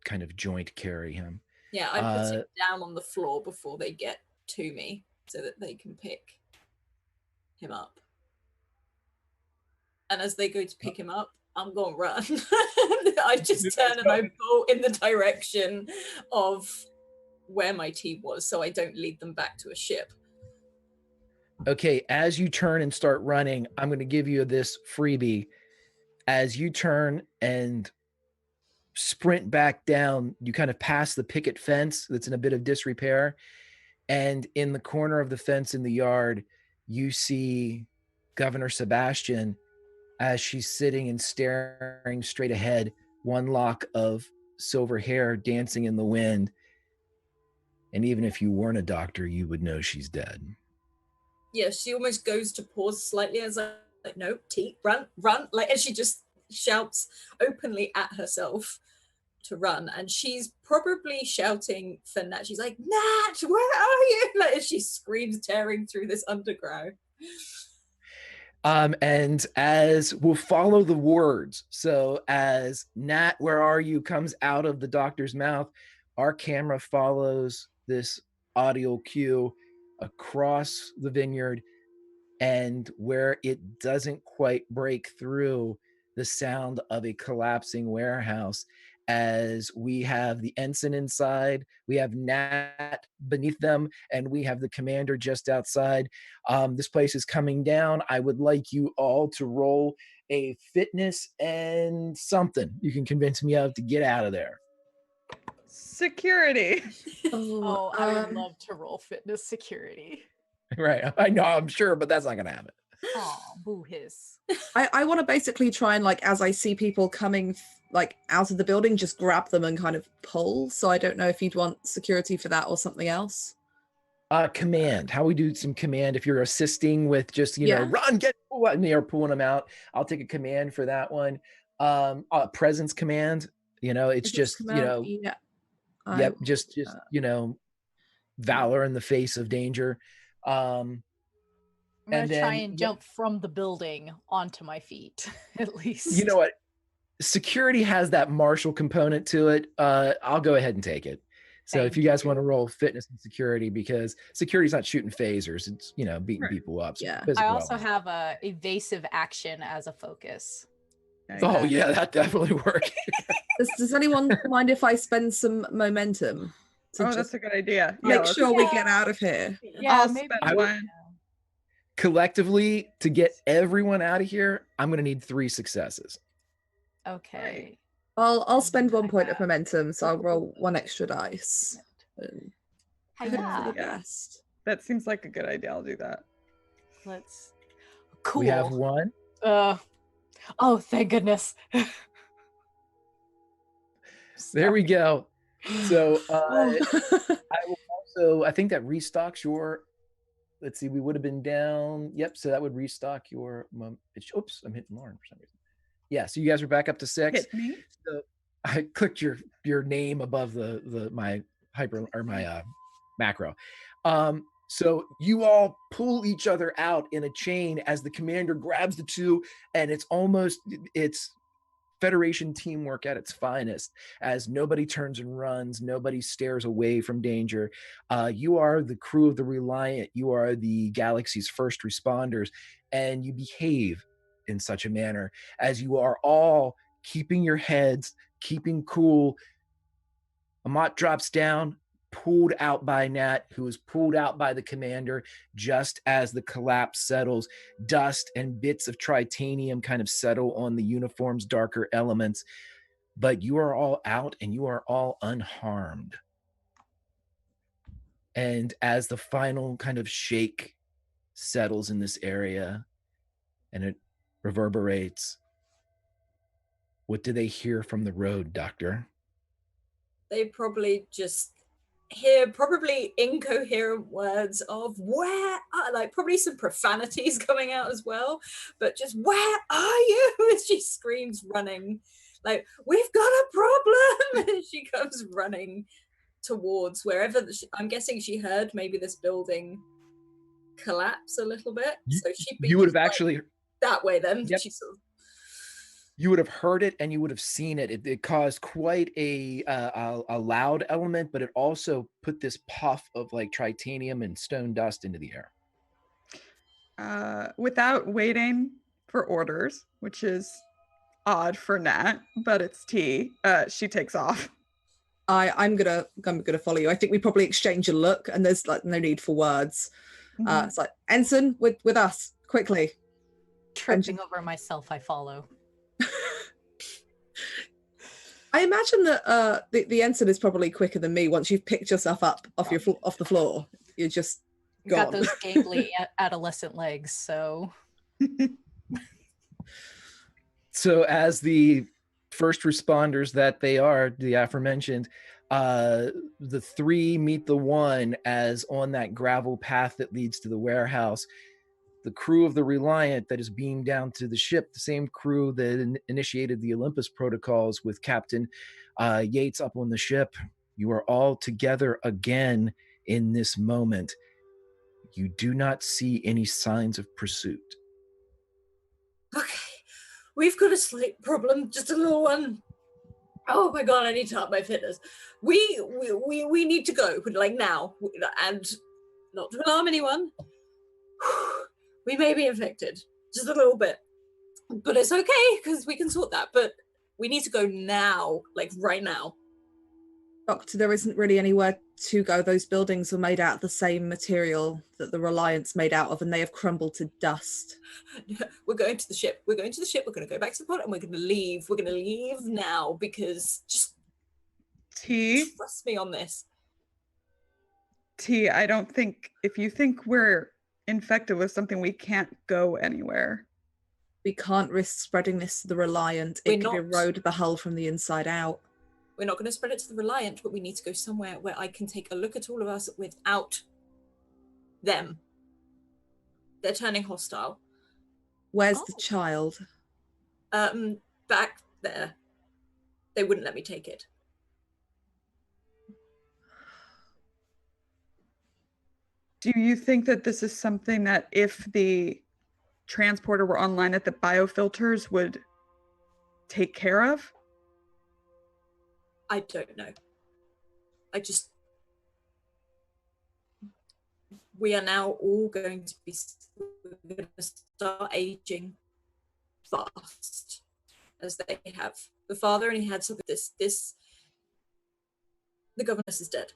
kind of joint carry him. Yeah, I put him down on the floor before they get to me so that they can pick him up. And as they go to pick him up, I'm going to run. I just turn and I bolt in the direction of where my team was so I don't lead them back to a ship. Okay, as you turn and start running, I'm going to give you this freebie. As you turn and sprint back down, you kind of pass the picket fence that's in a bit of disrepair. And in the corner of the fence in the yard, you see Governor Sebastian as she's sitting and staring straight ahead, one lock of silver hair dancing in the wind. And even if you weren't a doctor, you would know she's dead. Yeah, she almost goes to pause slightly as like, no, T, run, like, and she just shouts openly at herself to run, and she's probably shouting for Nat. She's like, Nat, where are you? Like, as she screams, tearing through this undergrowth. And as we'll follow the words, so as Nat, where are you, comes out of the doctor's mouth, our camera follows this audio cue across the vineyard, and where it doesn't quite break through, the sound of a collapsing warehouse, as we have the ensign inside, we have Nat beneath them, and we have the commander just outside. This place is coming down. I would like you all to roll a fitness and something you can convince me of to get out of there. Security. Oh, I would love to roll fitness security. Right. I know, I'm sure, but that's not going to happen. Oh, boo hiss. I want to basically try and, like, as I see people coming like out of the building, just grab them and kind of pull. So I don't know if you'd want security for that or something else. Command. How we do some command if you're assisting with just, you know, run, get, and you're pulling them out. I'll take a command for that one. Presence command. You know, it's just, you know, yep, just you know, valor in the face of danger. I'm gonna try and jump from the building onto my feet, at least. You know what? Security has that martial component to it. I'll go ahead and take it. So if you guys want to roll fitness and security, because security's not shooting phasers, it's, you know, beating people up. So I also have a evasive action as a focus. Oh yeah, that definitely works. Does anyone mind if I spend some momentum? That's a good idea. Make sure we get out of here. Yeah, I'll maybe spend one. Collectively, to get everyone out of here, I'm going to need 3 successes. Okay. I'll spend 1 point of momentum, so I'll roll 1 extra dice. That seems like a good idea. I'll do that. Let's. Cool. We have 1. Oh, thank goodness. There we go. So I will also, I think that restocks your, let's see, we would have been down. Yep. So that would restock your, oops, I'm hitting Lauren for some reason. Yeah. So you guys are back up to 6. Hit me. So I clicked your name above my hyper or my macro. So you all pull each other out in a chain as the commander grabs the 2, and it's Federation teamwork at its finest, as nobody turns and runs, nobody stares away from danger. You are the crew of the Reliant. You are the galaxy's first responders, and you behave in such a manner as you are all keeping your heads, keeping cool. Amat drops down, pulled out by Nat, who is pulled out by the commander just as the collapse settles. Dust and bits of tritanium kind of settle on the uniform's darker elements, but you are all out and you are all unharmed. And as the final kind of shake settles in this area and it reverberates, what do they hear from the road, Doctor? They probably just hear incoherent words of where are, like probably some profanities coming out as well, but just where are you as she screams, running like, we've got a problem. And she comes running towards wherever I'm guessing she heard maybe this building collapse a little bit. So you would have actually that way then. Yep. You would have heard it and you would have seen it. It caused quite a loud element, but it also put this puff of like tritanium and stone dust into the air. Without waiting for orders, which is odd for Nat, but it's T, she takes off. I'm gonna follow you. I think we probably exchange a look, and there's like no need for words. It's like, Ensign, with us quickly. Tripping over myself, I follow. I imagine that the ensign is probably quicker than me. Once you've picked yourself up off the floor, you're just gone. Got those gangly adolescent legs, so. So as the first responders that they are, the aforementioned, the 3 meet the 1 as on that gravel path that leads to the warehouse. The crew of the Reliant that is beamed down to the ship, the same crew that initiated the Olympus protocols with Captain Yates up on the ship. You are all together again in this moment. You do not see any signs of pursuit. we've got a slight problem, just a little one. Oh my god, I need to up my fitness. We need to go, like now, and not to alarm anyone. We may be infected, just a little bit, but it's okay because we can sort that. But we need to go now, like right now. Doctor, there isn't really anywhere to go. Those buildings are made out of the same material that the Reliant's made out of, and they have crumbled to dust. We're going to the ship. We're going to the ship. We're going to go back to the pod, and we're going to leave. We're going to leave now because just trust me on this. T, I don't think, if you think we're infected with something, we can't go anywhere. We can't risk spreading this to the Reliant. It could erode the hull from the inside out. We're not going to spread it to the Reliant, but we need to go somewhere where I can take a look at all of us without them. They're turning hostile. Where's the child? Back there. They wouldn't let me take it. Do you think that this is something that if the transporter were online, that the biofilters would take care of? I don't know. We are now all going to start aging fast, as they have. The father only had something. The governess is dead.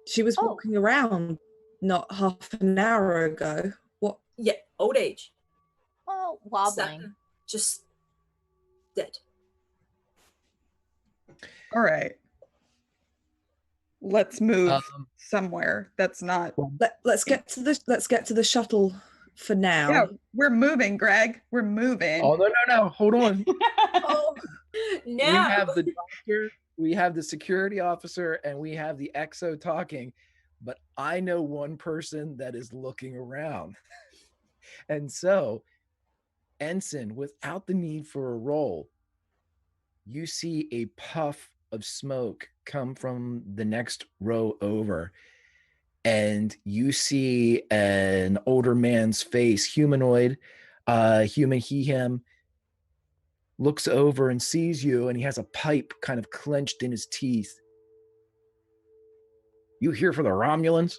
She was walking around not half an hour ago. What? Yeah, old age. Oh, wobbling. Just dead. All right. Let's move somewhere that's not. Let's get to the shuttle for now. Yeah, we're moving, Greg. We're moving. Oh no! Hold on. Oh no! We have the doctor, we have the security officer, and we have the exo talking. But I know one person that is looking around, and so, Ensign, without the need for a roll, you see a puff of smoke come from the next row over, and you see an older man's face, humanoid, human, he, him, looks over and sees you, and he has a pipe kind of clenched in his teeth. You here for the Romulans?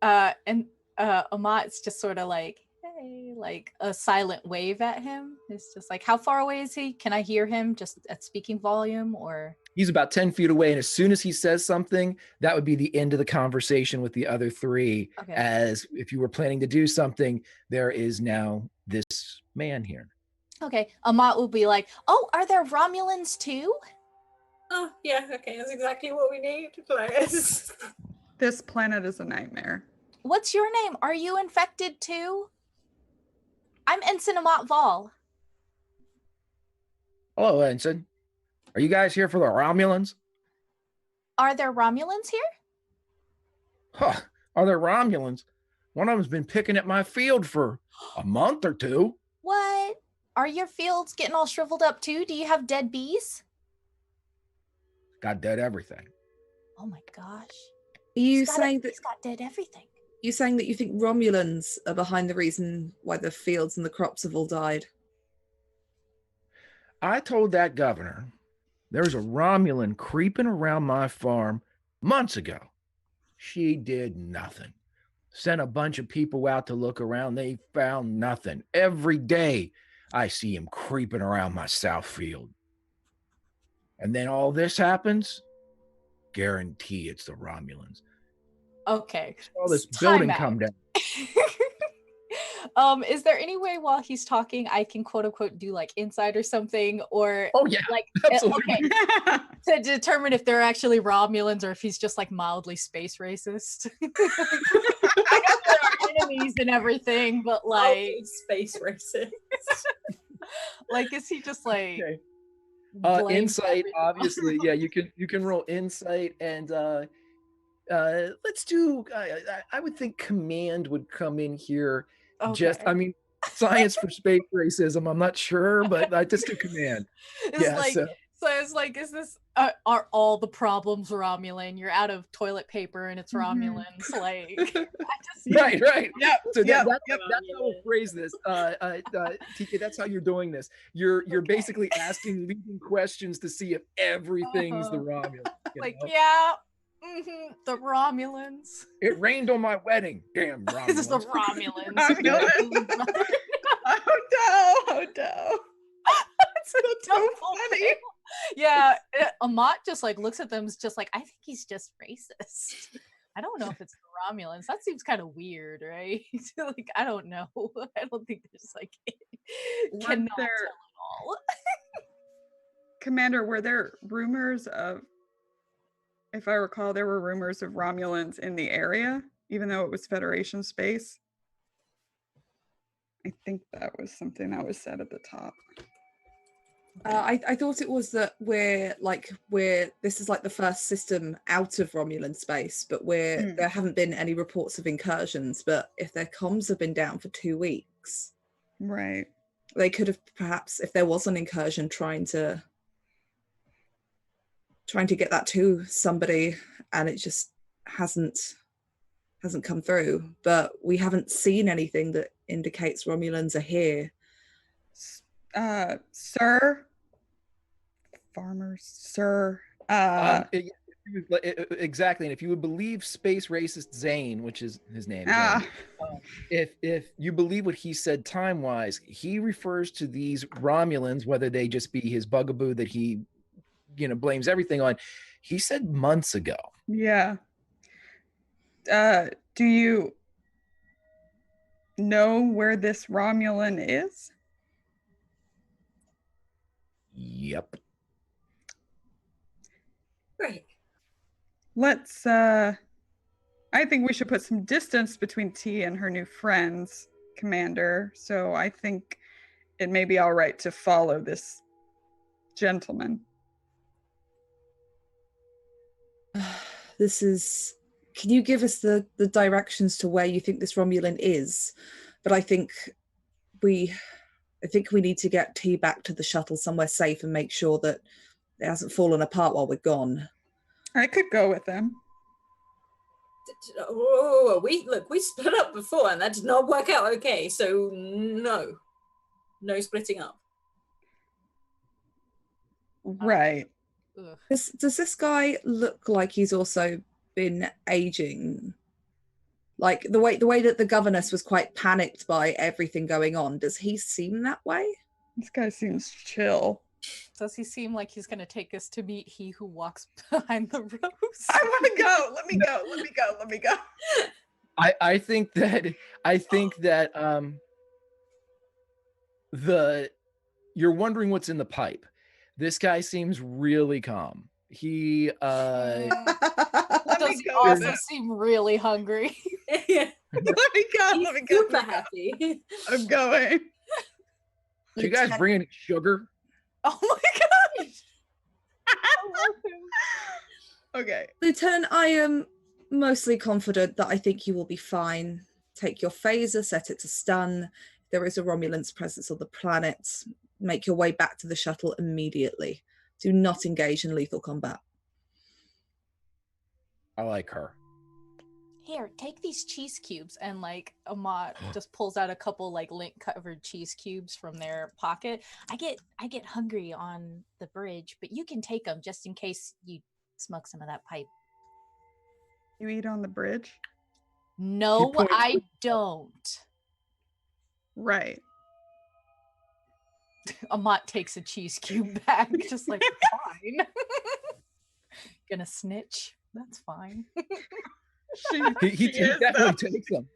And Amat's just sort of like, hey, like a silent wave at him. It's just like, how far away is he? Can I hear him just at speaking volume, or? He's about 10 feet away, and as soon as he says something, that would be the end of the conversation with the other three. Okay. As if you were planning to do something, there is now this man here. Okay, Amat will be like, oh, are there Romulans too? Oh, yeah, okay, that's exactly what we need. This planet is a nightmare. What's your name? Are you infected too? I'm Ensign Amat Vol. Hello, Ensign. Are you guys here for the Romulans? Are there Romulans here? Huh, are there Romulans? One of them's been picking at my field for a month or two. What? Are your fields getting all shriveled up too? Do you have dead bees? Got dead everything. Oh my gosh. Are you saying that he's got dead everything? You're saying that you think Romulans are behind the reason why the fields and the crops have all died? I told that governor there's a Romulan creeping around my farm months ago. She did nothing. Sent a bunch of people out to look around. They found nothing. Every day I see him creeping around my south field. And then all this happens, guarantee it's the Romulans. Okay. All this building come down. Is there any way while he's talking I can quote unquote do like insight or something, or like absolutely. Okay, to determine if they're actually Romulans or if he's just like mildly space racist? I guess there are enemies and everything, but like space racist. Like, is he just like insight? Obviously, yeah. You can roll insight, and let's do. I would think command would come in here. Okay. I mean, science for space racism. I'm not sure, but I just do command. It's like, so says, like, is this, are all the problems Romulan? You're out of toilet paper and it's Romulans. Like, Right. Yep. So Yep. that's how we'll phrase this. TK, that's how you're doing this. You're basically asking leading questions to see if everything's the Romulan. Like, yeah, the Romulans. It rained on my wedding. Damn, This is the Romulans. Romulans. Oh no. It's so funny. Yeah, Amat just like looks at them, just like, I think he's just racist. I don't know if it's the Romulans. That seems kind of weird, right? Like, I don't know. I don't think there's like cannot tell at all. Commander, were there rumors of, if I recall, there were rumors of Romulans in the area, even though it was Federation space? I think that was something that was said at the top. I thought it was that this is like the first system out of Romulan space, but there haven't been any reports of incursions. But if their comms have been down for 2 weeks, Right. they could have perhaps, if there was an incursion, trying to get that to somebody, and it just hasn't come through. But we haven't seen anything that indicates Romulans are here. Sir, farmers, sir. Exactly, and if you would believe space racist Zane, which is his name, if you believe what he said time-wise, he refers to these Romulans, whether they just be his bugaboo that he, blames everything on. He said months ago. Yeah. Do you know where this Romulan is? Yep. Great. Let's I think we should put some distance between T and her new friends, Commander. So I think it may be all right to follow this gentleman. Can you give us the directions to where you think this Romulan is? But I think we need to get T back to the shuttle somewhere safe and make sure that it hasn't fallen apart while we're gone. I could go with them. Oh, we split up before and that did not work out okay. So no splitting up. Right. Does this guy look like he's also been aging? Like the way that the governess was quite panicked by everything going on, does he seem that way? This guy seems chill. Does he seem like he's going to take us to meet he who walks behind the rose? I want to go. Let me go. I think that you're wondering what's in the pipe. This guy seems really calm. He does also seem really hungry. Yeah. Let me go. Super happy. I'm going. Do you guys bring any sugar? Oh my gosh. I love him. Okay. Lieutenant, I am mostly confident that I think you will be fine. Take your phaser, set it to stun. If there is a Romulan's presence on the planet, make your way back to the shuttle immediately. Do not engage in lethal combat. I like her. Here, take these cheese cubes, and like Amat just pulls out a couple like lint covered cheese cubes from their pocket. I get hungry on the bridge, but you can take them just in case you smoke some of that pipe. You eat on the bridge? No, I don't. Right. Amat takes a cheese cube back, just like, fine. Gonna snitch. That's fine. He definitely takes them.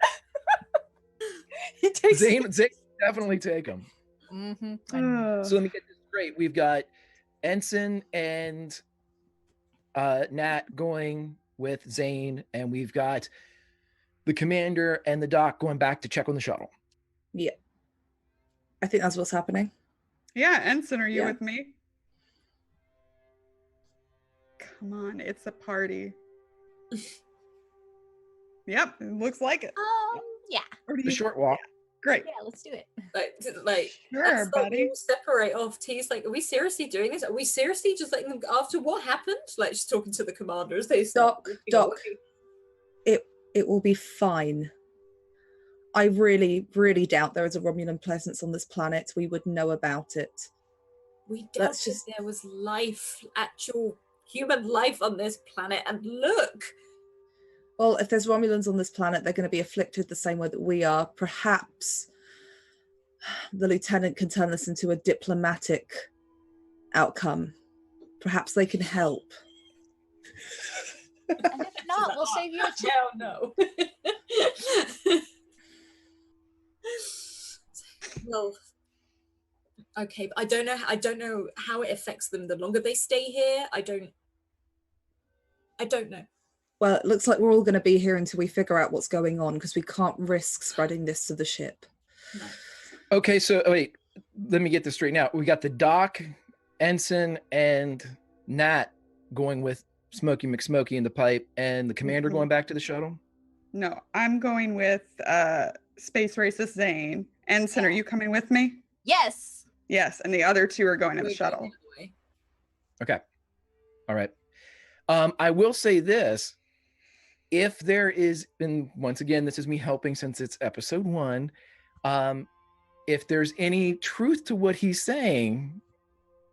He takes Zane definitely take them. Mm-hmm. So let me get this straight. We've got Ensign and Nat going with Zane, and we've got the commander and the doc going back to check on the shuttle. Yeah. I think that's what's happening. Yeah, Ensign, are you with me? Come on, it's a party. Yep, it looks like it. Yeah. The short walk. Great. Yeah, let's do it. Like Sure, that's like buddy. all separate off. T's like, are we seriously doing this? Are we seriously just letting them after what happened? Like she's talking to the commanders. They start Doc, it will be fine. I really, really doubt there is a Romulan presence on this planet. We would know about it. We Let's doubted just- there was life, actual human life on this planet, and look. Well, if there's Romulans on this planet, they're going to be afflicted the same way that we are. Perhaps the lieutenant can turn this into a diplomatic outcome. Perhaps they can help. And if not, we'll save you a trip. Hell no. Well, okay, but I don't know how it affects them the longer they stay here. I don't know. Well, it looks like we're all going to be here until we figure out what's going on, because we can't risk spreading this to the ship. No. Okay, so wait, let me get this straight now. We got the Doc, Ensign, and Nat going with Smokey McSmokey in the pipe, and the commander going back to the shuttle. No, I'm going with Space Racist Zane. Ensign, are you coming with me? Yes. Yes, and the other two are going in the We're shuttle. going the other way. Okay. All right. I will say this. If there is, and once again, this is me helping since it's episode 1. If there's any truth to what he's saying,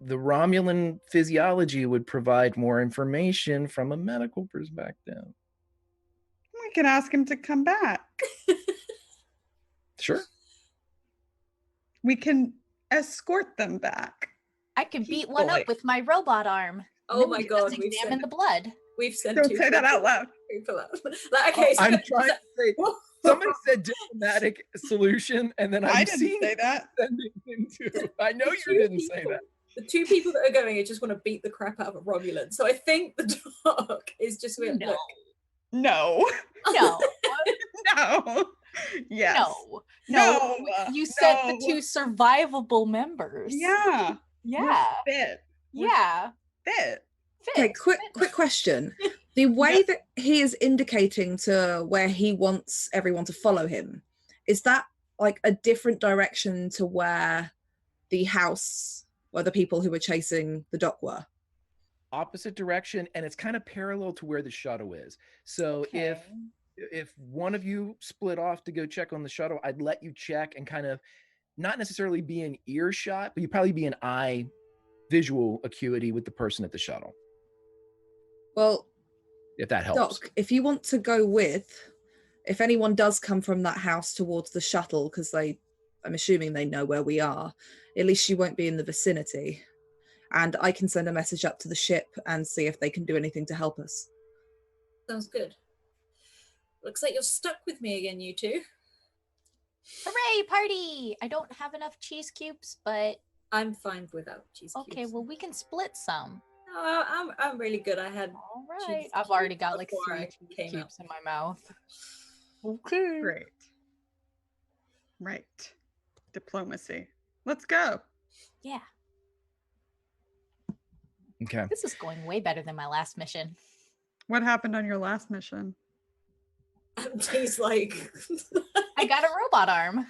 the Romulan physiology would provide more information from a medical perspective. We can ask him to come back. Sure. We can escort them back. I can beat one Boy. up with my robot arm. Oh Then my we god, just we've examine sent, the blood. we've sent Don't two say that out loud. people out. Like, okay, so I'm trying to say, somebody said diplomatic solution, and then I I'm didn't seeing say that. sending into. I know you didn't say that. The two people that are going, I just want to beat the crap out of a Romulan. So I think the Doc is just going No. look. No. No. No. Yes. No. No. You said the No. two survivable members. Yeah. Yeah. Fit. Yeah. Fit. Okay, Fit. quick question. The way that he is indicating to where he wants everyone to follow him, is that like a different direction to where the house or the people who were chasing the Doc were? Opposite direction, and it's kind of parallel to where the shuttle is. So Okay. if one of you split off to go check on the shuttle, I'd let you check and kind of not necessarily be in earshot, but you'd probably be in eye visual acuity with the person at the shuttle, Well, if that helps. Doc, if you want to go with, if anyone does come from that house towards the shuttle, because I'm assuming they know where we are, at least you won't be in the vicinity. And I can send a message up to the ship and see if they can do anything to help us. Sounds good. Looks like you're stuck with me again, you two. Hooray, party! I don't have enough cheese cubes, but I'm fine without cheese cubes. okay, well, we can split some. No, I'm really good. I had All cheese right. I've already got like before 3 I cheese came cubes in my mouth. Okay. Great. Right. Diplomacy. Let's go. Yeah. Okay. This is going way better than my last mission. What happened on your last mission? He's like, I got a robot arm.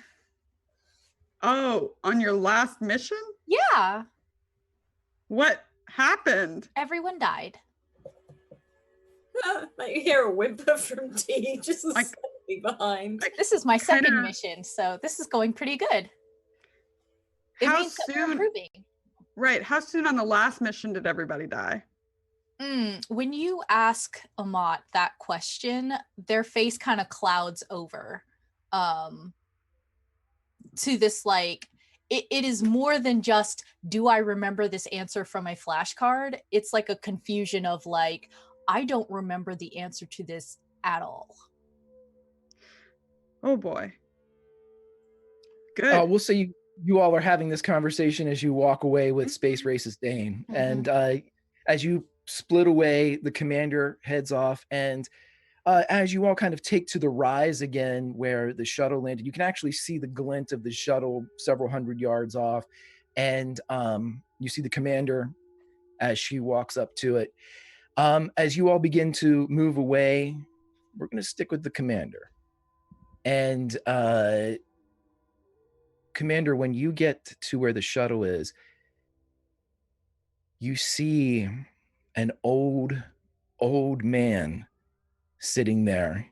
Oh, on your last mission? Yeah. What happened? Everyone died. like you hear a whimper from T just Like- slightly behind. This is my second Kinda- mission, so this is going pretty good. It How means that we're soon? improving. Right. How soon on the last mission did everybody die? When you ask Amat that question, their face kind of clouds over to this like it is more than just do I remember this answer from a flashcard. It's like a confusion of like I don't remember the answer to this at all. Oh boy. Good. We'll say you all are having this conversation as you walk away with Space Racist Dane. Mhm. And as you split away, the commander heads off. And as you all kind of take to the rise again where the shuttle landed, you can actually see the glint of the shuttle several hundred yards off. And you see the commander as she walks up to it. As you all begin to move away, we're going to stick with the commander. And Commander, when you get to where the shuttle is, you see an old man sitting there,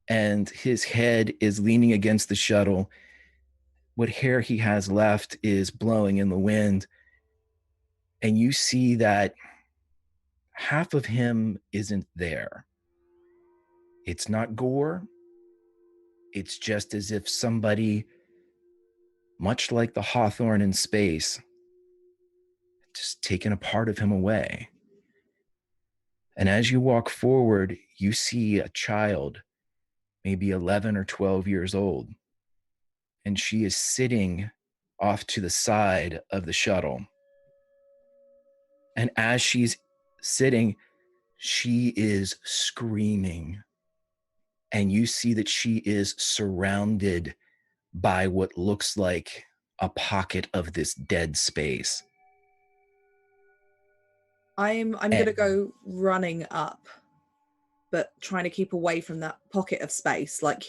and his head is leaning against the shuttle. What hair he has left is blowing in the wind. And you see that half of him isn't there. It's not gore. It's just as if somebody, much like the Hawthorne in space, just taken a part of him away. And as you walk forward, you see a child, maybe 11 or 12 years old, and she is sitting off to the side of the shuttle. And as she's sitting, she is screaming. And you see that she is surrounded by what looks like a pocket of this dead space. I'm going to go running up, but trying to keep away from that pocket of space, like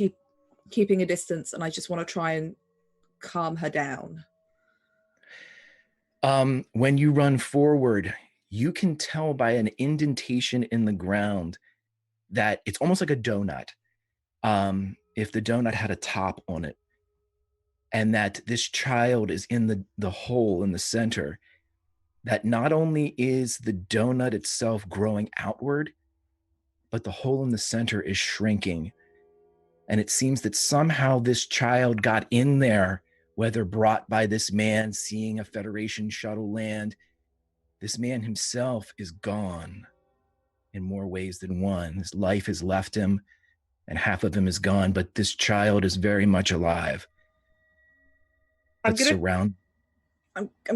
keeping a distance, and I just want to try and calm her down. When you run forward, you can tell by an indentation in the ground that it's almost like a donut. If the donut had a top on it, and that this child is in the hole in the center, that not only is the donut itself growing outward, but the hole in the center is shrinking. And it seems that somehow this child got in there, whether brought by this man seeing a Federation shuttle land. This man himself is gone in more ways than one. His life has left him, and half of him is gone, but this child is very much alive. I'm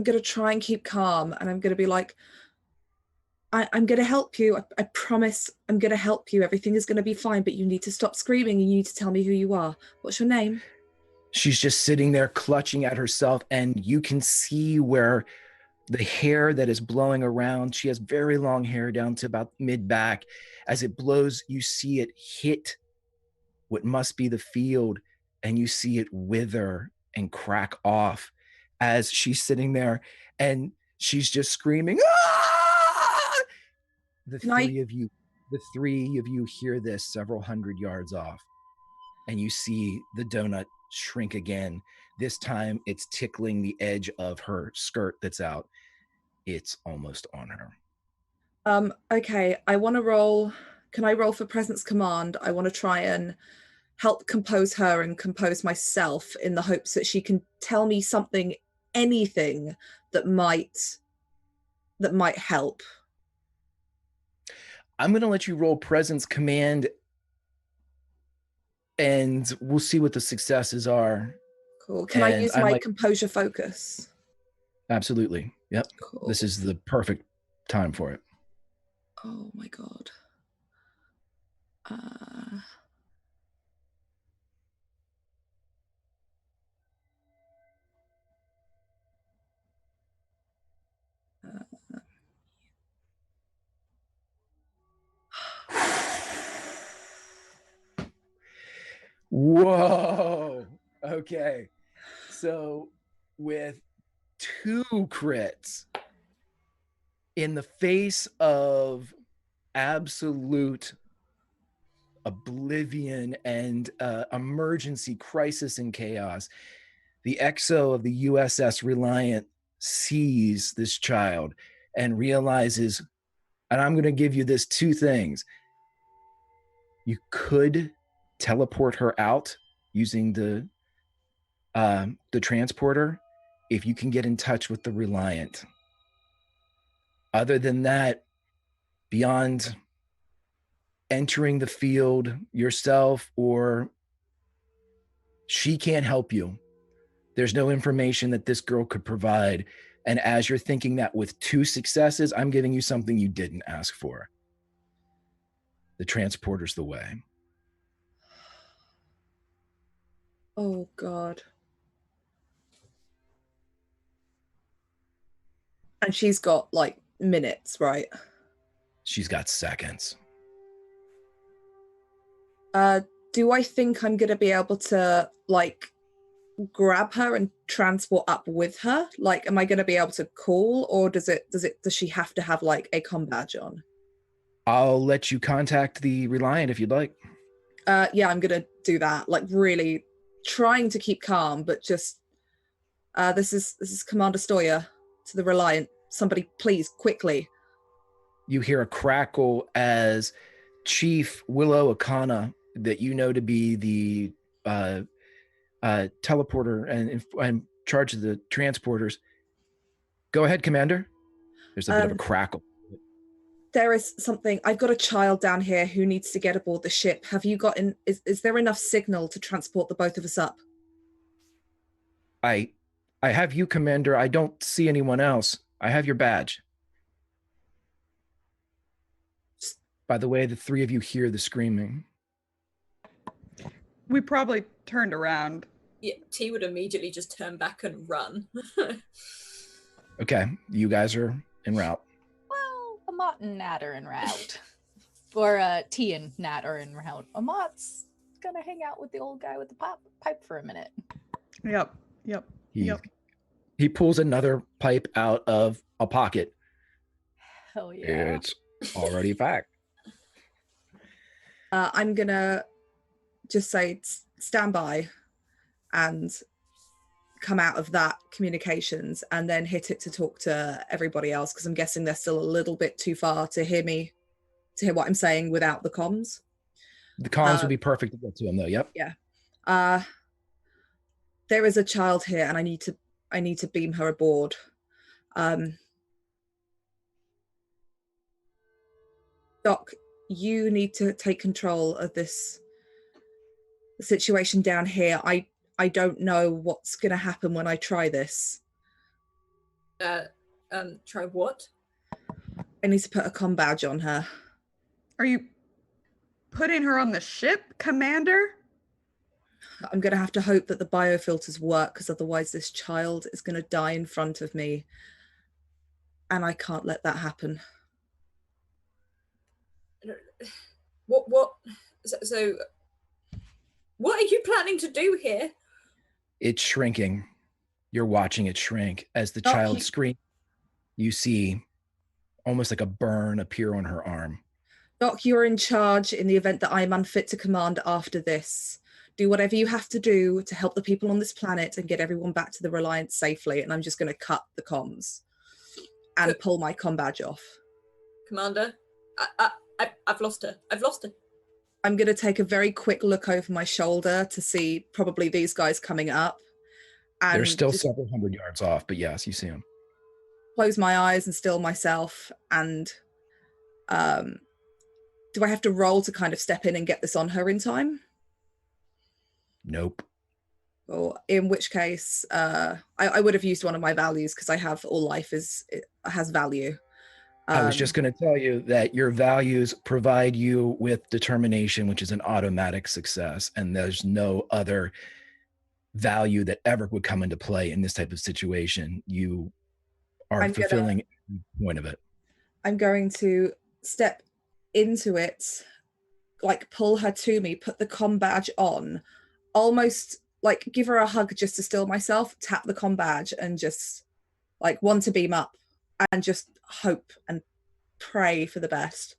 gonna try and keep calm, and I'm gonna be like, I'm gonna help you. I promise I'm gonna help you. Everything is gonna be fine, but you need to stop screaming and you need to tell me who you are. What's your name? She's just sitting there clutching at herself, and you can see where the hair that is blowing around, she has very long hair down to about mid-back. As it blows, you see it hit what must be the field, and you see it wither and crack off as she's sitting there, and she's just screaming, "Ah!" The three of you hear this several hundred yards off, and you see the donut shrink again. This time it's tickling the edge of her skirt that's out. It's almost on her. Okay, I want to roll. Can I roll for presence command? I want to try and help compose her and compose myself in the hopes that she can tell me something, anything that might help. I'm going to let you roll presence command, and we'll see what the successes are. Cool. Can I use my composure focus? Absolutely. Yep. Cool. This is the perfect time for it. Oh my God. Whoa. Okay. So with 2 crits in the face of absolute oblivion and emergency, crisis, and chaos, the XO of the USS Reliant sees this child and realizes, and I'm going to give you this 2 things. You could teleport her out using the transporter if you can get in touch with the Reliant. Other than that, beyond entering the field yourself, or she can't help you. There's no information that this girl could provide. And as you're thinking that with 2 successes, I'm giving you something you didn't ask for. The transporter's the way. Oh God. And she's got like minutes, right? She's got seconds. Do I think I'm gonna be able to like grab her and transport up with her? Like, am I going to be able to call, or does she have to have like a comm badge on? I'll let you contact the Reliant if you'd like. Yeah, I'm going to do that. Like, really trying to keep calm, but just this is Commander Stoya to the Reliant. Somebody, please, quickly. You hear a crackle as Chief Willow Akana, that you know to be the teleporter and in charge of the transporters. Go ahead, Commander. There's a bit of a crackle. There is something. I've got a child down here who needs to get aboard the ship. Have you got is there enough signal to transport the both of us up? I have you, Commander. I don't see anyone else. I have your badge. By the way, the three of you hear the screaming. We probably turned around. Yeah, T would immediately just turn back and run. Okay, you guys are en route. Well, Amat and Nat are en route. Or T and Nat are en route. Amat's gonna hang out with the old guy with the pipe for a minute. Yep. He pulls another pipe out of a pocket. Hell yeah. It's already packed. I'm gonna just say stand by and come out of that communications and then hit it to talk to everybody else, because I'm guessing they're still a little bit too far to hear what I'm saying without the comms. The comms would be perfect to get to him, though. Yep. Yeah. There is a child here, and I need to beam her aboard. Doc, you need to take control of this situation down here. I don't know what's going to happen when I try this. Try what? I need to put a comm badge on her. Are you putting her on the ship, Commander? I'm going to have to hope that the biofilters work, because otherwise this child is going to die in front of me. And I can't let that happen. What? So, what are you planning to do here? It's shrinking. You're watching it shrink. As the child screams, you see almost like a burn appear on her arm. Doc, you're in charge in the event that I am unfit to command after this. Do whatever you have to do to help the people on this planet and get everyone back to the Reliance safely. And I'm just going to cut the comms and pull my comm badge off. Commander, I've lost her. I'm going to take a very quick look over my shoulder to see probably these guys coming up. And they're still several hundred yards off, but yes, you see them. Close my eyes and still myself. And do I have to roll to kind of step in and get this on her in time? Nope. Or in which case, I would have used one of my values, because I have all life has value. I was just going to tell you that your values provide you with determination, which is an automatic success. And there's no other value that ever would come into play in this type of situation. You are fulfilling every point of it. I'm going to step into it, like pull her to me, put the comm badge on, almost like give her a hug just to still myself, tap the comm badge and just like want to beam up and just hope and pray for the best.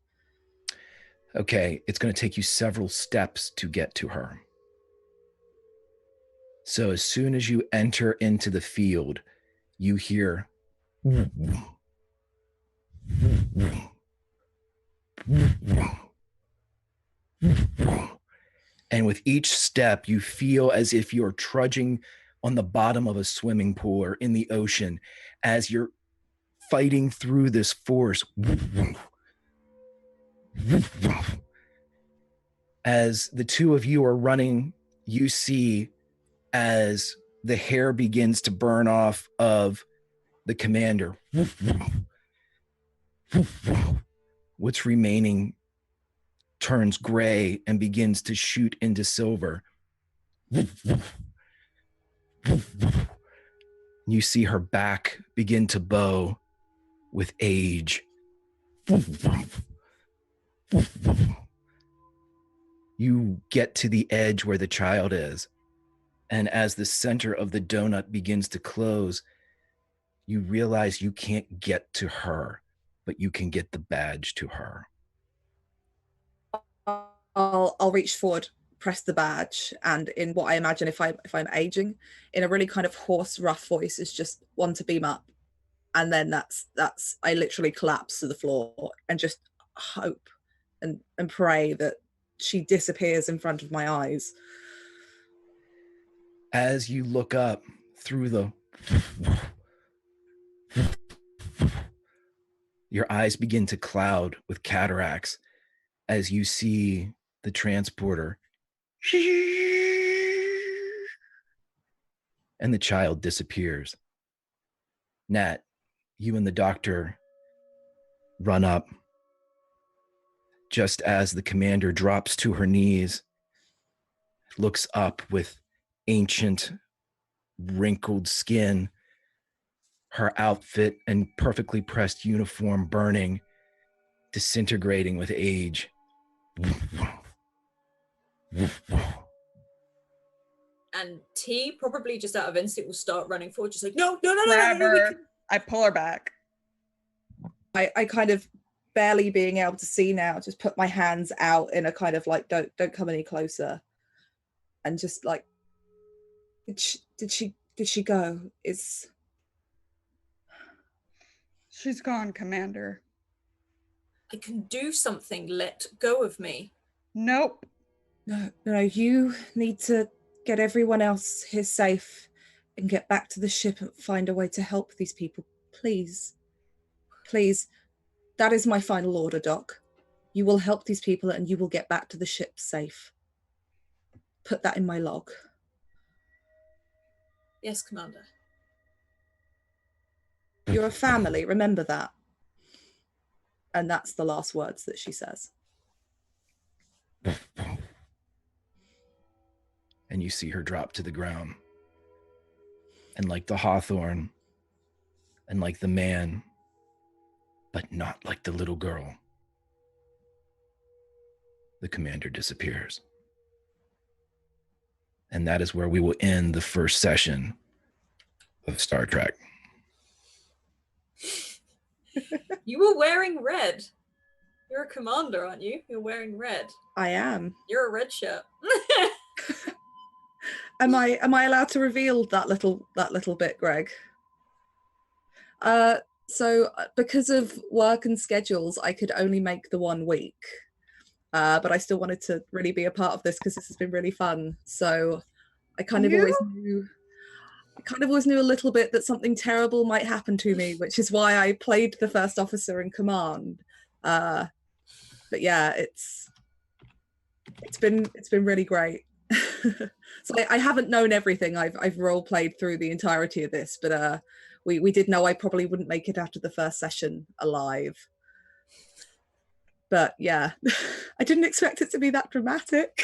Okay, it's going to take you several steps to get to her. So as soon as you enter into the field, you hear and with each step, you feel as if you're trudging on the bottom of a swimming pool or in the ocean as you're fighting through this force. As the two of you are running, you see as the hair begins to burn off of the commander. What's remaining turns gray and begins to shoot into silver. You see her back begin to bow with age. You get to the edge where the child is, And as the center of the donut begins to close, you realize you can't get to her, but you can get the badge to her. I'll reach forward, press the badge, and in what I imagine if I'm aging, in a really kind of hoarse, rough voice, is just one to beam up. And then that's I literally collapse to the floor and just hope and pray that she disappears in front of my eyes. As you look up through the your eyes begin to cloud with cataracts as you see the transporter and the child disappears. Nat, you and the doctor run up just as the commander drops to her knees, looks up with ancient, wrinkled skin, her outfit and perfectly pressed uniform burning, disintegrating with age. And T, probably just out of instinct, will start running forward, just like, no. I pull her back. I kind of, barely being able to see now, just put my hands out in a kind of like, don't come any closer, and just like, did she go? She's gone, Commander. I can do something. Let go of me. Nope. No, you need to get everyone else here safe and get back to the ship and find a way to help these people. Please. That is my final order, Doc. You will help these people and you will get back to the ship safe. Put that in my log. Yes, Commander. You're a family, remember that. And that's the last words that she says. And you see her drop to the ground. And like the hawthorn, and like the man, but not like the little girl, the commander disappears. And that is where we will end the first session of Star Trek. You were wearing red. You're a commander, aren't you? You're wearing red. I am. You're a red shirt. Am I allowed to reveal that little bit, Greg? So because of work and schedules, I could only make the 1 week. But I still wanted to really be a part of this because this has been really fun. So I kind of always knew a little bit that something terrible might happen to me, which is why I played the first officer in command. But yeah, it's been really great. So I haven't known everything. I've role played through the entirety of this, but we did know I probably wouldn't make it after the first session alive. But yeah, I didn't expect it to be that dramatic.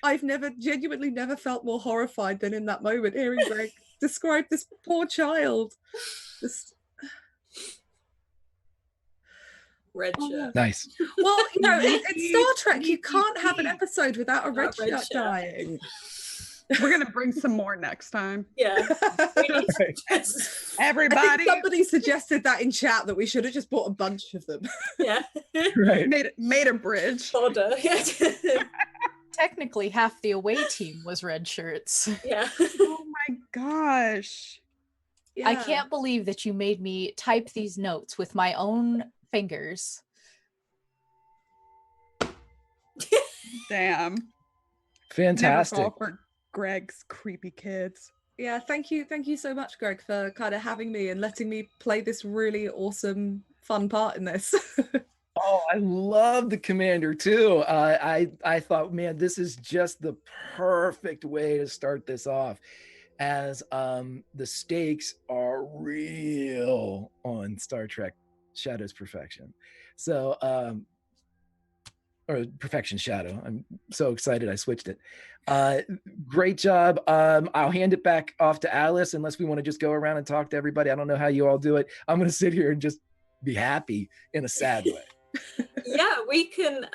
I've genuinely never felt more horrified than in that moment, hearing Greg describe this poor child. Red shirt. Nice. Well, in Star Trek, you can't have an episode without a red shirt dying. We're going to bring some more next time. Yeah. Everybody. I think somebody suggested that in chat, that we should have just bought a bunch of them. Yeah. Right. Made a bridge. Fodder. Yeah. Technically, half the away team was red shirts. Yeah. Oh my gosh. Yeah. I can't believe that you made me type these notes with my own fingers. Damn. Fantastic. Never fall for Greg's creepy kids. Yeah, thank you so much, Greg, for kind of having me and letting me play this really awesome, fun part in this. Oh, I love the commander too. I thought, man, this is just the perfect way to start this off, as the stakes are real on Star Trek Shadow's Perfection. So, or Perfection Shadow. I'm so excited I switched it. Great job. I'll hand it back off to Alice, unless we want to just go around and talk to everybody. I don't know how you all do it. I'm going to sit here and just be happy in a sad way. Yeah, we can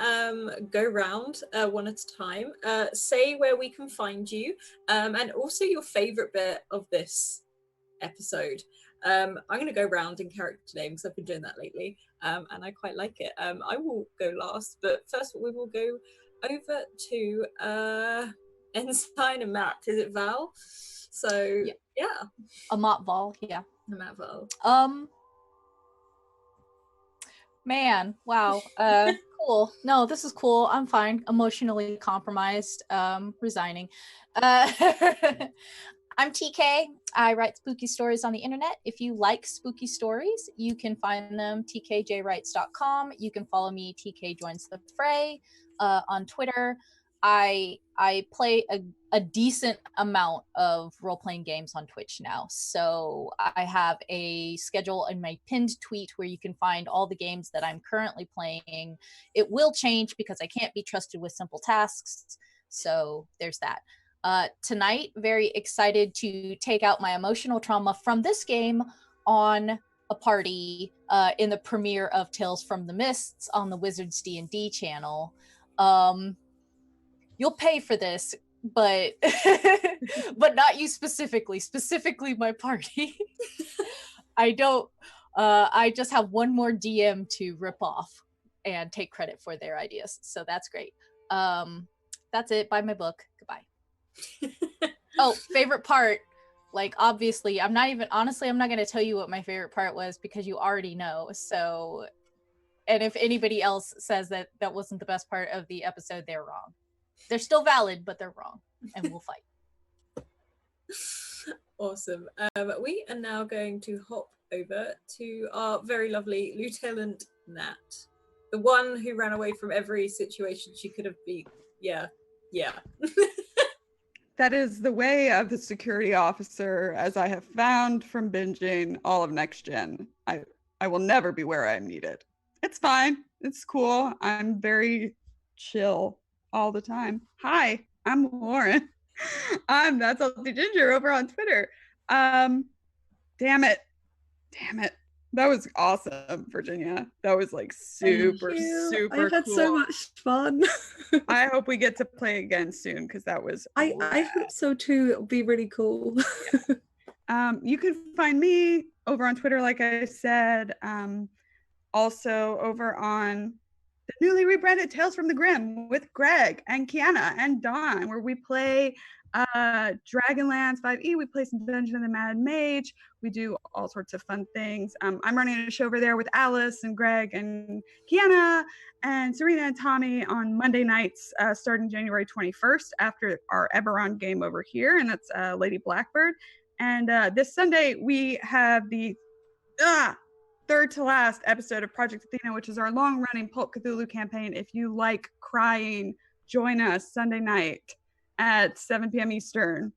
go round one at a time. Say where we can find you, and also your favorite bit of this episode. I'm going to go round in character names. I've been doing that lately, and I quite like it. I will go last, but first we will go over to Ensign and Matt. Is it Val? So yeah. Amat Val, yeah. Matt Val. Man, wow. Cool. No, this is cool. I'm fine. Emotionally compromised. Resigning. I'm TK. I write spooky stories on the internet. If you like spooky stories, you can find them tkjwrites.com. You can follow me, TK Joins the Fray, on Twitter. I play a decent amount of role-playing games on Twitch now. So I have a schedule in my pinned tweet where you can find all the games that I'm currently playing. It will change because I can't be trusted with simple tasks. So there's that. Tonight, very excited to take out my emotional trauma from this game on a party in the premiere of Tales from the Mists on the Wizards D&D channel. You'll pay for this, but but not you specifically my party. I don't I just have one more DM to rip off and take credit for their ideas, so that's great. That's it. Buy my book. Goodbye. Oh, favorite part, like obviously I'm not going to tell you what my favorite part was because you already know. So, and if anybody else says that that wasn't the best part of the episode, they're wrong. They're still valid, but they're wrong, and we'll fight. Awesome. We are now going to hop over to our very lovely Lieutenant Nat, the one who ran away from every situation she could have been. Yeah. That is the way of the security officer, as I have found from binging all of Next Gen. I will never be where I'm needed. It's fine. It's cool. I'm very chill all the time. Hi, I'm Lauren. I'm That's Salty Ginger over on Twitter. Damn it. That was awesome, Virginia. That was like super I've had cool. so much fun. I hope we get to play again soon because that was I hope so too. It'll be really cool. You can find me over on Twitter, like I said. Also over on the newly rebranded Tales from the Grim with Greg and Kiana and Dawn, where we play Dragonlance 5e. We play some Dungeon of the Mad Mage. We do all sorts of fun things. I'm running a show over there with Alice and Greg and Kiana and Serena and Tommy on Monday nights starting January 21st after our Eberron game over here, and that's Lady Blackbird. And this Sunday we have the third to last episode of Project Athena, which is our long-running Pulp Cthulhu campaign. If you like crying, join us Sunday night at 7 p.m. Eastern.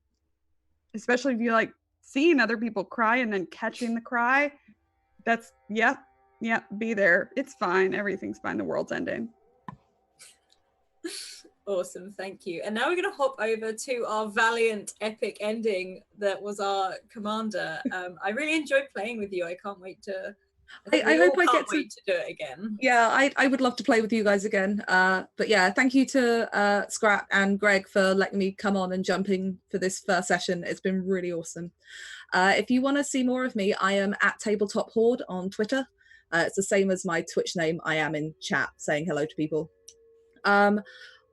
Especially if you like seeing other people cry and then catching the cry. That's, be there. It's fine. Everything's fine. The world's ending. Awesome, thank you. And now we're going to hop over to our valiant epic ending that was our commander. I really enjoyed playing with you. I can't wait to... I hope I get to do it again. Yeah, I would love to play with you guys again. But yeah, thank you to Scrap and Greg for letting me come on and jumping for this first session. It's been really awesome. If you want to see more of me, I am at Tabletop Horde on Twitter. It's the same as my Twitch name. I am in chat saying hello to people.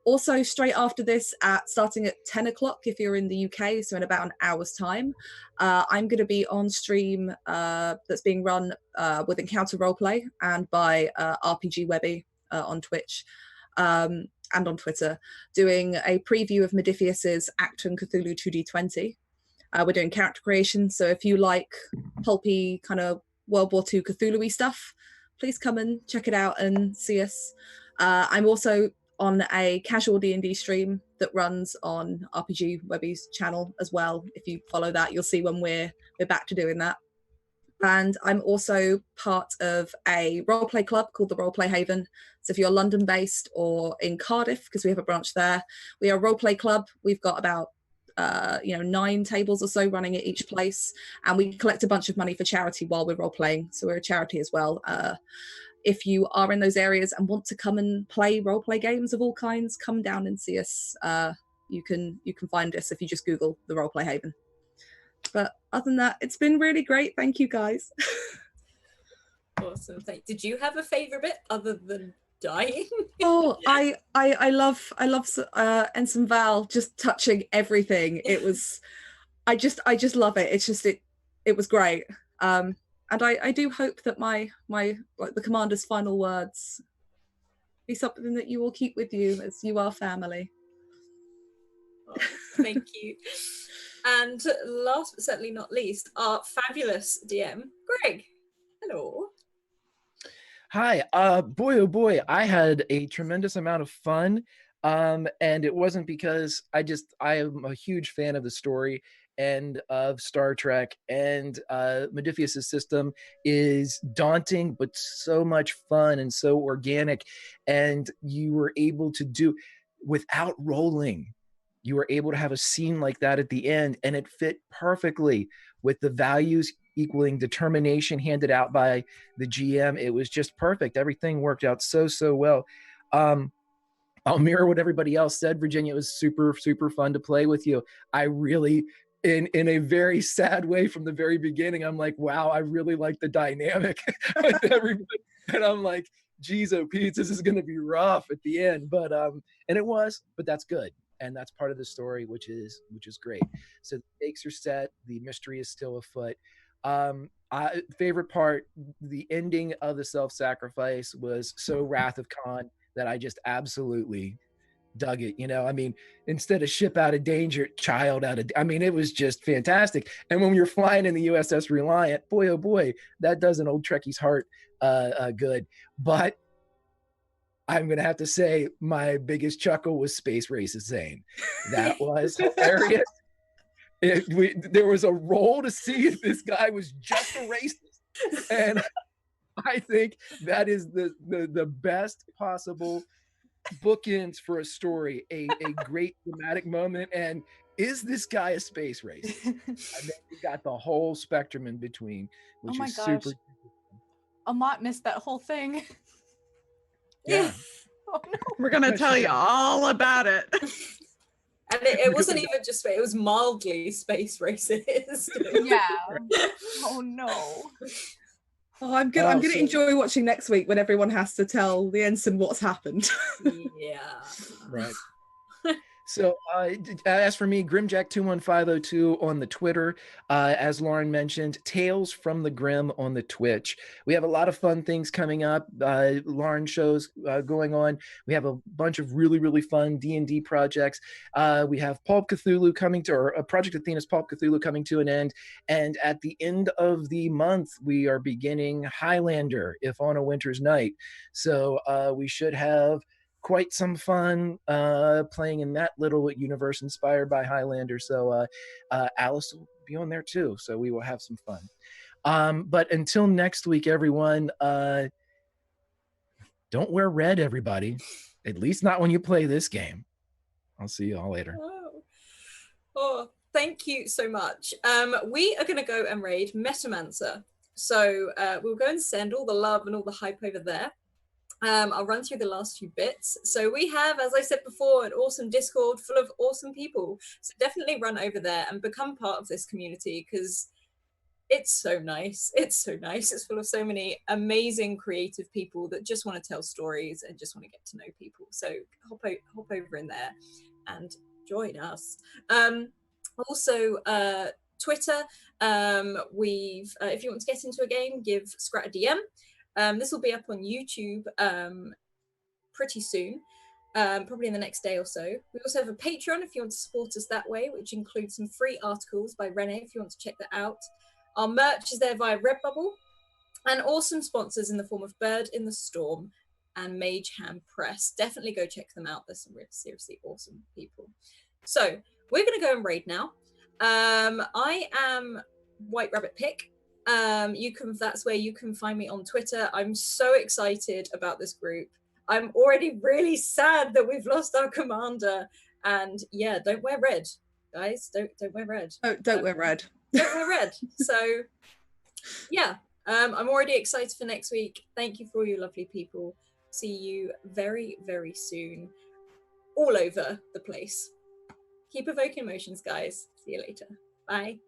Also, straight after this, starting at 10 o'clock if you're in the UK, so in about an hour's time, I'm going to be on stream that's being run with Encounter Roleplay and by RPG Webby on Twitch and on Twitter, doing a preview of Modiphius's Acton Cthulhu 2D20. We're doing character creation, so if you like pulpy kind of World War II Cthulhu-y stuff, please come and check it out and see us. I'm also on a casual D&D stream that runs on RPG Webby's channel as well. If you follow that, you'll see when we're back to doing that. And I'm also part of a roleplay club called the Roleplay Haven. So if you're London based or in Cardiff, because we have a branch there, we are a roleplay club. We've got about 9 tables or so running at each place, and we collect a bunch of money for charity while we're role playing. So we're a charity as well. if you are in those areas and want to come and play role play games of all kinds, come down and see us. You can find us if you just Google the Roleplay Haven. But other than that, it's been really great. Thank you, guys. Awesome. Did you have a favorite bit other than dying? Oh, I love Ensign Val just touching everything. It was, I just love it. It's just it was great. And I do hope that my like the commander's final words be something that you will keep with you as you are family. Oh, thank you. And last but certainly not least, our fabulous DM, Greg. Hello. Hi. Boy, oh boy, I had a tremendous amount of fun. And it wasn't because I am a huge fan of the story and of Star Trek, and Modiphius's system is daunting but so much fun and so organic, and you were able to do without rolling. You were able to have a scene like that at the end, and it fit perfectly with the values equaling determination handed out by the GM. It was just perfect. Everything worked out so well. I'll mirror what everybody else said. Virginia, it was super fun to play with you. I really, in a very sad way from the very beginning, I'm like, wow, I really like the dynamic with everybody. And I'm like, geez, oh Pete, this is going to be rough at the end. But and it was, but that's good. And that's part of the story, which is great. So the stakes are set. The mystery is still afoot. Favorite part, the ending of the self-sacrifice was so Wrath of Khan that I just absolutely dug it. I mean, instead of ship out of danger, child out of, I mean, it was just fantastic. And when you're flying in the USS Reliant, boy, oh boy, that does an old Trekkie's heart good. But I'm going to have to say my biggest chuckle was Space Race's Zane. That was hilarious. There was a roll to see if this guy was just a racist. And I think that is the best possible bookends for a story, a great dramatic moment. And is this guy a space racist? I think we got the whole spectrum in between, which is super. Amat missed that whole thing. Yeah. Oh no. We're gonna tell you all about it. And it wasn't even just space, it was mildly space racist. Yeah. Oh no. Oh, I'm gonna enjoy watching next week when everyone has to tell the ensign what's happened. Yeah. Right. So as for me, Grimjack21502 on the Twitter, as Lauren mentioned, Tales from the Grim on the Twitch. We have a lot of fun things coming up. Lauren shows going on. We have a bunch of really fun D&D projects. We have Pulp Cthulhu coming to, or Project Athena's Pulp Cthulhu coming to an end. And at the end of the month, we are beginning Highlander, If on a Winter's Night. So we should have quite some fun playing in that little universe inspired by Highlander. So Alice will be on there too. So we will have some fun. But until next week, everyone, don't wear red, everybody. At least not when you play this game. I'll see you all later. Oh, thank you so much. We are going to go and raid Metamancer. So we'll go and send all the love and all the hype over there. I'll run through the last few bits. So we have, as I said before, an awesome Discord full of awesome people. So definitely run over there and become part of this community, because it's so nice. It's so nice. It's full of so many amazing creative people that just want to tell stories and just want to get to know people. So hop over in there and join us. Also, Twitter. If you want to get into a game, give Scrat a DM. This will be up on YouTube pretty soon, probably in the next day or so. We also have a Patreon if you want to support us that way, which includes some free articles by Renee if you want to check that out. Our merch is there via Redbubble, and awesome sponsors in the form of Bird in the Storm and Mage Hand Press. Definitely go check them out. There's some seriously awesome people. So we're going to go and raid now. I am White Rabbit Pick. That's where you can find me on Twitter. I'm so excited about this group. I'm already really sad that we've lost our commander. And yeah, don't wear red, guys. Don't wear red. Oh, don't wear red. Don't wear red. So yeah, I'm already excited for next week. Thank you for all you lovely people. See you very, very soon, all over the place. Keep evoking emotions, guys. See you later. Bye.